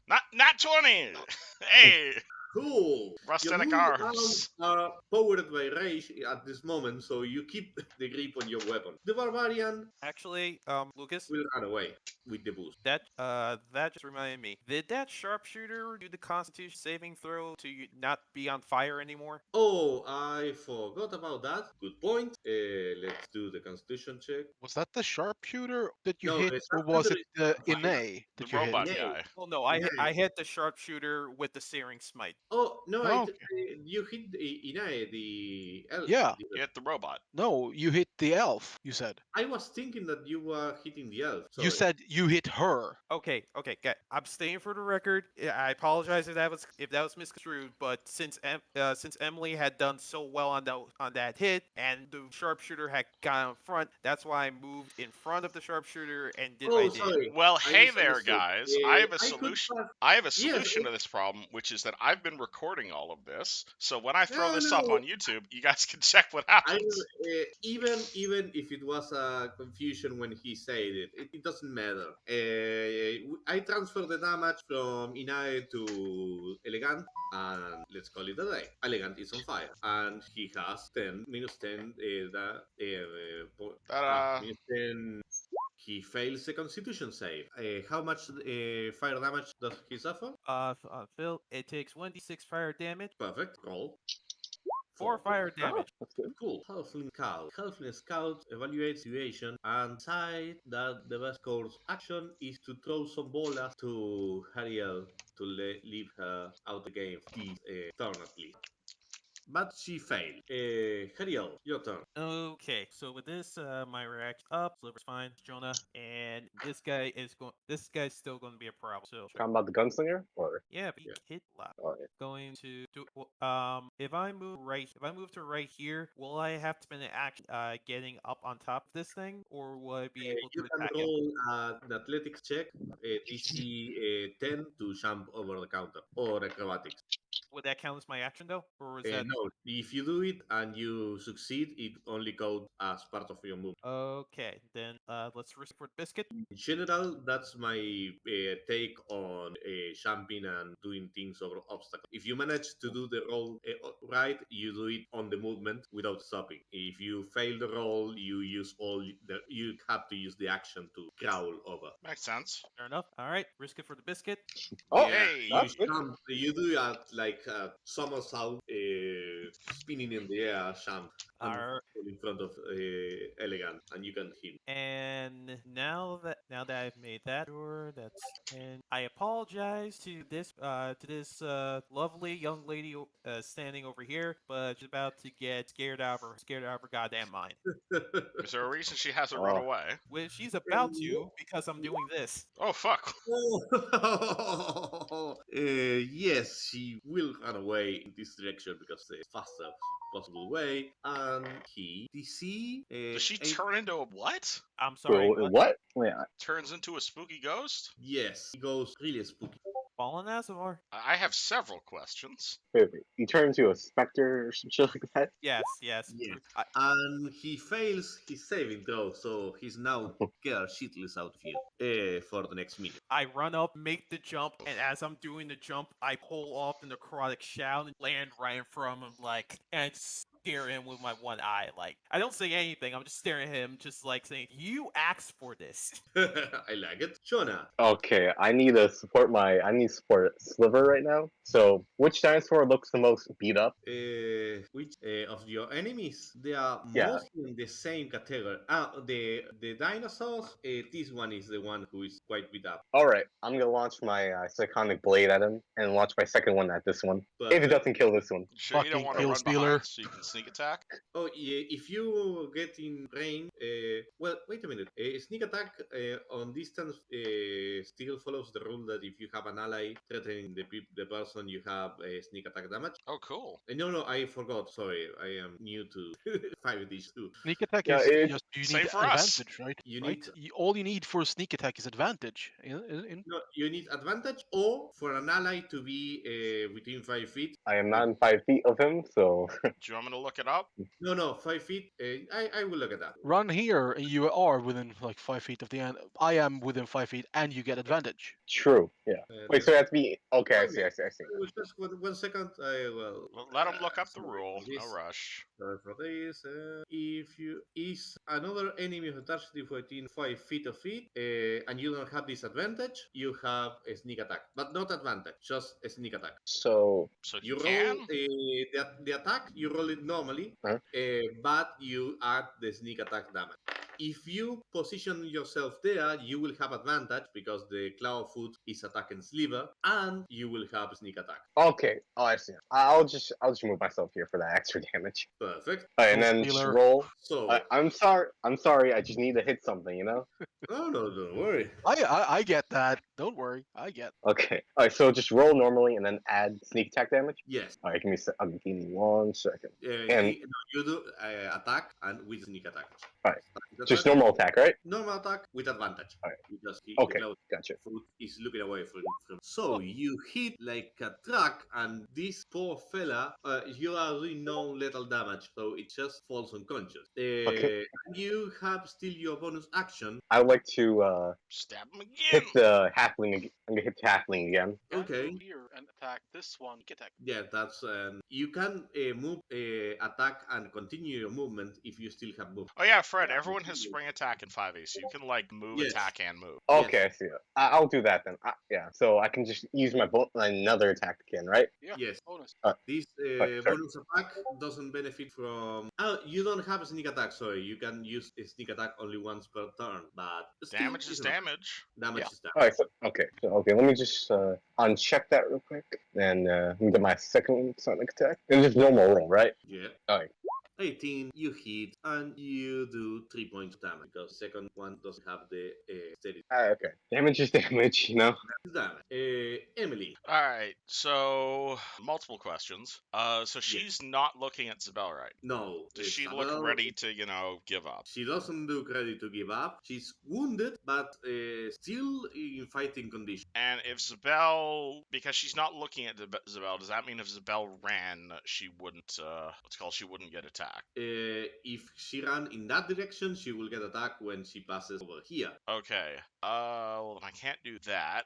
Not 20. Hey, Cool. Your prosthetic new arms. are powered by rage at this moment, so you keep the grip on your weapon. The barbarian Actually, Lucas, will run away with the boost. that just reminded me. Did that sharpshooter do the Constitution saving throw to not be on fire anymore? Oh, I forgot about that. Good point. Let's do the constitution check. Was that the sharpshooter that you No, hit, the or was sharpshooter it is the on fire. Inae The that you hit? robot Yay. guy. Well, no, Yeah. I hit the sharpshooter with the searing smite. Oh, no, Oh, you hit Inae, the elf. Yeah. You hit the robot. No, you hit the elf, you said. I was thinking that you were hitting the elf. You Sorry. said you hit her. Okay, I'm staying for the record. I apologize if that was misconstrued, but since Emily had done so well on that hit, and the sharpshooter had got in front, that's why I moved in front of the sharpshooter and did what I Oh, did. sorry. Well, I hey there, misunderstood. guys. I have a I could solution. pass. I have a Yes, solution to this problem, which is that I've been recording all of this. So when I throw No, this up no. on YouTube, you guys can check what I happens. even if it was a confusion when he said it doesn't matter. I transfer the damage from Inae to Elegant, and let's call it a day. Elegant is on fire, and he has 10 minus 10. Ta-da. Minus 10. He fails the Constitution save. How much fire damage does he suffer? Phil, it takes 1d6 fire damage, Perfect. Roll. 4 fire damage. that's good. Cool. Halfling Scout. Halfling Scout evaluates situation and decide that the best course action is to throw some bolas to Hariel to leave her out the game this turn at least. But she failed. Hariel, your turn. Okay, so with this, my reaction up, Sliver's fine, Jonah, and this guy's still going to be a problem. So Talking about the gunslinger, or yeah, but he Yeah. hit a lot. Alright. Going to do if I move to right here, will I have to spend an action getting up on top of this thing, or will I be able to You can attack him? roll an athletics check, DC 10 to jump over the counter, or acrobatics. Would that count as my action though, or is that No, if you do it and you succeed, it only counts as part of your move. okay? Then let's risk for the biscuit. In general, that's my take on jumping and doing things over obstacles. If you manage to do the roll right, you do it on the movement without stopping. If you fail the roll, you have to use the action to crawl over. Makes sense. Fair enough. All right, risk it for the biscuit. Oh, Hey. that's good. You do like a somersault, spinning in the air, jump. All in front of Elegant, and you can hit. And now that I've made that sure, and I apologize to this lovely young lady standing over here, but she's about to get scared out of her goddamn mind. Is there a reason she hasn't run Oh, away? Well, she's about to because I'm doing this. Oh fuck! Oh, yes, she will run away in this direction because the fastest possible way. And he DC Does she turn into a what? I'm sorry, wait, what? what? Wait, Turns into a spooky ghost? yes, he goes really spooky. Fallen Azamar. I have several questions. wait. You turn into a specter or some shit like that? Yes, yes. Yes, and he fails his saving throw, so he's now scared shitless out of here for the next minute. I run up, make the jump, and as I'm doing the jump, I pull off the necrotic shout and land right in front of him, and stare him with my one eye. Like, I don't say anything. I'm just staring at him, just like saying, "You asked for this." I like it. Shona, Okay, I need to support Sliver right now. So, which dinosaur looks the most beat up? which of your enemies? They are Yeah. mostly in the same category. The dinosaurs. This one is the one who is quite beat up. All right, I'm gonna launch my Psychonic Blade at him, and launch my second one at this one. If it Perfect. doesn't kill this one. Sure, you don't Fucking want to kill run stealer. behind so you can sneak attack? Oh, yeah, if you get in range, well, wait a minute. Sneak attack on distance still follows the rule that if you have an ally threatening the person, you have sneak attack damage. Oh, cool. No, I forgot. Sorry, I am new to 5D too. Sneak attack Yeah, is it- just you Same need for us. advantage, right? You Right? need All you need for sneak attack is advantage. no, you need advantage or for an ally to be within 5 feet. I am not in 5 feet of him, so Do you want me to look it up? No, 5 feet. I will look at that. Run here, and you are within like 5 feet of the end. I am within 5 feet, and you get advantage. true. Yeah. Wait, so it has to be okay. I see. Just 1 second. I will. Well, let him look up the sorry rule. for No this. rush. Sorry for this. If you is another enemy who touches you within 5 feet of it, and you don't have disadvantage, you have a sneak attack, but not advantage, just a sneak attack. So, So he You roll can? the attack. You roll it normally, Huh? but you add the sneak attack damage. If you position yourself there, you will have advantage because the claw foot is attacking Sliver, and you will have sneak attack. okay. Oh, I see. I'll just move myself here for that extra damage. Perfect. All right, and Go then just stealer. roll. So, I'm sorry. I just need to hit something, you know. no, don't worry. I get that. Don't worry. I get. Okay. All right. So just roll normally, and then add sneak attack damage. Yes. All right. Give me 1 second. And- You do attack and with sneak attack. Alright. Sneak Just attack, normal attack, right? normal attack with advantage. Alright. Because Okay. the claw Gotcha. foot is looking away from. So you hit like a truck, and this poor fella, you are doing no lethal damage, so it just falls unconscious. Okay. You have still your bonus action. I would like to Stab him hit again! the halfling. I'm gonna hit the halfling again. Okay. Go here and attack this one. Sneak attack. Yeah, that's you can move, attack, and continue your movement if you still have movement. Oh yeah, Fred, everyone has spring attack in 5e, so you can like move, Yes. attack, and move. Okay, I see it. I'll do that then. Yeah, so I can just use my another attack again, right? Yeah. Yes. Bonus. This sorry. bonus attack doesn't benefit from. Oh, you don't have a sneak attack. Sorry, you can use a sneak attack only once per turn. But still, Damage is it's enough. damage. Damage Yeah. is damage. All right. Okay. Let me just uncheck that real quick, and let me get my second sonic attack. And just normal roll, right? Yeah. Alright. 18, you hit, and you do 3 points of damage because second one doesn't have the steady Okay. Damage is damage, you know. damage. Emily. Alright, so multiple questions. So she's not looking at Zabel right. No. Does she look Isabel, ready to, give up? She doesn't look ready to give up. She's wounded, but still in fighting condition. And if Zabel, because she's not looking at Zabel, does that mean if Zabel ran, she wouldn't, she wouldn't get attacked? If she ran in that direction, she will get attacked when she passes over here. Okay. Well, then I can't do that.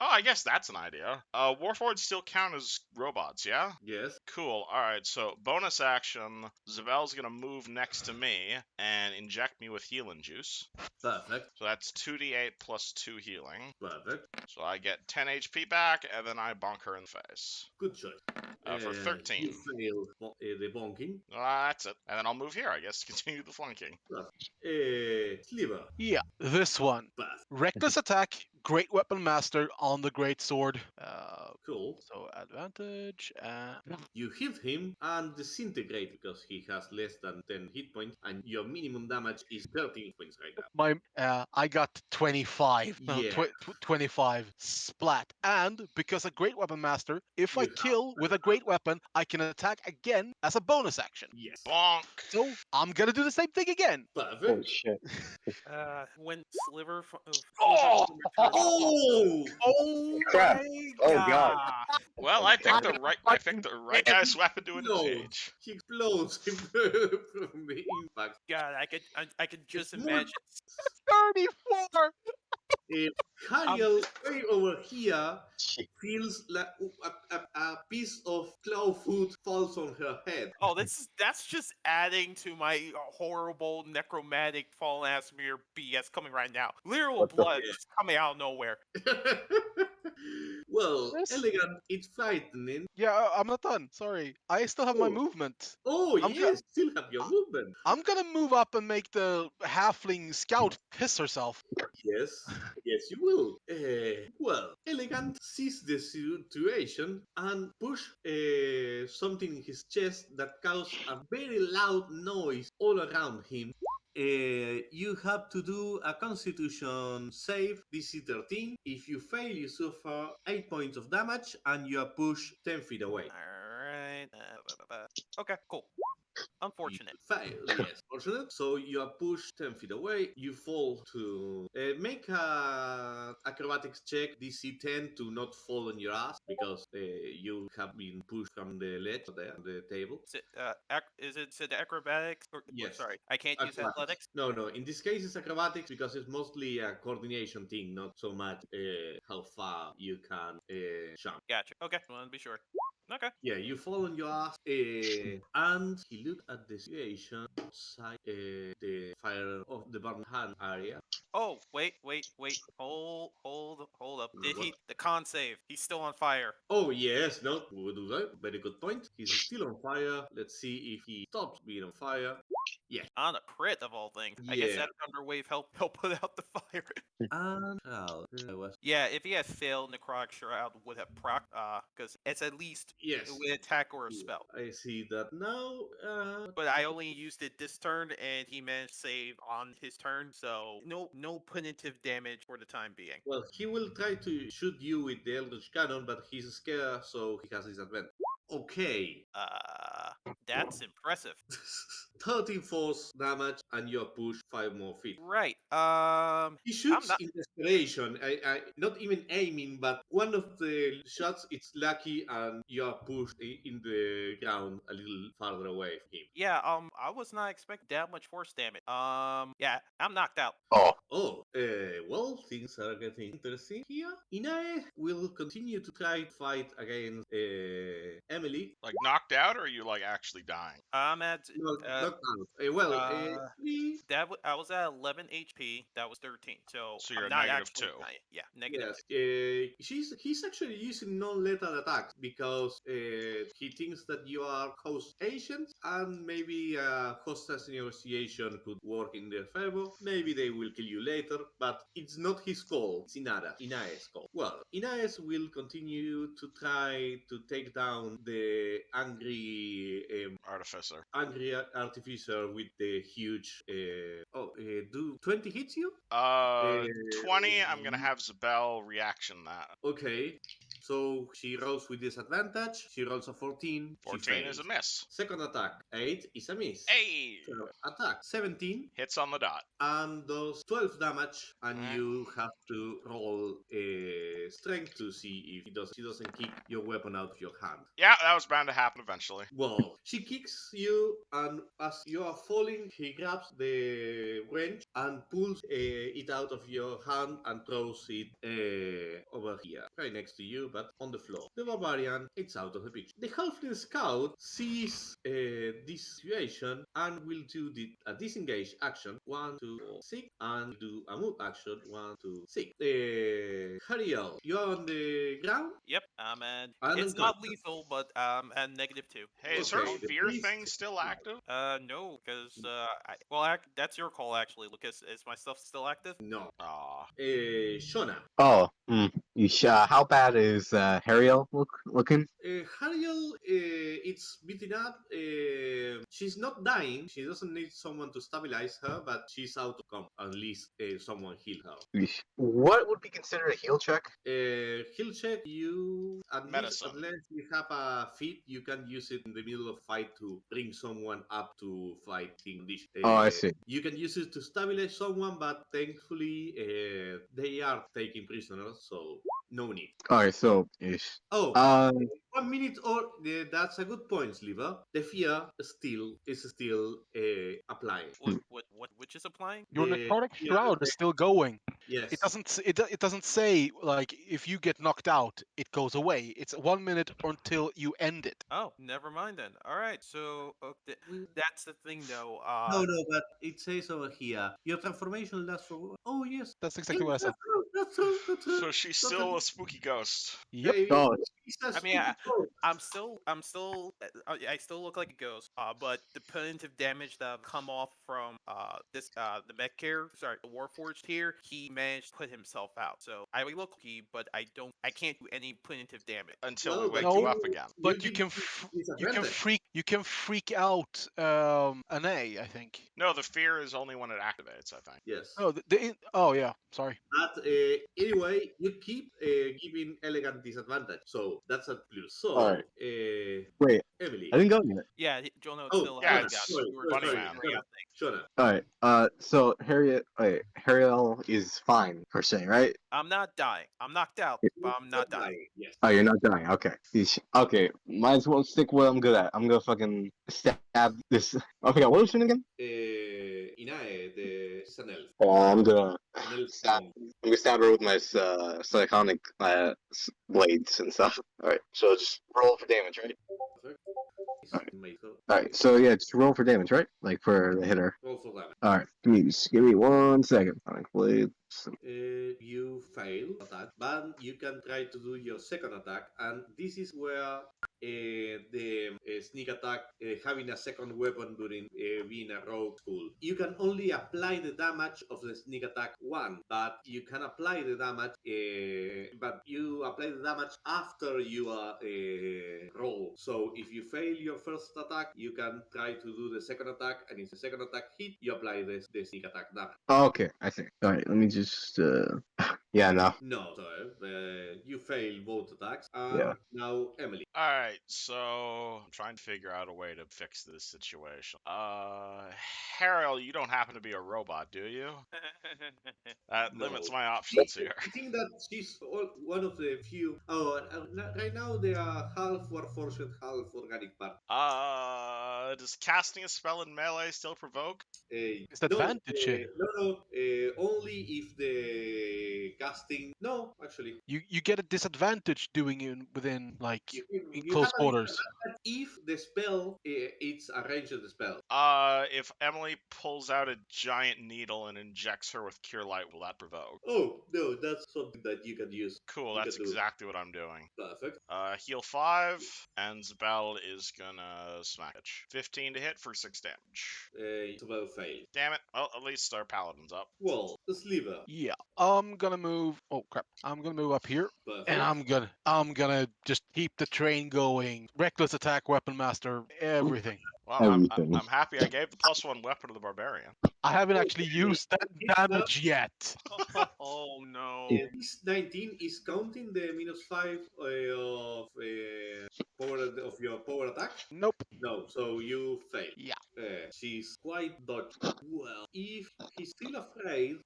I guess that's an idea. Warforged still count as robots, yeah? Yes. Cool. Alright, so bonus action, Zabel's gonna move next to me and inject me with healing juice. Perfect. So that's 2d8 plus 2 healing. Perfect. So I get 10 HP back, and then I bonk her in the face. Good choice. For 13. You fail the bonking. That's it. And then I'll move here, I guess, to continue the flanking. Sliver. Yeah, this one. Pass. Reckless attack, great weapon master on the great sword. Cool. So advantage and You hit him and disintegrate because he has less than 10 hit points, and your minimum damage is 13 points right now. I got 25. No, Yeah. 25 splat. And because a great weapon master, if I You have kill with a great weapon, I can attack again as a bonus action. Yes. Bonk! So I'm gonna do the same thing again. Perfect. Holy shit. When Sliver Oh! from return. Oh! Oh Crap. my Oh, god! God. Well, I picked the right guy's weapon to No, engage. he explodes from the impact. God, I could just It's more imagine. 34! Hariel way over here Shit. feels like a piece of cloud food falls on her head. Oh, that's just adding to my horrible necromantic fallen ass mirror BS coming right now. Literal What the- blood just coming out of nowhere. Well, Yes. elegant, it's frightening. Yeah, I'm not done. Sorry. I still have my Oh. movement. Oh, I'm yes, still have your movement. I'm gonna move up and make the halfling scout piss herself. Yes, yes, you will. Well, Elegant sees the situation and push something in his chest that causes a very loud noise all around him. You have to do a Constitution save, DC 13. If you fail, you suffer 8 points of damage and you are pushed 10 feet away. Alright. Okay, cool. Unfortunate. You fail, yes. Fortunate. So you are pushed 10 feet away. You fall to. Make a acrobatics check, DC 10, to not fall on your ass because you have been pushed from the ledge there on the table. Is it acrobatics? Yes. Sorry, I can't use Acrobatics. athletics. No. In this case, it's acrobatics because it's mostly a coordination thing, not so much how far you can jump. Gotcha. Okay, want to be sure. Okay. Yeah, you fall on your ass, and he looked at the situation outside the fire of the burning hand area. Oh, wait. Hold up. Did he the con save? He's still on fire. Oh, yes, no, we will do that. Very good point. He's still on fire. Let's see if he stops being on fire. Yeah. On a crit of all things. I guess Yeah. that Thunderwave help put out the fire. And was Yeah, if he had failed, Necrotic Shroud would have proc, because it's at least yes. with attack or a spell. I see that now. But I only used it this turn, and he managed to save on his turn, so no punitive damage for the time being. Well, he will try to shoot you with the Eldritch Cannon, but he's scared, so he has disadvantage. Okay. That's impressive. 13 force damage, and you're pushed 5 more feet. Right. He shoots not- in desperation. I not even aiming, but one of the shots it's lucky, and you are pushed in the ground a little farther away from him. Yeah. I was not expecting that much force damage. Yeah, I'm knocked out. Oh, Oh, well, things are getting interesting here. Inae will continue to try to fight against Emily. Like knocked out, or are you like actually dying? I'm at Not out. I was at 11 HP. That was 13. So you're I'm at not negative actually 2. dying. Yeah, negative. Yes. He's actually using non-lethal attacks because he thinks that you are host agents, and maybe hostage negotiation could work in their favor. Maybe they will kill you later, but it's not his call. It's Inae's call. Well, Inae's will continue to try to take down the angry Artificer. artificer with the huge. Do 20 hits you? 20. I'm gonna have Zabel reaction that. Okay. So she rolls with disadvantage. She rolls a 14. 14 is a miss. Second attack, 8 is a miss. Hey! Third attack, 17, Hits on the dot. and does 12 damage, and Mm. you have to roll a strength to see if she doesn't kick your weapon out of your hand. Yeah, that was bound to happen eventually. Well, she kicks you, and as you are falling, he grabs the wrench and pulls it out of your hand and throws it over over here, right next to you, but on the floor. The barbarian is out of the picture. The halfling scout sees this situation and will do a disengage action 1, 2, 6, and do a move action 1, 2, 6. Hariel, you're on the ground Yep. And and it's not unconscious. lethal, but at -2. Hey, is her Okay, the fear priest. thing still active? No, because that's your call actually, Lucas. Is my stuff still active? No. Aw. Shona. Oh, how bad is Hariel looking? Hariel, it's beaten up. She's not dying. She doesn't need someone to stabilize her, but she's out of combat. At least someone heal her. What would be considered a heal check? Heal check. You at least Medicine. unless you have a feat, you can use it in the middle of fight to bring someone up to fighting condition. Oh, I see. You can use it to stabilize someone, but thankfully they are taking prisoners, so no need. All right, so ish. Oh, Um, 1 minute or that's a good point, Sliver. The fear still applying. Which is applying? Your The necrotic fear shroud is effect, still going. yes. It doesn't say like if you get knocked out, it goes away. It's 1 minute until you end it. Oh, never mind then. All right, so We- that's the thing though. no, but it says over here your transformation lasts for. Oh yes, That's yes, exactly what I said. that's true. That's true. That's true. So she's Totally. still a spooky ghost. Yep. oh, It's a I mean, spooky ghost. I still look like a ghost. But the punitive damage that come off from the mech here, sorry, the Warforged here, he managed to put himself out. So I look lucky, but I can't do any punitive damage. Until we Well, but wake you No, up again. but you disadvantage. you can freak out an A, I think. No, the fear is only when it activates, I think. Yes. Oh, oh yeah, sorry. But anyway, you keep giving elegant disadvantage, so that's a plus. So, all right. Wait, Emily. I didn't go yet. Yeah, Jono, it's Oh, still Yeah, Shona. out. it's Sorry, You were sorry, Bunny sorry. Man. figuring out things. Shona. All right. So Hariel is fine per se, right? I'm not dying. I'm knocked out, but I'm not dying. Yes. Oh, you're not dying. Okay. Okay. Might as well stick what I'm good at. I'm gonna fucking stab this. I forgot what was her name again. Inae, the is an elf. I'm gonna An elf stab. monk. I'm gonna stab her with my psychonic blades and stuff. All right. So just roll for damage, right? Perfect. Alright. Michael. All right. So yeah, just roll for damage, right? Like for the hitter. Roll for damage. All right. Give me 1 second. Sonic blades. You fail attack, but you can try to do your second attack, and this is where the sneak attack, having a second weapon during being a rogue school, you can only apply the damage of the sneak attack one, but you can apply the damage, but you apply the damage after you are roll. So if you fail your first attack, you can try to do the second attack, and if the second attack hit, you apply the sneak attack damage. Oh, okay. I see. All right. Let me just. Yeah. No. No, so you fail both attacks. And Yeah. now Emily. Alright, so I'm trying to figure out a way to fix this situation. Harold, you don't happen to be a robot, do you? That No. limits my options here. I think that she's one of the few. Oh, right now they are half Warforged, half organic part. Does casting a spell in melee still provoke? It's advantage. No. Only if the casting. No, actually. You get a disadvantage doing it within like in You close have a quarters. disadvantage if the spell it's a range of the spell. If Emily pulls out a giant needle and injects her with cure light, will that provoke? Oh no, that's something that you can use. Cool, You that's can do. exactly what I'm doing. Perfect. Heal 5, and Zabel is gonna smack it. 15 to hit for 6 damage. It's well failed. Damn it. Well, at least our paladin's up. Well, the sliver. Yeah, I'm gonna move. Oh crap! I'm gonna move up here, Perfect. and I'm gonna just keep the train going. Reckless attack, weapon master, everything. Well, Everything. I'm happy I gave the +1 weapon to the barbarian. I haven't actually used that damage yet. Oh no. This 19 is counting the -5 of power of your power attack. Nope. No, so you fail. Yeah. She's quite dodgy. Well, if he's still afraid,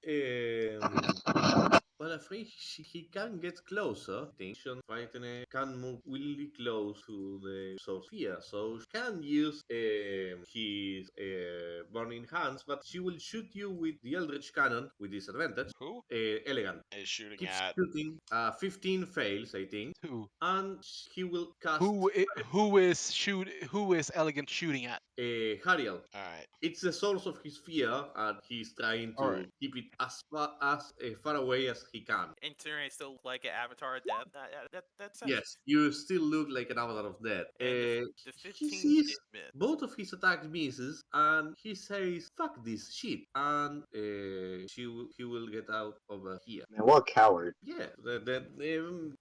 Well, afraid he can get closer. Tension frightening can move really close to the Sophia, so she can use his burning hands, but she will shoot you with the Eldritch Cannon with disadvantage. Who Elegant. is shooting Keeps at? shooting. 15 fails, I think, Who? and he will cast Who is Elegant shooting at? Hariel. All right. It's the source of his fear, and he's trying All right. to keep it as far away as he can. Entering still like an avatar of death. That sounds. Yes, you still look like an avatar of death. And the He 15 sees did miss. both of his attacks misses, and he says, "Fuck this shit," and he will get out over here. Man, what a coward. Yeah,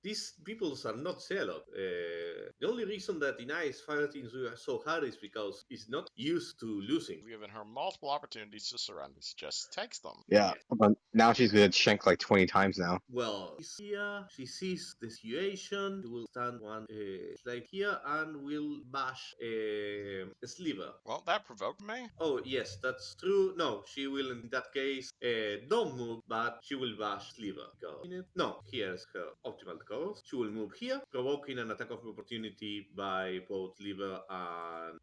these peoples are not zealot. The only reason that Inai is fighting so hard is because he's not used to losing. We've given her multiple opportunities to surrender. Just text them. Yeah, but now she's gonna shank like 20 times now. Well, she's here, she sees the situation, she will stand one like here and will bash a sliver. Well, that provoked me. Oh, yes, that's true. No, she will in that case don't move, but she will bash sliver. No, here's her optimal course. She will move here, provoking an attack of opportunity by both sliver and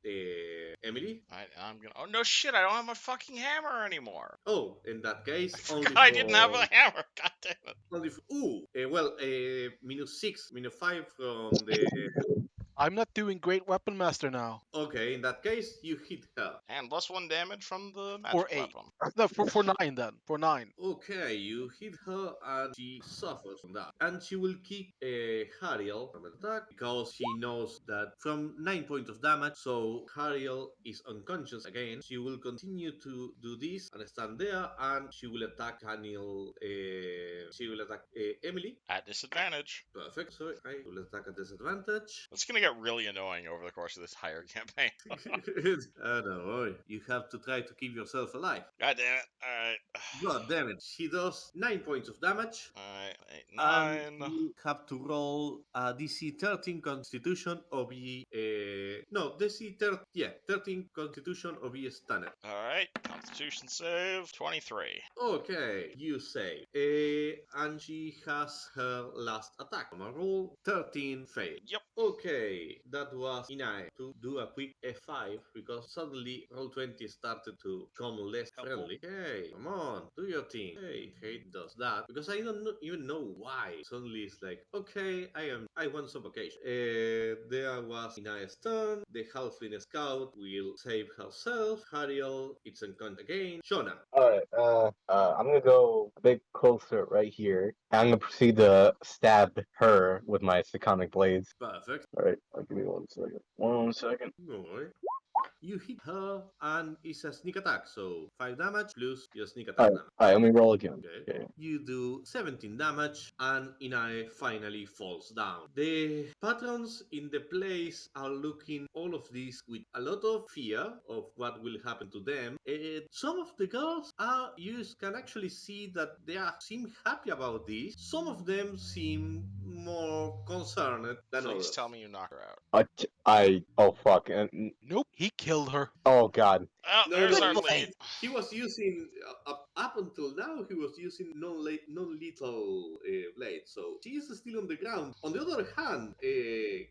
Emily. I'm gonna. Oh no, shit! I don't have my fucking hammer anymore. Oh, in that case, I only forgot I didn't have a for hammer. God damn it. only for, -6, -5 from the. I'm not doing Great Weapon Master now. Okay, in that case, you hit her. And +1 damage from the For magic 8. weapon. No, for 9 then. For 9. Okay, you hit her and she suffers from that. And she will kick Hariel from an attack because she knows that from 9 points of damage, so Hariel is unconscious again. She will continue to do this and stand there, and she will attack Daniel. She will attack Emily. At disadvantage. Perfect. So I will attack at disadvantage. It's gonna get really annoying over the course of this entire campaign. Don't worry. You have to try to keep yourself alive. God damn it. Alright. God damn it. She does 9 points of damage. Alright, 8, And 9. you have to roll a DC 13 Constitution or be no DC 13 Constitution or be stunned. Alright, Constitution save 23. Okay, you save. And she has her last attack. On a roll 13 fail. Yep. Okay, that was enough to do a quick F5 because suddenly Roll20 started to become less Helpful. friendly. Hey, come on, do your thing. Hey, Hate does that because I don't even know why. Suddenly it's like, okay, I want some vacation. There was Inaya's turn. The Halfling Scout will save herself. Hariel, it's unconscious again. Shona. Alright, I'm gonna go a bit closer right here. I'm gonna proceed to stab her with my Psychonic Blades. Perfect. Alright, give me 1 second. 1 second. Alright. You hit her and it's a sneak attack, so 5 damage plus your sneak attack Alright, damage. alright, let me roll again. Okay. Okay. You do 17 damage and Inae finally falls down. The patrons in the place are looking all of this with a lot of fear of what will happen to them. Some of the girls you can actually see that seem happy about this. Some of them seem more concerned than Please others. tell me you knock her out. Oh fuck. Nope, he killed her. Oh god. Oh, No, there's no, our Good lead. he was using up until now. He was using non-lethal blade, so she is still on the ground. On the other hand,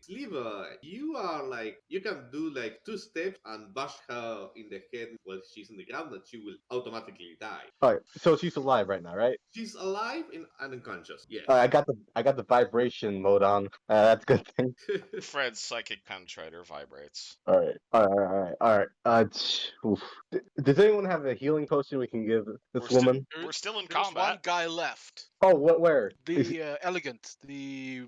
Sliver, you are like you can do like 2 steps and bash her in the head while she's on the ground, and she will automatically die. Alright, so she's alive right now, right? She's alive and unconscious. Yes. I got the vibration mode on. That's a good thing. Fred's psychic penetrator vibrates. Alright. Oof. Does anyone have a healing potion we can give this We're woman? We're still in There's combat. one guy left. Oh, where? The Elegant, the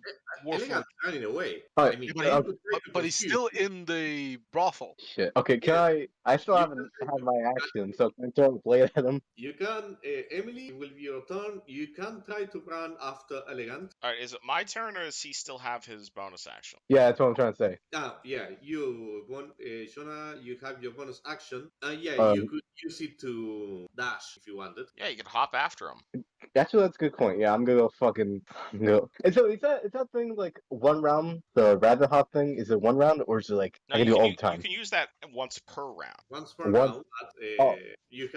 Elegant Warforged. running away. Alright, I mean, but, you he- could try to but he's pursue. still in the brothel. shit. Okay, can Yeah. I still You haven't can- had my action, so can I throw a blade at him? You can, Emily, it will be your turn. You can try to run after Elegant. Alright, is it my turn or does he still have his bonus action? Yeah, that's what I'm trying to say. Yeah, you want, Shona, you have your bonus action. Yeah, Um, you could use it to dash if you wanted. Yeah, you can hop after him. Actually, that's a good point. Yeah, I'm gonna go fucking go. And so is that thing like one round? The rabbit hop thing, is it one round or is it like No, I can do it all the you time? can use that once per round. Once per One. round, but Oh, you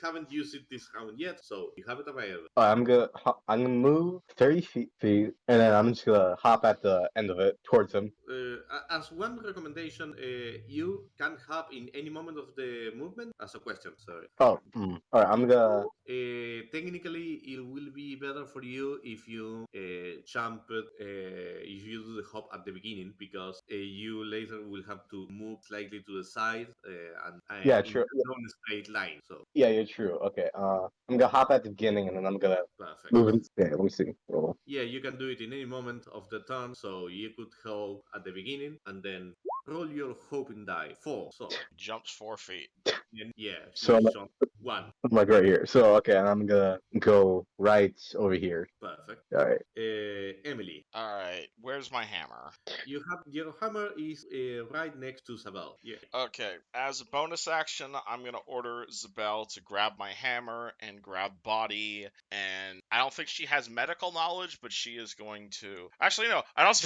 haven't used it this round yet, so you have it available. I'm gonna move 30 feet, and then I'm just gonna hop at the end of it towards him. As one recommendation, you can hop in any moment of the movement as a question. Sorry. Oh, all right. I'm gonna. Technically, it will be better for you if you jump it, if you do the hop at the beginning, because you later will have to move slightly to the side and Yeah, in true. a non-straight line. So Yeah, you're true. Okay. I'm gonna hop at the beginning, and then I'm gonna perfect. move it. Yeah, let me see. Roll. Yeah, you can do it in any moment of the turn. So you could hop at the beginning and then roll your hoping die 4. So Jumps 4 feet. yeah, So he shot 1. I'm like right here. So okay, and I'm gonna go right over here. Perfect. All right. Emily, All right, where's my hammer? you have your hammer is right next to Sabel. Yeah. Okay, as a bonus action, I'm gonna order Zabel to grab my hammer and grab body. And I don't think she has medical knowledge, but she is going to. Actually, no, I don't.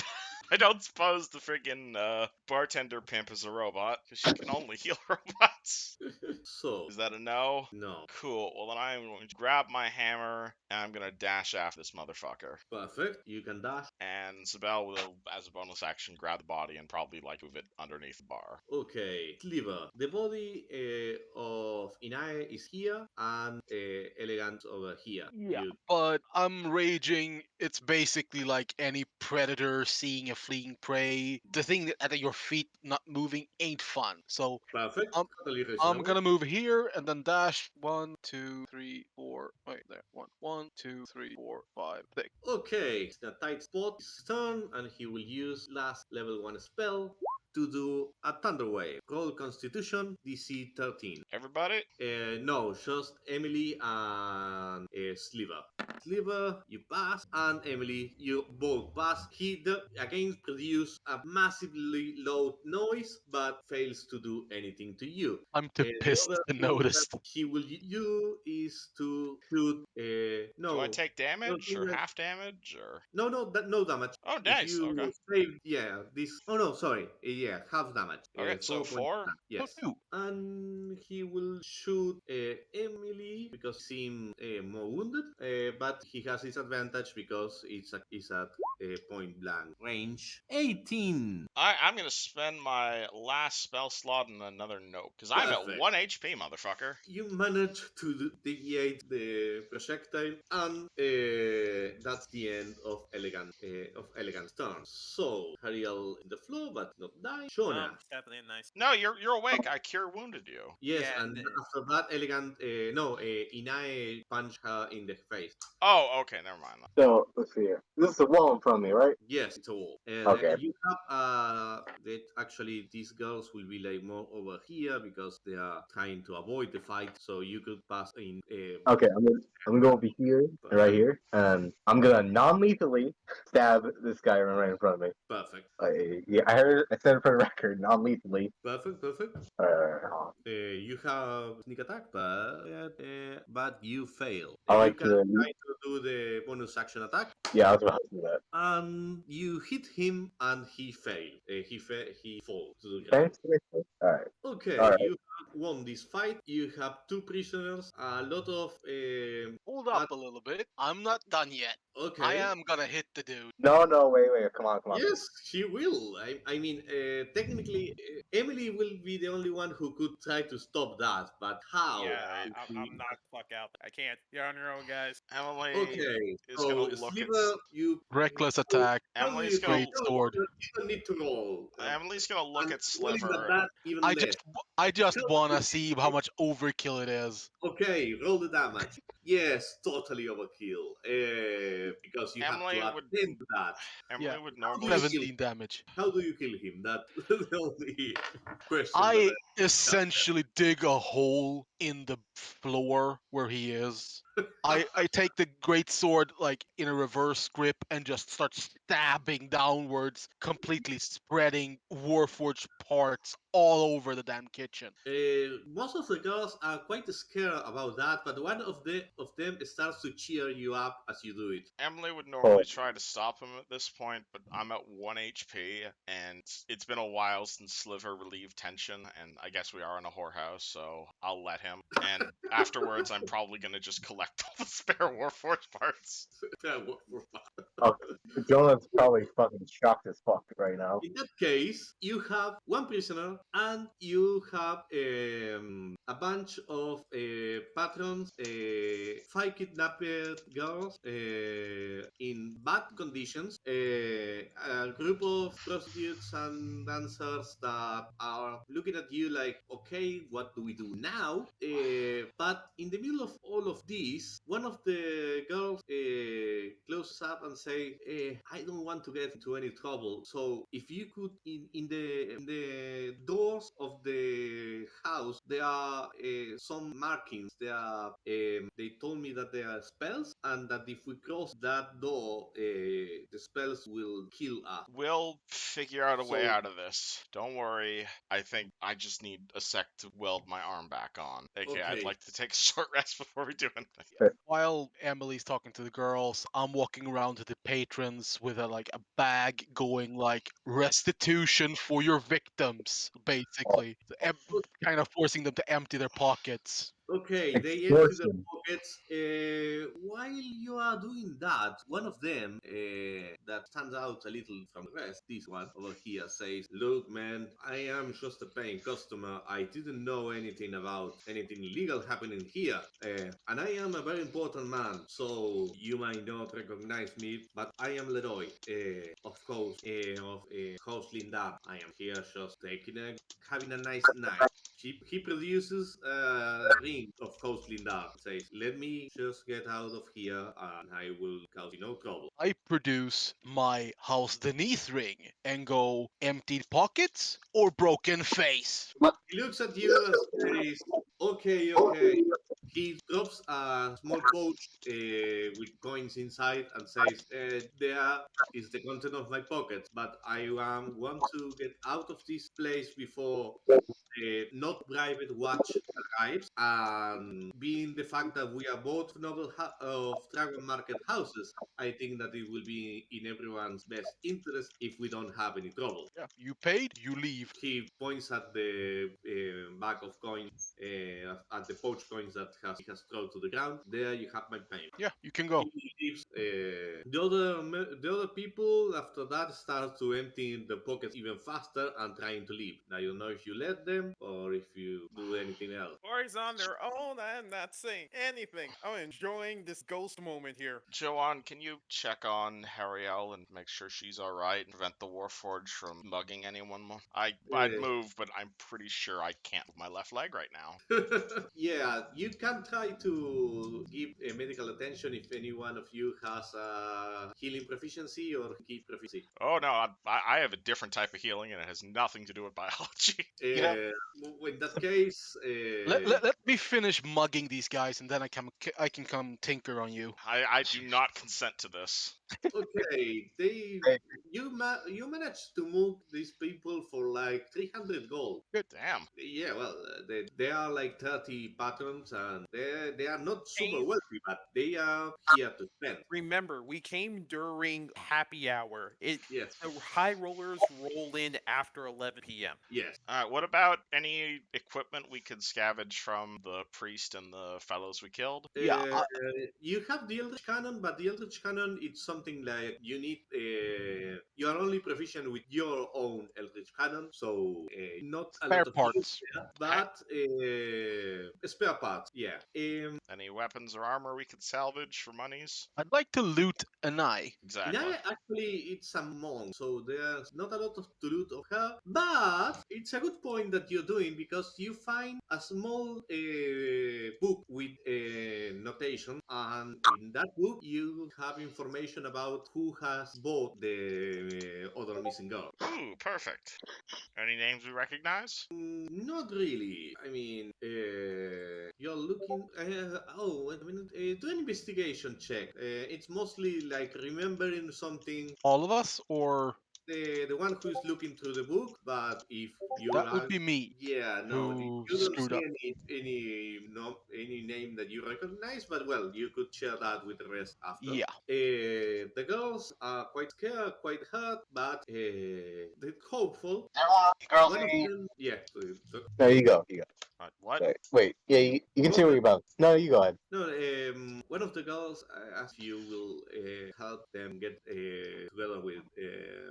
I don't suppose the freaking bartender pimp is a robot because she can only heal robots. So Is that a no? no. Cool. Well, then I'm going to grab my hammer and I'm gonna dash after this motherfucker. Perfect. You can dash. And Zabel will, as a bonus action, grab the body and probably like move it underneath the bar. Okay. Sliver. The body of Inae is here and Elegant over here. Yeah. You But I'm raging. It's basically like any predator seeing a fleeing prey. The thing that at your feet not moving ain't fun. So perfect. I'm Totally I'm reasonable. gonna move here and then dash 1, 2, 3, 4. Wait there. 1, 2, 3, 4, 5, 6. Okay. It's a tight spot. It's his turn and he will use last level 1 spell to do a Thunder Wave. Roll Constitution DC 13. Everybody? No, just Emily and Sliver. Sliver, you pass, and Emily, you both pass. He again produce a massively loud noise, but fails to do anything to you. I'm too The pissed other to thing that notice. he will you is to shoot. Do I No, take no, damage or half damage or? no damage. Oh, If nice. Okay. you save, yeah, this. Oh no, sorry. Yeah, half damage. Okay. So 4 points. 4. Yes. Two. And he will shoot Emily because he seems more wounded, but he has disadvantage because it's at point blank range. 18. I'm gonna spend my last spell slot in another note because I'm at Perfect. 1 HP, motherfucker. You manage to deviate the projectile, and that's the end of Elegant's turn. So Hariel in the floor, but not die. Shona. Stephanie, nice. No, you're awake. I cure wounded you. Yes, Yeah, and after that, Inae punched her in the face. Oh, okay. Never mind. So let's see here. This is the wall in front of me, right? Yes, it's a wall. And Okay. you have that actually these girls will be like more over here because they are trying to avoid the fight. So you could pass in. Okay, I'm gonna go over here, right here, and I'm gonna non-lethally stab this guy right in front of me. Perfect. Yeah, I said it for the record, non-lethally. Perfect. Perfect. Uh, You have sneak attack, but you fail. I You like can to. try to do the bonus action attack, Yeah, I was about to do that. and you hit him, and he failed. He falls to the ground. Thanks. All right. Okay, All right. you have won this fight. You have 2 prisoners, a lot of. Hold up a little bit. I'm not done yet. I Okay. am gonna hit the dude. No, wait, come on. Yes, she will. I mean, technically, Emily will be the only one who could try to stop that, but how? Yeah, Yeah. If I'm knocked the fuck out. I can't. You're on your own, guys. Emily Okay, is gonna so look at. Sliver, you. Reckless attack. How do Emily's you kill? gonna. Great No, sword. you don't need to roll. Emily's gonna look And at rolling the Sliver. that even I less. just I just How wanna do see how you- much overkill it is. Okay, roll the damage. Yes, totally overkill. Because you have to Emily would. attend to that. Yeah, Emily would How do normally. you kill? 17 damage. How do you kill him? That's the only question that I I have. essentially dig a hole in the floor where he is. I take the great sword like in a reverse grip and just start stabbing downwards, completely spreading Warforged parts all over the damn kitchen. Most of the girls are quite scared about that, but one of them starts to cheer you up as you do it. Emily would Oh, normally try to stop him at this point, but I'm at 1 HP, and it's been a while since Sliver relieved tension, and I guess we are in a whorehouse, so I'll let him. And afterwards, I'm probably gonna just collect all the spare Warforged parts. oh, Jonah's probably fucking shocked as fuck right now. In that case, you have one prisoner and you have a bunch of patrons, five kidnapped girls in bad conditions, a group of prostitutes and dancers that are looking at you like, okay, what do we do now? But in the middle of all of this, one of the girls closes up and say, I don't want to get into any trouble. So if you could, in the doors of the house, there are some markings. They told me that there are spells, and that if we cross that door, the spells will kill us. We'll figure out a way So out of this. Don't worry. I think I just need a sec to weld my arm back on. Okay, I'd okay, like to take a short rest before we do anything. While Emily's talking to the girls, I'm walking around to the patrons with a bag going like restitution for your victims, basically. Kind of forcing them to empty their pockets. okay, they empty their Extortion. pockets. While you are doing that, one of them that stands out a little from the rest, this one over here, says, "Look, man, I am just a paying customer. I didn't know anything about anything illegal happening here. And I am a very important man, so you might not recognize me, but I am Leroy, of course, of House Lindar. I am here just having a nice night." He produces a ring of House Lindar. Says, "Let me just get out of here and I will cause you no trouble." I produce my House Denise ring and go emptied pockets or broken face. He looks at you and says, "Okay, okay." He drops a small pouch with coins inside and says, "There is the content of my pockets, but I want to get out of this place before not private watch arrives, and being the fact that we are both of Dragon Market houses, I think that it will be in everyone's best interest if we don't have any trouble." Yeah, you paid, you leave. He points at the bag of coins, at the pouch coins that he has thrown to the ground. "There you have my payment." Yeah, you can go. He leaves. The other people after that start to empty the pockets even faster and trying to leave. I don't know if you let them or if you do anything else. Boys on their own. I'm not saying anything. I'm enjoying this ghost moment here. Joanne, can you check on Hariel and make sure she's alright and prevent the Warforged from mugging anyone more? I'd Uh, move, but I'm pretty sure I can't with my left leg right now. yeah, you can try to give medical attention if any one of you has a healing proficiency or key proficiency. Oh no, I have a different type of healing and it has nothing to do with biology. You know, In that case, let me finish mugging these guys, and then I can come tinker on you. I do not consent to this. okay, you managed to move these people for like 300 gold. Damn. Yeah, well, they are like 30 patrons, and they are not super Hey, wealthy, but they are here to spend. remember, we came during happy hour. Yes, The high rollers roll in after 11 p.m. yes. Alright, what about any equipment we could scavenge from the priest and the fellows we killed? Yeah, Uh, you have the Eldritch Cannon, but the Eldritch Cannon it's something like you need. You are only proficient with your own Eldritch Cannon, so not a spare lot of use parts. there. Ha- But spare parts, yeah. Any weapons or armor we could salvage for monies? I'd like to loot an eye. Exactly. Inaya actually it's a monk, so there's not a lot of to loot of her. But it's a good point that you're doing because you find a small book with a notation, and in that book you have information about who has bought the other missing girl. Ooh, perfect. Any names we recognize? Not really. I mean, you're looking. Oh, wait a minute. Do an investigation check. It's mostly like remembering something. All of us, or The one who is looking through the book, but if you that would are, be me yeah, no, who you don't screwed see up. any name that you recognize, but well, you could share that with the rest after. Yeah. The girls are quite scared, quite hurt, but they're hopeful. Girls, One of them, yeah. no, you go. You go. What? Wait. Yeah, you can Go say what ahead. you're about. No, you go ahead. No, one of the girls asked you will help them get together with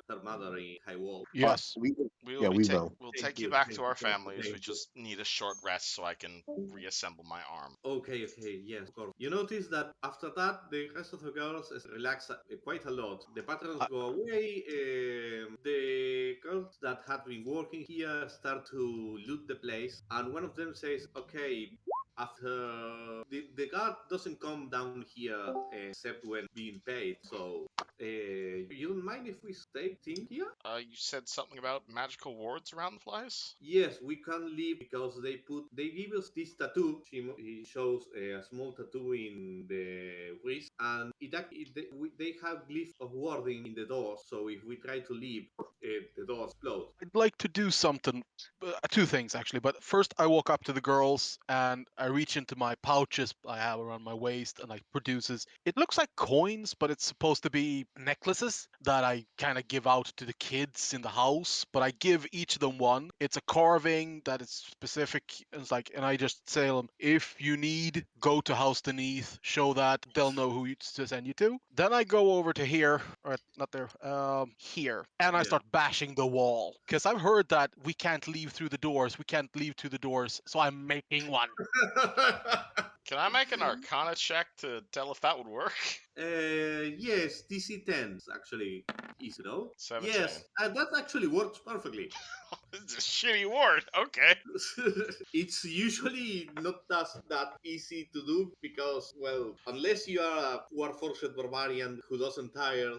her mother in Highwall. Yes. We We will yeah, be we will. we'll Thank take you you, back thank to you, our thank you, families. We thank you. just need a short rest so I can reassemble my arm. Okay, yes, of course. You notice that after that, the rest of the girls relax quite a lot. The patterns I, go away. The girls that had been working here start to loot the place, and one of them says, "Okay." After the guard doesn't come down here except when being paid, so you don't mind if we stay in here? You said something about magical wards around the flies? Yes, we can leave because they give us this tattoo. He shows a small tattoo in the wrist, and they have glyph of warding in the doors. So if we try to leave, the doors close. I'd like to do something. Two things actually, but first I walk up to the girls and I reach into my pouches I have around my waist and I produces. It looks like coins, but it's supposed to be necklaces that I kind of give out to the kids in the house. But I give each of them one. It's a carving that is specific. It's like, and I just say them, if you need, go to House Beneath. Show that they'll know who to send you to. Then I go over to here, or not there, here, and I Yeah. start bashing the wall because I've heard that we can't leave through the doors. We can't leave through the doors, so I'm making one. Can I make an Arcana check to tell if that would work? Yes, DC 10 is actually easy, no? 17. Yes, that actually works perfectly. This is a shitty ward. Okay. It's usually not that easy to do because, well, unless you are a warforged barbarian who doesn't tire,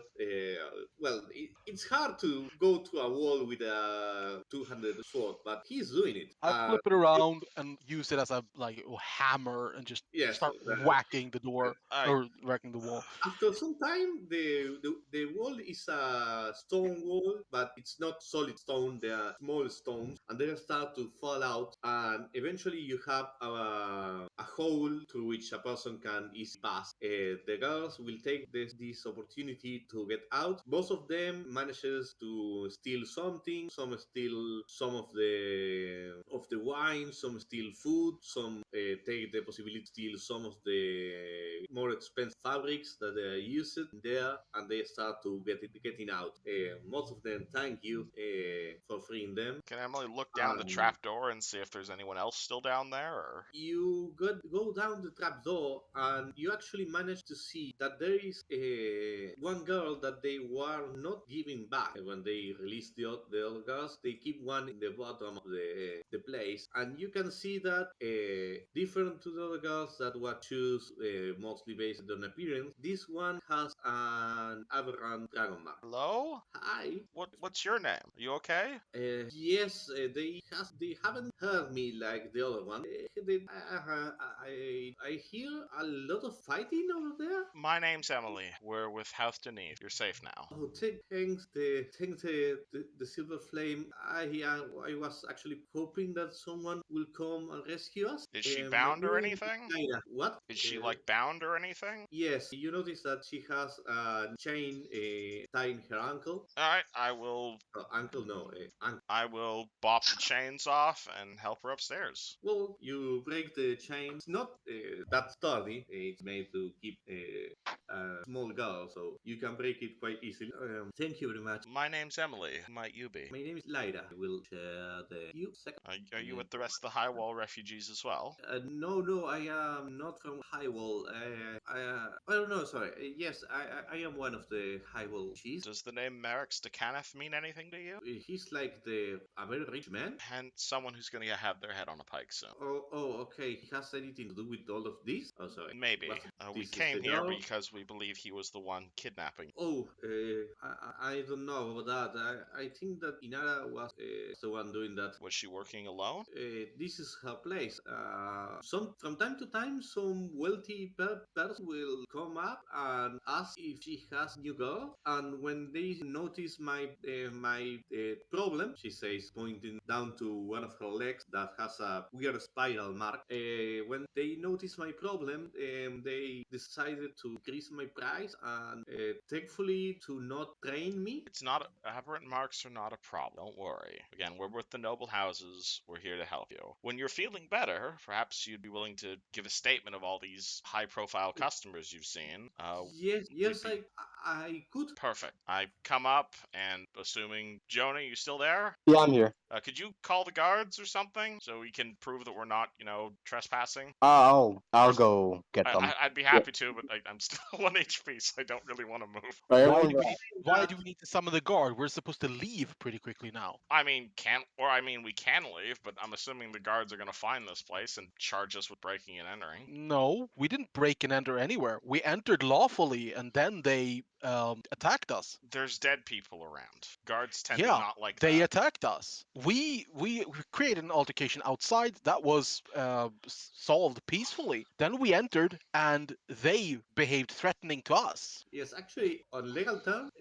well, it's hard to go to a wall with a two-handed sword, but he's doing it. I flip it around and use it as a like hammer and just Yes, start whacking the door I or whacking the wall. after some time, the wall is a stone wall, but it's not solid stone. They are small stones, and they start to fall out. And eventually, you have a hole through which a person can easily pass. The girls will take this opportunity to get out. Most of them manages to steal something. Some steal some of the wine. Some steal food. Some take the possibility to steal some of the more expensive fabrics that they use it there, and they start to getting out. Most of them thank you for freeing them. can Emily look down the Um, trapdoor and see if there's anyone else still down there, or you go down the trapdoor and you actually manage to see that there is one girl that they were not giving back when they released the other girls. They keep one in the bottom of the place, and you can see that different to the other girls that were choose mostly based on appearance. This one has an aberrant dragon mark. hello? Hi. What's your name? Are you okay? Yes, they haven't heard me like the other one. I hear a lot of fighting over there. My name's Emily. We're with House Denise. You're safe now. Oh, thanks the silver flame. I was actually hoping that someone will come and rescue us. Is she My bound or name is anything? Naira. What? Is she like bound or anything? Yes, you notice that she has a chain tying her ankle. Alright, I will Ankle, no, ankle. I will bop the chains off and help her upstairs. Well, you break the chain. It's not that sturdy. It's made to keep a small girl, so you can break it quite easily. Thank you very much. My name's Emily. Who might you be? My name is Lyra. I will share the you second. Are you with the rest of the Highwall refugees as well? No, I am not from Highwall. I don't know. no, sorry. Yes, I am one of the Highwall chiefs. Does the name Merrix mean anything to you? He's like a very rich man. And someone who's going to have their head on a pike soon. Oh, okay. He has anything to do with all of this? Oh, sorry. Maybe. Was We this is came the here girl? because we believe he was the one kidnapping. Oh, I don't know about that. I think that Inara was the one doing that. Was she working alone? This is her place. Some from time to time, some wealthy person will come up and ask if she has new girl. And when they notice my problem, she says, pointing down to one of her legs that has a weird spiral mark. When they notice my problem, they decided to increase my price and thankfully to not train me. It's not aberrant marks are not a problem. Don't worry. Again, we're with the noble houses. We're here to help you. When you're feeling better, perhaps you'd be willing to give a statement of all these high-profile customers you've seen. Yes, We'd yes, be I could. perfect. I come up and assuming Joni, you still there? Yeah, I'm here. Could you call the guards or something so we can prove that we're not, trespassing? I'll go get them. I'd be Yeah. happy to, but I'm still 1 HP, so I don't really want to move. Right, Why everyone, do we need? Why do we need to summon the guard? We're supposed to leave pretty quickly now. We can leave, but I'm assuming the guards are going to find this place and charge us with breaking and entering. No, we didn't break and enter anywhere. We entered lawfully, and then they attacked us. There's dead people around. Guards tend to Yeah, not like they that. attacked us. We created an altercation outside that was solved peacefully. Then we entered, and they behaved threatening to us. Yes, actually, on legal terms,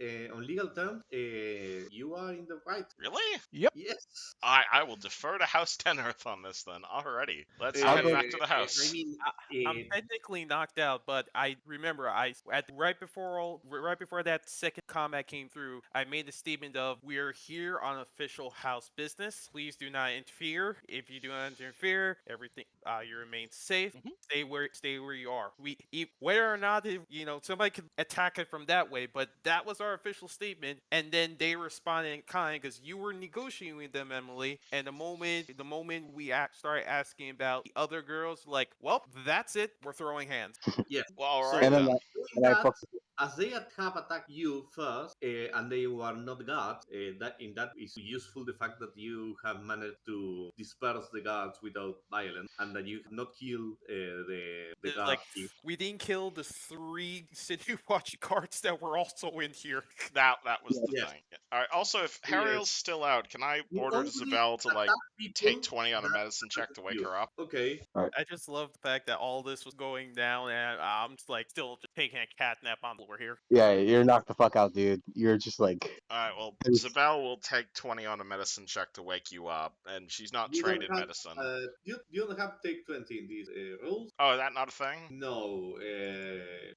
you are in the right. Really? Yep. Yes. I will defer to House Tenarth on this then. Alrighty. Let's I'll head go- back to the I house. mean, I'm technically knocked out, but I remember right before that second combat came through, I made the statement of we're here on official house business. Please do not interfere. If you do not interfere, everything you remain safe. Mhm. Stay where you are. Whether or not somebody could attack it from that way, but that was our official statement. And then they responded in kind because you were negotiating with them, Emily. And the moment we start asking about the other girls, like, well, that's it. We're throwing hands. yes. Well, alright and then, then. Doing and I that, fuck- as they have attacked you first, and they were not guards, that is useful. The fact that you have managed to disperse the guards without violence, and that you have not killed the It's guard like chief. we didn't kill the 3 city watch guards that were also in here. That was the Yes. thing. Alright, also, if Yes. Hariel's still out, can I You order only Isabel to, attack take people 20 on a that medicine check to wake you. her up? Okay. I just love the fact that all this was going down, and I'm just like still just taking a cat nap on the floor here. yeah, you're knocked the fuck out, dude. You're just like, Alright, well, It was- Isabel will take 20 on a medicine check to wake you up, and she's not You trained don't in have medicine. you don't have take 20 in these rules. Oh, is that not a thing? No,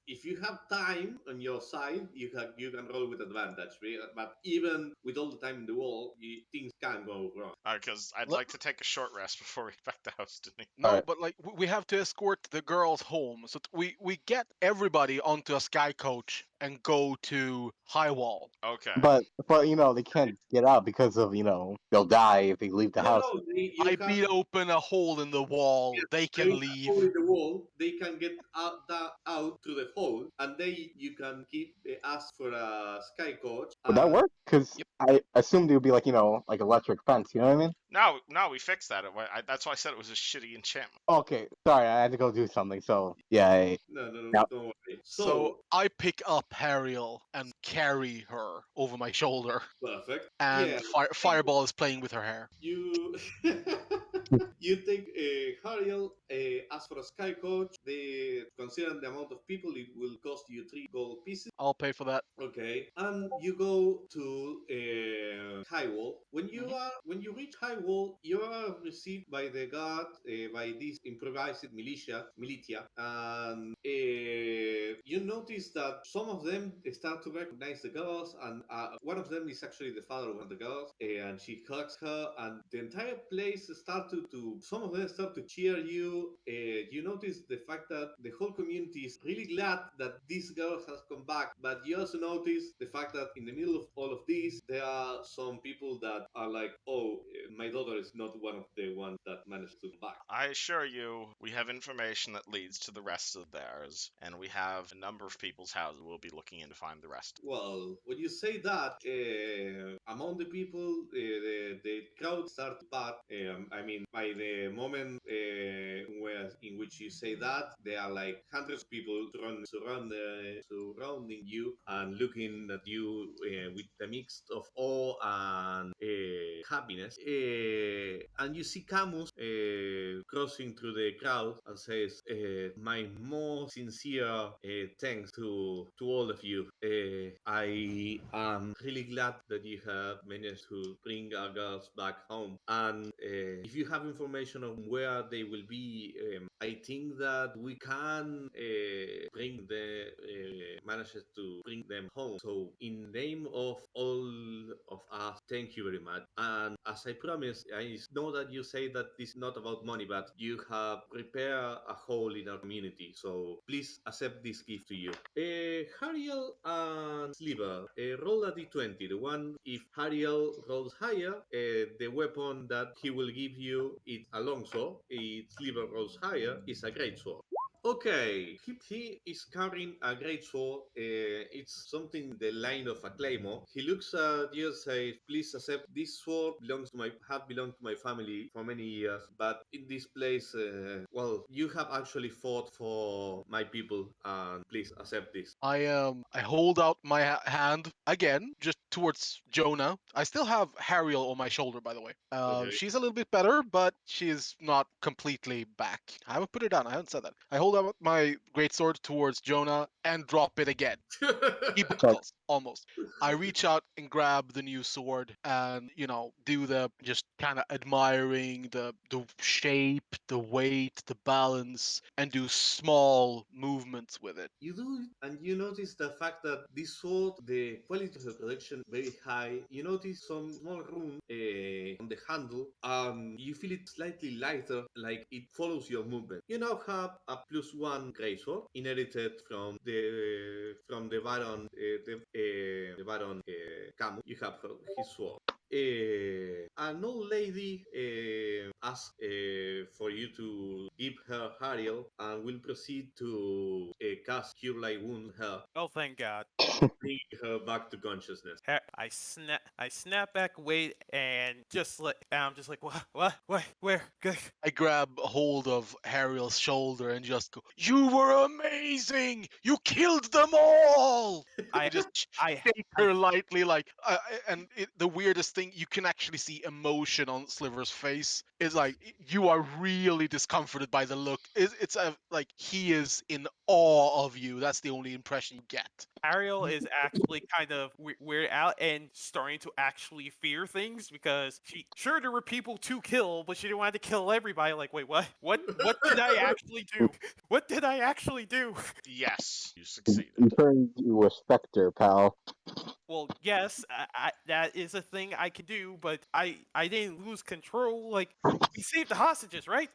if you have time on your side, you can roll with advantage. But even with all the time in the world, things can go wrong. Because I'd Let- like to take a short rest before we get back to house, Denise. No, Alright. but like we have to escort the girls home. So we get everybody onto a sky coach and go to Highwall. Okay. but they can't get out because of they'll die if they leave the No, house. no, you I have beat open a hole in the wall. They there is can a leave. hole in the wall. They can get out through the hole, and you can keep ask for a sky coach. Would that work? Because Yep. I assumed it would be like like electric fence. You know what I mean? No, we fixed that. That's why I said it was a shitty enchantment. Okay, sorry, I had to go do something. So yeah, No, Yep. don't worry. So I pick up Hariel and carry her over my shoulder, perfect. and Yeah, Fireball is playing with her hair. you you take Hariel, ask for a sky coach. Considering the amount of people, it will cost you 3 gold pieces. I'll pay for that. Okay, and you go to Highwall. When you reach Highwall, you are received by the guard by this improvised militia, and you notice that some of them start to recognize the girls, and one of them is actually the father of one of the girls, and she hugs her, and the entire place start to to some of them start to cheer you. You notice the fact that the whole community is really glad that this girl has come back, but you also notice the fact that in the middle of all of this, there are some people that are like, oh, my daughter is not one of the ones that managed to come back. I assure you, we have information that leads to the rest of theirs, and we have a number of people's houses we'll be looking in to find the rest. Well, when you say that, among the people, the crowd starts to part. I mean, by the moment in which you say that, there are like hundreds of people surrounding you and looking at you with a mix of awe and happiness. And you see Camus crossing through the crowd and says, "My most sincere thanks to all of you. I am really glad that you have managed to bring our girls back home. And if you have information on where they will be, I think that we can bring the manages to bring them home. So, in name of all of us, thank you very much. And as I promised, I know that you say that this is not about money, but you have prepared a hole in our community. So please accept this gift to you. Hariel and Sliver, roll a d20. The one, if Hariel rolls higher, the weapon that he will give you is a longsword. If Sliver rolls higher, it's a great sword. Okay, he is carrying a great sword. It's something the line of a claymore. He looks at you and says, "Please accept this sword. Belonged to my family for many years. But in this place, well, you have actually fought for my people, and please accept this." I hold out my hand again, just towards Jonah. I still have Hariel on my shoulder, by the way. Okay. She's a little bit better, but she's not completely back. I haven't put her down. I haven't said that. I hold out my greatsword towards Jonah and drop it again. He buckles almost. I reach out and grab the new sword and, do the just kind of admiring the shape, the weight, the balance, and do small movements with it. You do it, and you notice the fact that this sword, the quality of the production very high. You notice some small room on the handle, and you feel it slightly lighter, like it follows your movement. You now have a +1 greatsword inherited from the Baron, Camus. You have his sword. An old lady asks for you to give her Hariel and will proceed to cast Cure Light Wound her, Oh, thank God. bring her back to consciousness. I snap back away and I'm just like, what, where, good. I grab hold of Hariel's shoulder and just go, "You were amazing! You killed them all!" I, I just I, shake I, her lightly, like, the weirdest thing, you can actually see emotion on Sliver's face. It's like, you are really discomforted by the look. It's like, he is in awe of you. That's the only impression you get. Ariel is actually kind of weirded out and starting to actually fear things because sure there were people to kill, but she didn't want to kill everybody. Like, wait, what? What did I actually do? What did I actually do? Yes, you You succeeded. turned into a specter, pal. Well, yes, that is a thing I can do, but I didn't lose control. Like, we saved the hostages, right?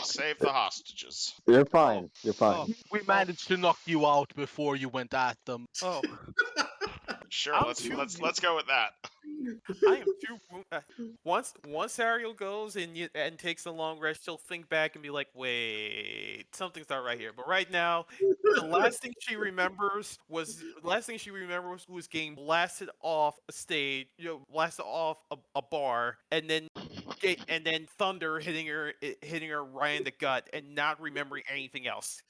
Save the hostages. You're Oh, fine. You're fine. oh, We well, managed to knock you out before you went at them. oh. Sure, I'm let's too. let's let's go with that. I am too. Once Ariel goes and takes a long rest, she'll think back and be like, "Wait, something's not right here." But right now, the last thing she remembers was getting blasted off a stage, blasted off a bar, and then thunder hitting her right in the gut, and not remembering anything else.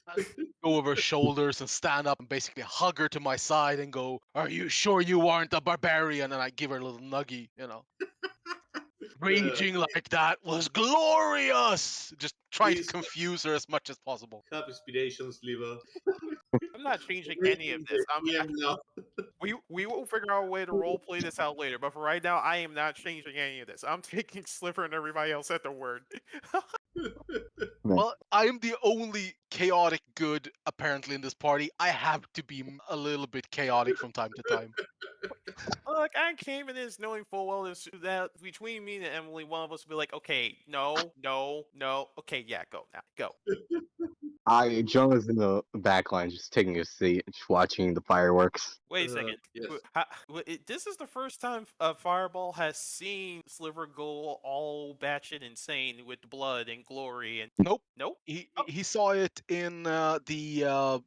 Go over her shoulders and stand up and basically hug her to my side and go, "Are you sure you aren't a barbarian?" And I give her a little nuggie. Yeah, Raging like that was glorious! Just trying to please confuse her as much as possible. have inspirations, liver. I'm not changing any of Reading this. the DM now. We will figure out a way to role play this out later, but for right now, I am not changing any of this. I'm taking Sliver and everybody else at their word. Well, I'm the only chaotic good apparently in this party. I have to be a little bit chaotic from time to time. Look, I came in this knowing full well that between me and Emily, one of us would be like, okay, no, no, no. Okay, yeah, go now. Go. John was in the back line, just taking a seat, just watching the fireworks. Wait a second. Yes. This is the first time Fireball has seen Sliver go all batshit insane with blood and glory and Nope. nope. He saw it in the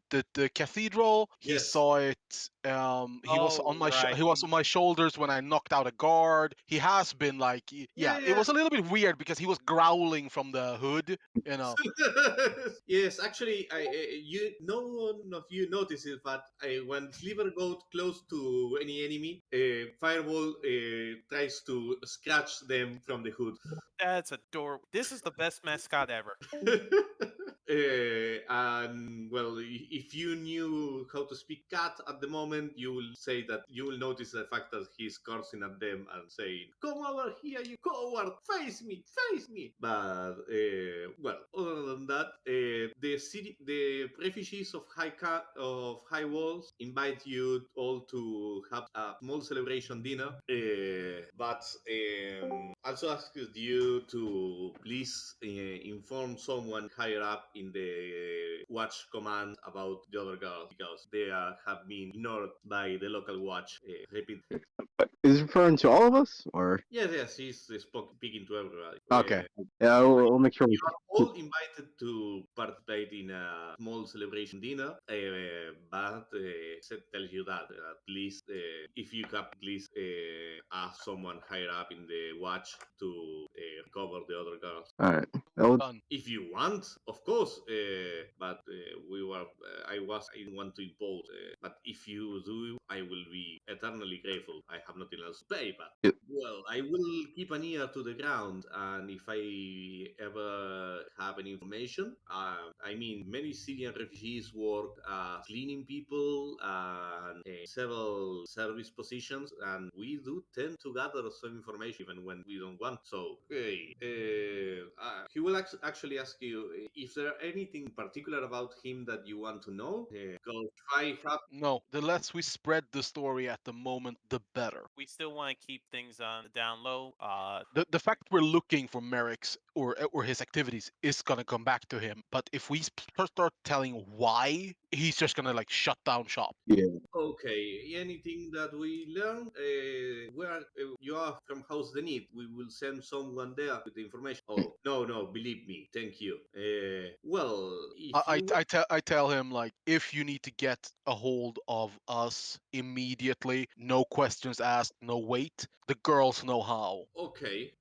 cathedral. He Yes. saw it. He was on my right. he was on my shoulders when I knocked out a guard. He has been like Yeah, It yeah. was a little bit weird because he was growling from the hood. You know. Yes, actually, no one of you notices, but when Sliver goes close to any enemy, Fireball tries to scratch them from the hood. That's adorable. This is the best mascot ever. And well, if you knew how to speak cat at the moment, you will say that you will notice the fact that he's cursing at them and saying, "Come over here, you coward! Face me, face me!" But well, other than that, the refugees of High Walls invite you all to have a small celebration dinner, but also asks you to please inform someone higher up in the watch command about the other girls because they have been ignored by the local watch. Repeat. But is it referring to all of us, or Yes, yes, he's speaking to everybody. okay? Yeah, we'll make sure we. You are all invited to participate in a small celebration dinner, but Seth tells you that at least if you can, please ask someone higher up in the watch to recover the other girls. All right. That was, Done. If you want, of course, but I didn't want to impose. But if you do, I will be eternally grateful. I have nothing else to pay, but it, well, I will keep an ear to the ground, and if I ever have any information, I mean, many Syrian refugees work as cleaning people and several service positions, and we do tend to gather some information even when we don't want. So, okay, he will actually ask you if there anything particular about him that you want to know. Because if I have No, the less we spread the story at the moment, the better. We still want to keep things on the down low. The fact we're looking for Merrix or his activities is gonna come back to him. But if we start telling why, he's just gonna like shut down shop. yeah. Okay, anything that we learn, where you are from House the Need, we will send someone there with the information. Oh, no, no, believe me, thank you. Well, if you I tell him like if you need to get a hold of us immediately, no questions asked, no wait. The girls know how. okay.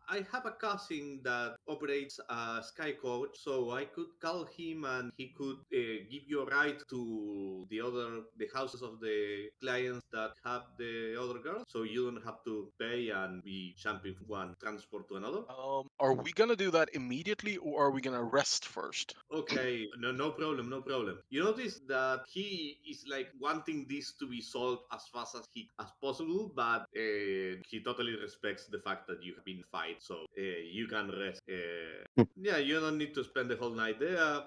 I have a cousin that operates a sky coach, so I could call him and he could give you a ride to the houses of the clients that have the other girl, so you don't have to pay and be jumping from one transport to another. Are we gonna do that immediately or are we gonna rest first? Okay, no, no problem, no problem. You notice that he is like wanting this to be solved as fast as possible, but he totally respects the fact that you have been fight, so you can rest. Yeah, you don't need to spend the whole night there.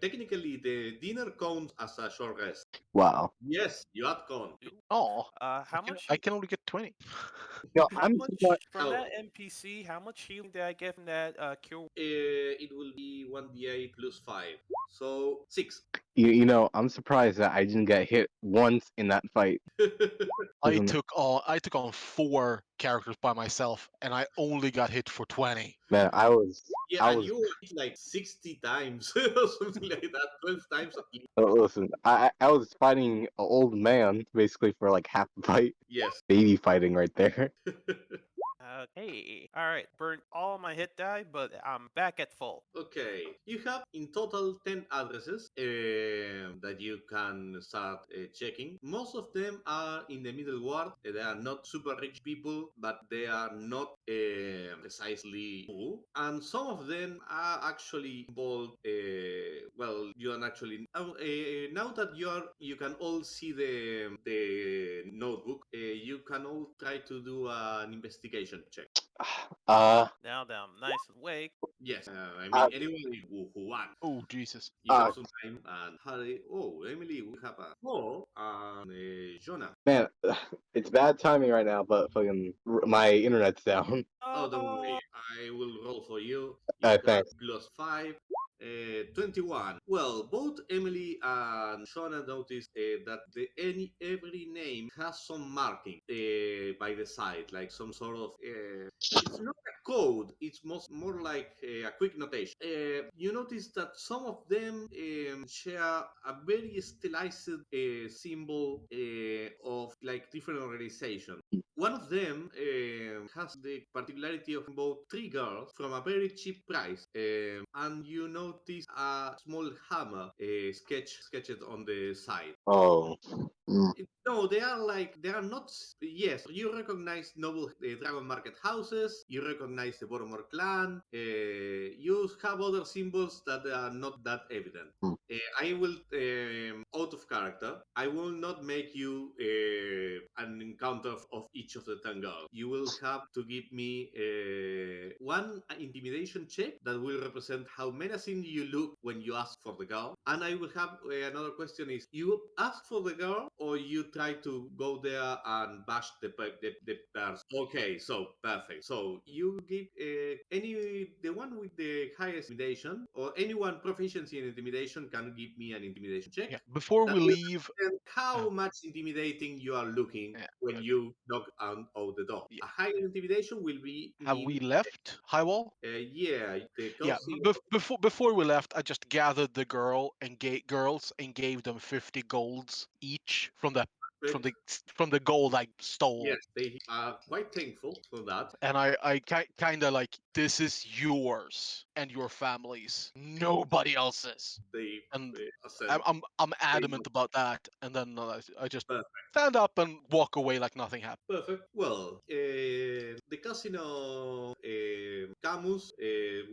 Technically, the dinner counts as a short rest. Wow. Yes, you had gone. Oh, How much? I can only get 20. No, How I'm much surprised. from Oh, that NPC? How much healing did I get from that cure? it will be 1d8 plus 5, so 6. I'm surprised that I didn't get hit once in that fight. Listen, I took on 4 characters by myself and I only got hit for 20. man, Yeah, I and was. you were hit like 60 times or something like that, 12 times at least. Listen, I was fighting an old man basically for like half the fight. Yes. Baby fighting right there. Okay. All right. Burned all my hit die, but I'm back at full. Okay, you have in total 10 addresses that you can start checking. Most of them are in the middle ward. They are not super rich people, but they are not precisely poor. And some of them are actually involved. Well, you are actually now that you can all see the notebook. You can all try to do an investigation check. Now that I'm nice and awake. Yes, I uh, mean anyone who wants. Oh Jesus! You uh, have some time and Harry. Oh, Emily, we have a call and Jonah. man, it's bad timing right now, but fucking my internet's down. Oh, don't Oh, worry. I will roll for you. You got Thanks. +5. 21. Well, both Emily and Shona noticed that every name has some marking by the side, like some sort of. It's not a code. It's more like a quick notation. You notice that some of them share a very stylized symbol of like different organization. One of them has the particularity of both three girls from a very cheap price, and you notice a small hammer sketched on the side. Oh. No, they are not. Yes, you recognize noble dragon market houses. You recognize the Boromir clan. You have other symbols that are not that evident. Hmm. I will, out of character, I will not make you an encounter of each of the 10 girls. You will have to give me one intimidation check that will represent how menacing you look when you ask for the girl. And I will have another question is, you ask for the girl or you try to go there and bash the person? Okay, so perfect. So you give the one with the highest intimidation or anyone proficiency in intimidation can give me an intimidation check. Yeah. Before That we will leave, represent how much intimidating you are looking yeah, when okay, you knock out the door. yeah. A higher intimidation will be Have mean. we left Highwall? Yeah, the Yeah. cozy. Before we left, I just gathered the girls and gave them 50 golds each from the gold I stole. Yes, they are quite thankful for that. And I kind of like, this is yours and your family's, nobody else's. They And said I'm they know. adamant about that. And then I just Perfect. stand up and walk away like nothing happened. Perfect. Well, the casino Camus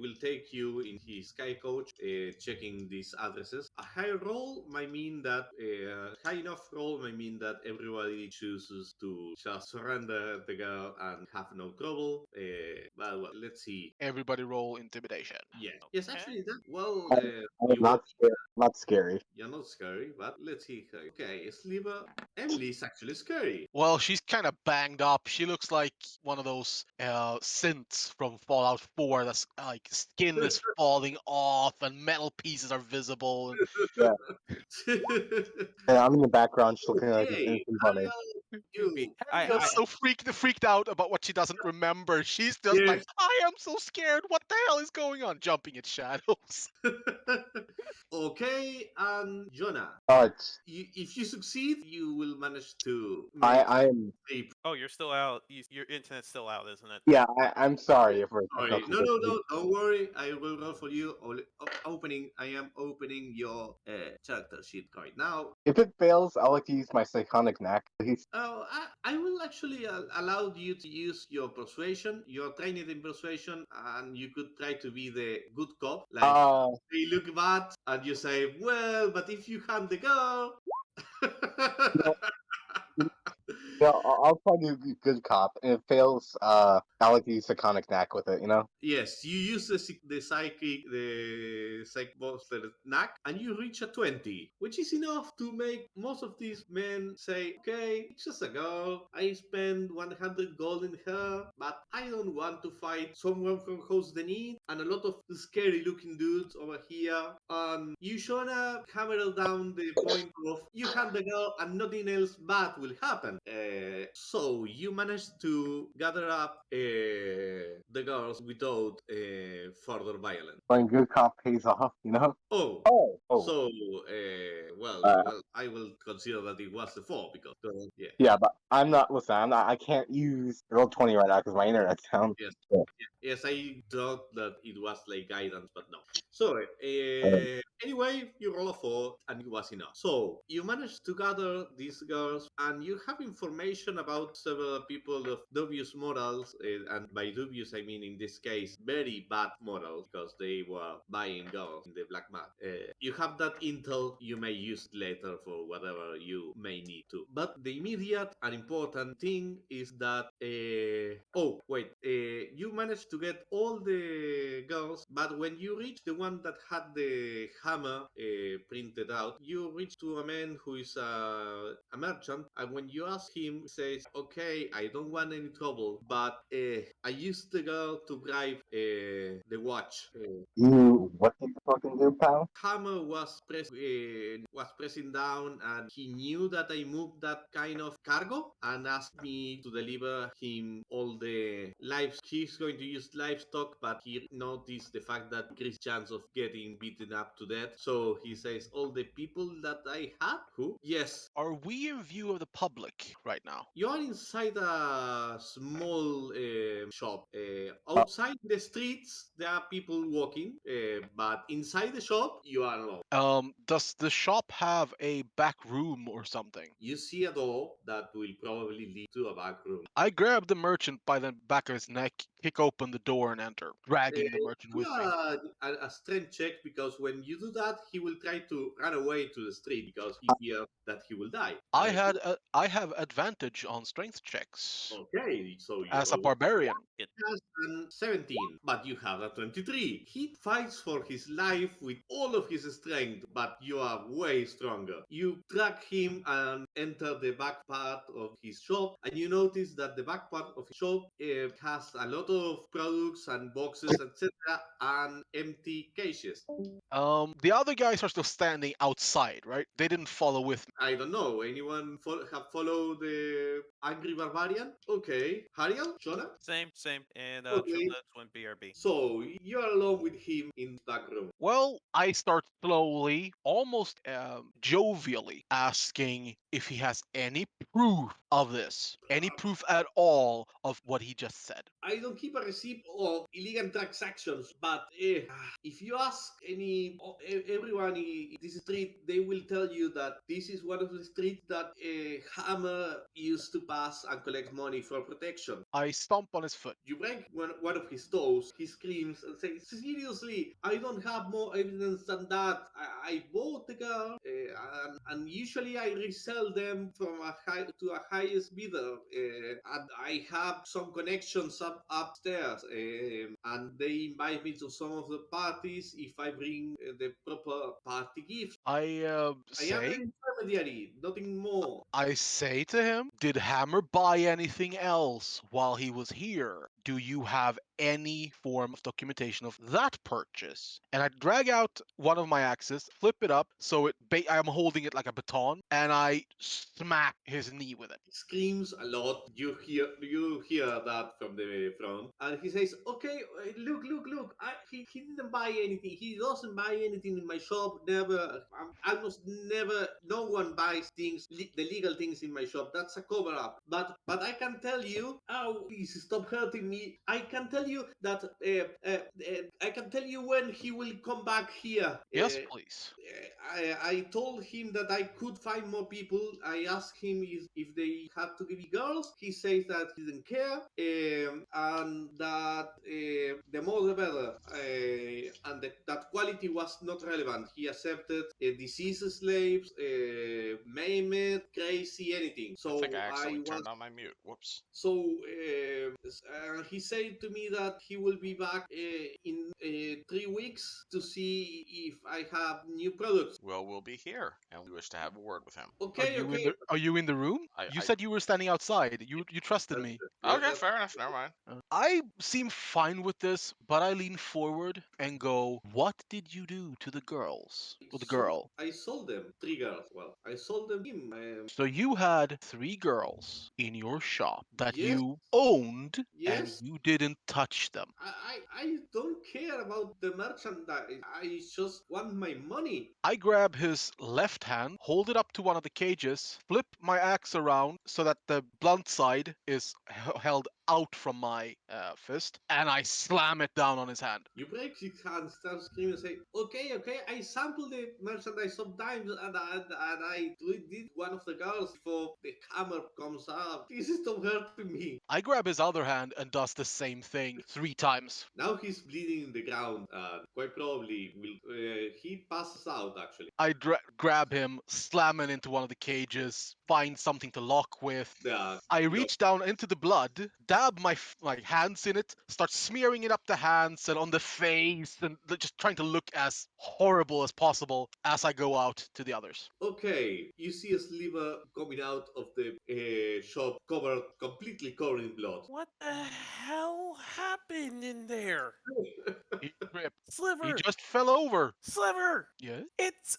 will take you in his sky coach, checking these addresses. A high roll might mean that high enough roll might mean that everybody chooses to just surrender the girl and have no trouble. Well, let's see. Everybody roll intimidation. Yes, okay. actually, that well, I'm you not scared. Not scary. you're not scary, but let's see. Okay, Sliver. Emily is actually scary. Well, she's kind of banged up. She looks like one of those synths from Fallout 4. That's like skin is falling off and metal pieces are visible. And Yeah. And I'm in the background just looking like an Okay, innocent bunny. You be. Ariel's I so freaked out about what she doesn't remember. She's just like, yes. I am so scared. What the hell is going on? Jumping at shadows. Okay, and Jonah, It's if you succeed, you will manage to I make I am sleep. Oh, you're still out. Your internet's still out, isn't it? yeah, I'm sorry for Sorry, technical no, no, difficulties. no, don't worry. I will roll for you. I am opening your character sheet right now. If it fails, I'll like to use my psychonic knack. Please. Oh, I will actually allow you to use your persuasion. You're trained in persuasion, and you could try to be the good cop. Like, Uh they look bad, and you say, well, but if you hand the girl. no, I'll try to be good cop. And if it fails, I'll like to use psychonic knack with it. Yes, you use the psych monster knack, and you reach a 20, which is enough to make most of these men say, okay, it's just a girl. I spend 100 gold in her, but I don't want to fight someone from House the Need and a lot of scary looking dudes over here. And you shonna hammer down the point of you hand the girl and nothing else bad will happen. So you manage to gather up the girls without further violence. Playing good cop pays off. Oh, Oh. so Uh, I will consider that it was the fall because yeah, yeah, but I'm not. Listen, I'm not. I can't use roll 20 right now because my internet's down. yes. Yeah. Yes, I thought that it was like guidance, but no. So, anyway, you roll a 4, and it was enough. So, you managed to gather these girls, and you have information about several people of dubious morals, and by dubious, I mean in this case, very bad morals, because they were buying girls in the black market. You have that intel you may use later for whatever you may need to. But the immediate and important thing is that oh wait, you managed to get all the girls, but when you reach the one that had the hammer printed out, you reach to a man who is a merchant, and when you ask him, he says, "Okay, I don't want any trouble, but I used the girl to bribe the watch." You what did you fucking do, pal? Hammer was pressing down, and he knew that I moved that kind of cargo and asked me to deliver him all the lives. He's going to use livestock, but he noticed the fact that increased chance of getting beaten up to death. So he says, all the people that I had, who? Yes, Are we in view of the public right now? you are inside a small shop. Uh, Outside the streets, there are people walking, but inside the shop, you are alone. Does the shop have a back room or something? You see a door that will probably lead to a back room. I grab the merchant by the back of his neck, kick open the door, and enter, dragging the merchant Do with me. a strength check, because when you do that, he will try to run away to the street because he fears that he will die. I have advantage on strength checks Okay, so you as a roll barbarian. has an 17, but you have a 23. He fights for his life with all of his strength, but you are way stronger. You track him and enter the back part of his shop, and you notice that the back part of his shop has a lot of products and boxes, etc., and empty cases. The other guys are still standing outside, right? They didn't follow with me. I don't know. Anyone have followed the angry barbarian? Okay. Hariel? Shona? Same. And Okay. Triplets went BRB. So you're alone with him in the back room. Well, I start slowly, almost jovially, asking if he has any proof of this, any proof at all of what he just said. I don't keep a receipt of illegal transactions, but if you ask everyone in this street, they will tell you that this is one of the streets that Hammer used to pass and collect money for protection. I stomp on his foot. You break one of his toes, he screams and says, "Seriously, I don't have more evidence than that. I bought the girl, and usually I resell them from to a highest bidder. And I have some connections upstairs, and they invite me to some of the parties if I bring the proper party gifts. I I am say, an intermediary, nothing more." I say to him, did Hammer buy anything else while he was here? Do you have any form of documentation of that purchase? And I drag out one of my axes, flip it up so I'm holding it like a baton, and I smack his knee with it. Screams a lot. You hear that from the front, and he says, "Okay, look. He didn't buy anything. He doesn't buy anything in my shop. Never. Almost never. No one buys things, the legal things in my shop. That's a cover up. But I can tell you. Oh, please stop hurting me. I can tell you that. I can tell you when he will come back here. Yes, please. I told him that I could find more people. I asked him if they had to be girls. He says that he didn't care, and that the more the better, and that quality was not relevant. He accepted disease slaves, maimed, crazy, anything. I think I So I accidentally was turned on my mute. Whoops. so he said to me that he will be back in 3 weeks to see if I have new products. Well, we'll be here, and we wish to have a word with him. Okay, okay. Are you in the room? You I said you were standing outside. You trusted me. Yes, okay, yes. fair enough. Never mind. I seem fine with this, but I lean forward and go, "What did you do to the girls? Or the girl?" I sold them 3 girls. Well, I sold them him. So you had 3 girls in your shop that Yes, you owned and yes. you didn't touch them. I don't care about the merchandise. I just want my money. I grab his left hand, hold it up to one of the cages, flip my axe around so that the blunt side is held out from my fist, and I slam it down on his hand. You break his hand, start screaming, and say, "Okay, okay, I sampled the merchandise sometimes, and I did one of the girls before the hammer comes up. Please stop hurting me." I grab his other hand and does the same thing 3 times. Now he's bleeding in the ground, and quite probably will. He passes out actually. I grab him, slam him into one of the cages, find something to lock with. The I you know, reach down into the blood, dab my hands in it, start smearing it up the hands and on the face, and just trying to look as horrible as possible as I go out to the others. Okay, you see a sliver coming out of the shop, completely covered in blood. What the hell happened in there? He tripped. He Sliver! just fell over. Sliver! Yeah. It's.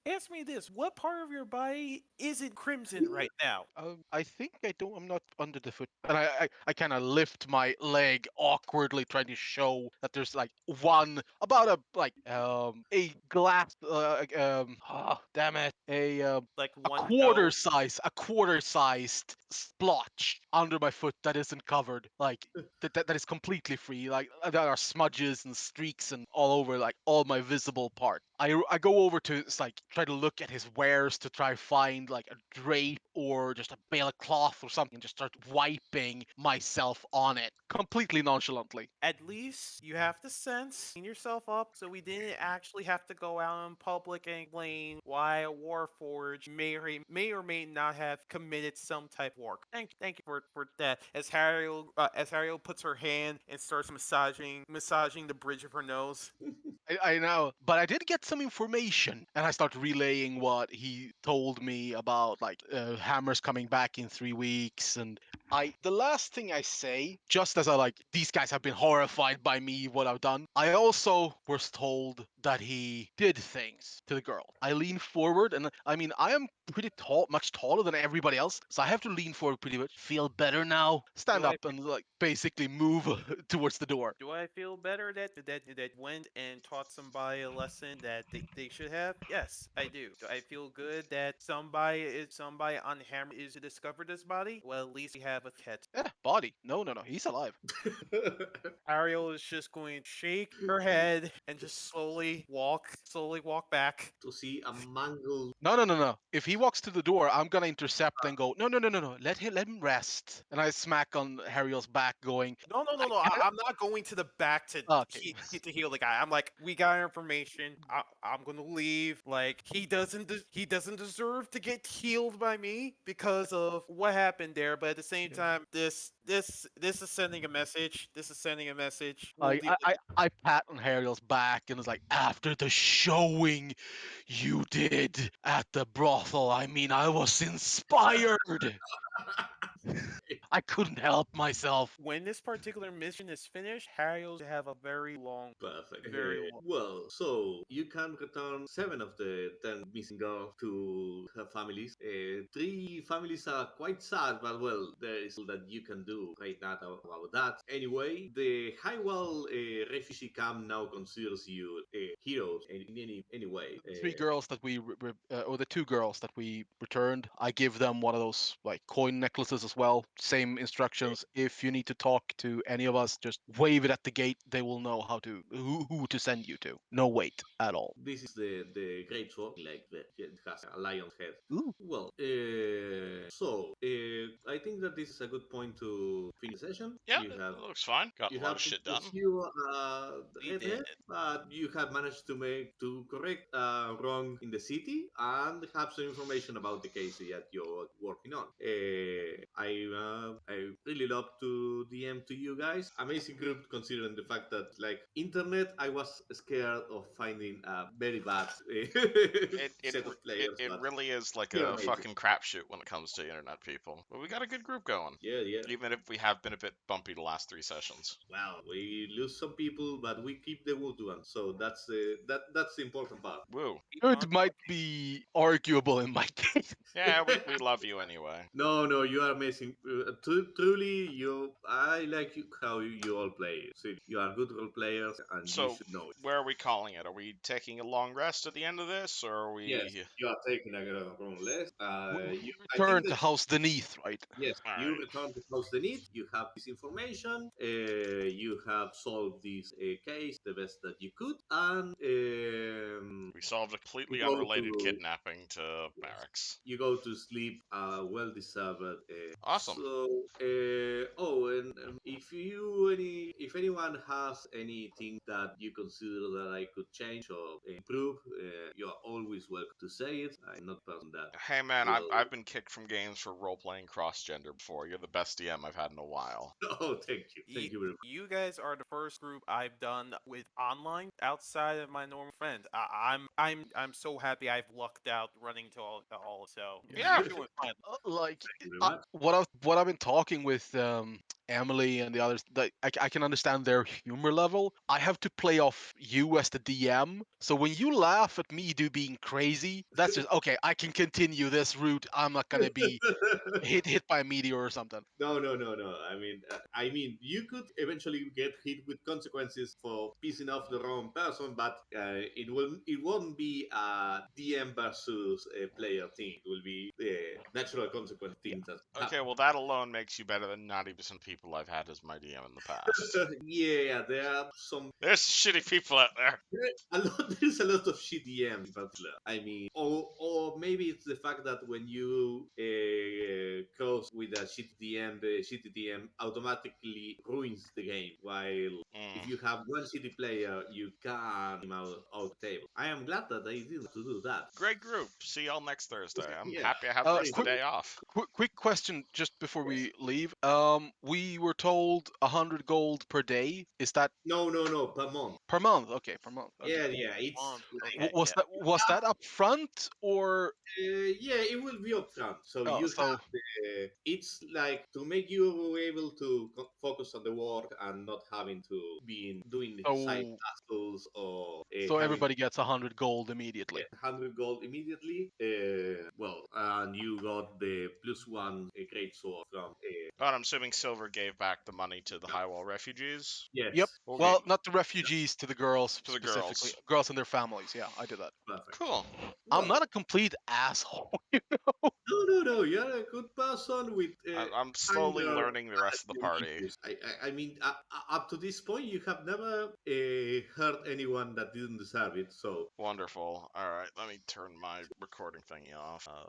Ask me this: what part of your body isn't crimson right now? I think I don't. I'm not under the foot, and I kind of lift my leg awkwardly, trying to show that there's like about a glass damn it, Like a one L. quarter sized splotch under my foot that isn't covered, like that is completely free, like there are smudges and streaks and all over like all my visible part. I go over to like try to look at his wares to try find like a drape or just a bale of cloth or something, and just start wiping myself on it completely nonchalantly. At least you have the sense, clean yourself up, so we didn't actually have to go out in public and explain why a warforged may or may not have committed some type of war. Thank you for that. As Ariel puts her hand and starts massaging the bridge of her nose. I know, but I did get some information, and I start relaying what he told me about, like hammers coming back in 3 weeks, and the last thing I say, just as these guys have been horrified by me, what I've done. I also was told that he did things to the girl. I lean forward, and I mean, I am pretty tall, much taller than everybody else, so I have to lean forward pretty much. Feel better now? Stand Do I up and like basically move towards the door. Do I feel better that went and taught somebody a lesson that they should have? Yes, I do. Do I feel good that somebody on Hammer is to discover this body? Well, at least we have a cat. Body? No, no, no. He's alive. Ariel is just going to shake her head and just slowly walk back. To see a mangled. No, no, no, no. If he walks to the door, I'm gonna intercept and go, no, no, no, no, no. Let him rest. And I smack on Harriel's back, going, No. I'm not going to the back okay. to heal the guy. I'm like, we got information. I'm gonna leave. Like he doesn't deserve to get healed by me because of what happened there. But at the same time, this is sending a message. This is sending a message. We'll deal with I pat on Harriel's back and was like, after the showing you did at the brothel, I mean, I was inspired. I couldn't help myself. when this particular mission is finished, Harry will have a very long, Perfect. very long. Well, so you can return 7 of the 10 missing girls to her families. 3 families are quite sad, but well, there is that you can do right now about that. Anyway, the Highwall refugee camp now considers you heroes in any way. Three girls that or the 2 girls that we returned, I give them one of those like coin necklaces as well. Same instructions. If you need to talk to any of us, just wave it at the gate. They will know who to send you to. No wait at all. This is the great sword, like it has a lion's head. Ooh. Well, I think that this is a good point to finish the session. Yeah, You have it looks fine. Got you a lot have of to shit done. pursue We redhead, did. but you have managed to correct wrong in the city and have some information about the case that you're working on. I really love to DM to you guys. Amazing group considering the fact that like internet, I was scared of finding a very bad set of players, It but really is like you're a amazing. fucking crapshoot when it comes to internet people. But we got a good group going. Yeah. Even if we have been a bit bumpy the last 3 sessions. Well, we lose some people, but we keep the wood one, so that's the important part. Woo. It might be arguable in my case. Yeah, we love you anyway. No, you are amazing. truly, I like how you all play. So you are good role players, and you So, should know it. where are we calling it? Are we taking a long rest at the end of this, or are Yes, we? you are taking a wrong list. We I think return to that House Beneath, right? yes, All you right. return to close the need. You have this information. You have solved this case the best that you could, and We solved a you completely go unrelated to kidnapping to yes, Merrix. you go to sleep. Well deserved. Awesome. And if anyone has anything that you consider that I could change or improve, you are always welcome to say it. I'm not a person that Hey man, I've will. I've been kicked from games for role playing cross gender before. You're the best DM I've had in a while. Oh, thank you very much. You guys are the first group I've done with online outside of my normal friends. I'm so happy I've lucked out running to all. So Yeah. you're doing fine. Like Thank you very much. what I've been talking with Emily and the others, that I can understand their humor level. I have to play off you as the DM, so when you laugh at me do being crazy, that's just okay. I can continue this route. I'm not gonna be hit by a meteor or something. No. I mean, you could eventually get hit with consequences for pissing off the wrong person, but it won't be a DM versus a player thing. It will be natural consequence Yeah. things that Okay, happen. well that alone makes you better than 90% of people I've had as my DM in the past. Yeah, there are some. There's shitty people out there. There's a lot of shit DMs in particular. I mean, or maybe it's the fact that when you cross with a shitty DM, the shitty DM automatically ruins the game. While if Mm. you have one shitty player, you can him out the table. I am glad that I didn't to do that. Great group. See y'all next Thursday. I'm Yeah, happy I have the rest of Quick, the day off. quick question just before yes. we leave. We were told 100 gold per day. Is that No, per month. per month? Okay, per month. Okay. Yeah, it's like Okay, yeah. Was that up front or yeah, it will be upfront. So oh you so have it's like to make you able to focus on the work and not having to be doing side so hustles or so having everybody gets 100 gold immediately? 100 gold immediately. Well, and you got the plus one great sword from. But I'm assuming Silver gave back the money to the Highwall refugees. Yep. Yes, Okay, Well, not the refugees, to the girls to the specifically, girls. girls and their families. Yeah, I did that. perfect. Cool. I'm Well, not a complete asshole. no. You're a good person with I'm slowly minor learning the rest of the party. issues. I mean, up to this point, you have never hurt anyone that didn't deserve it. So Wonderful. All right, let me turn my recording thingy off.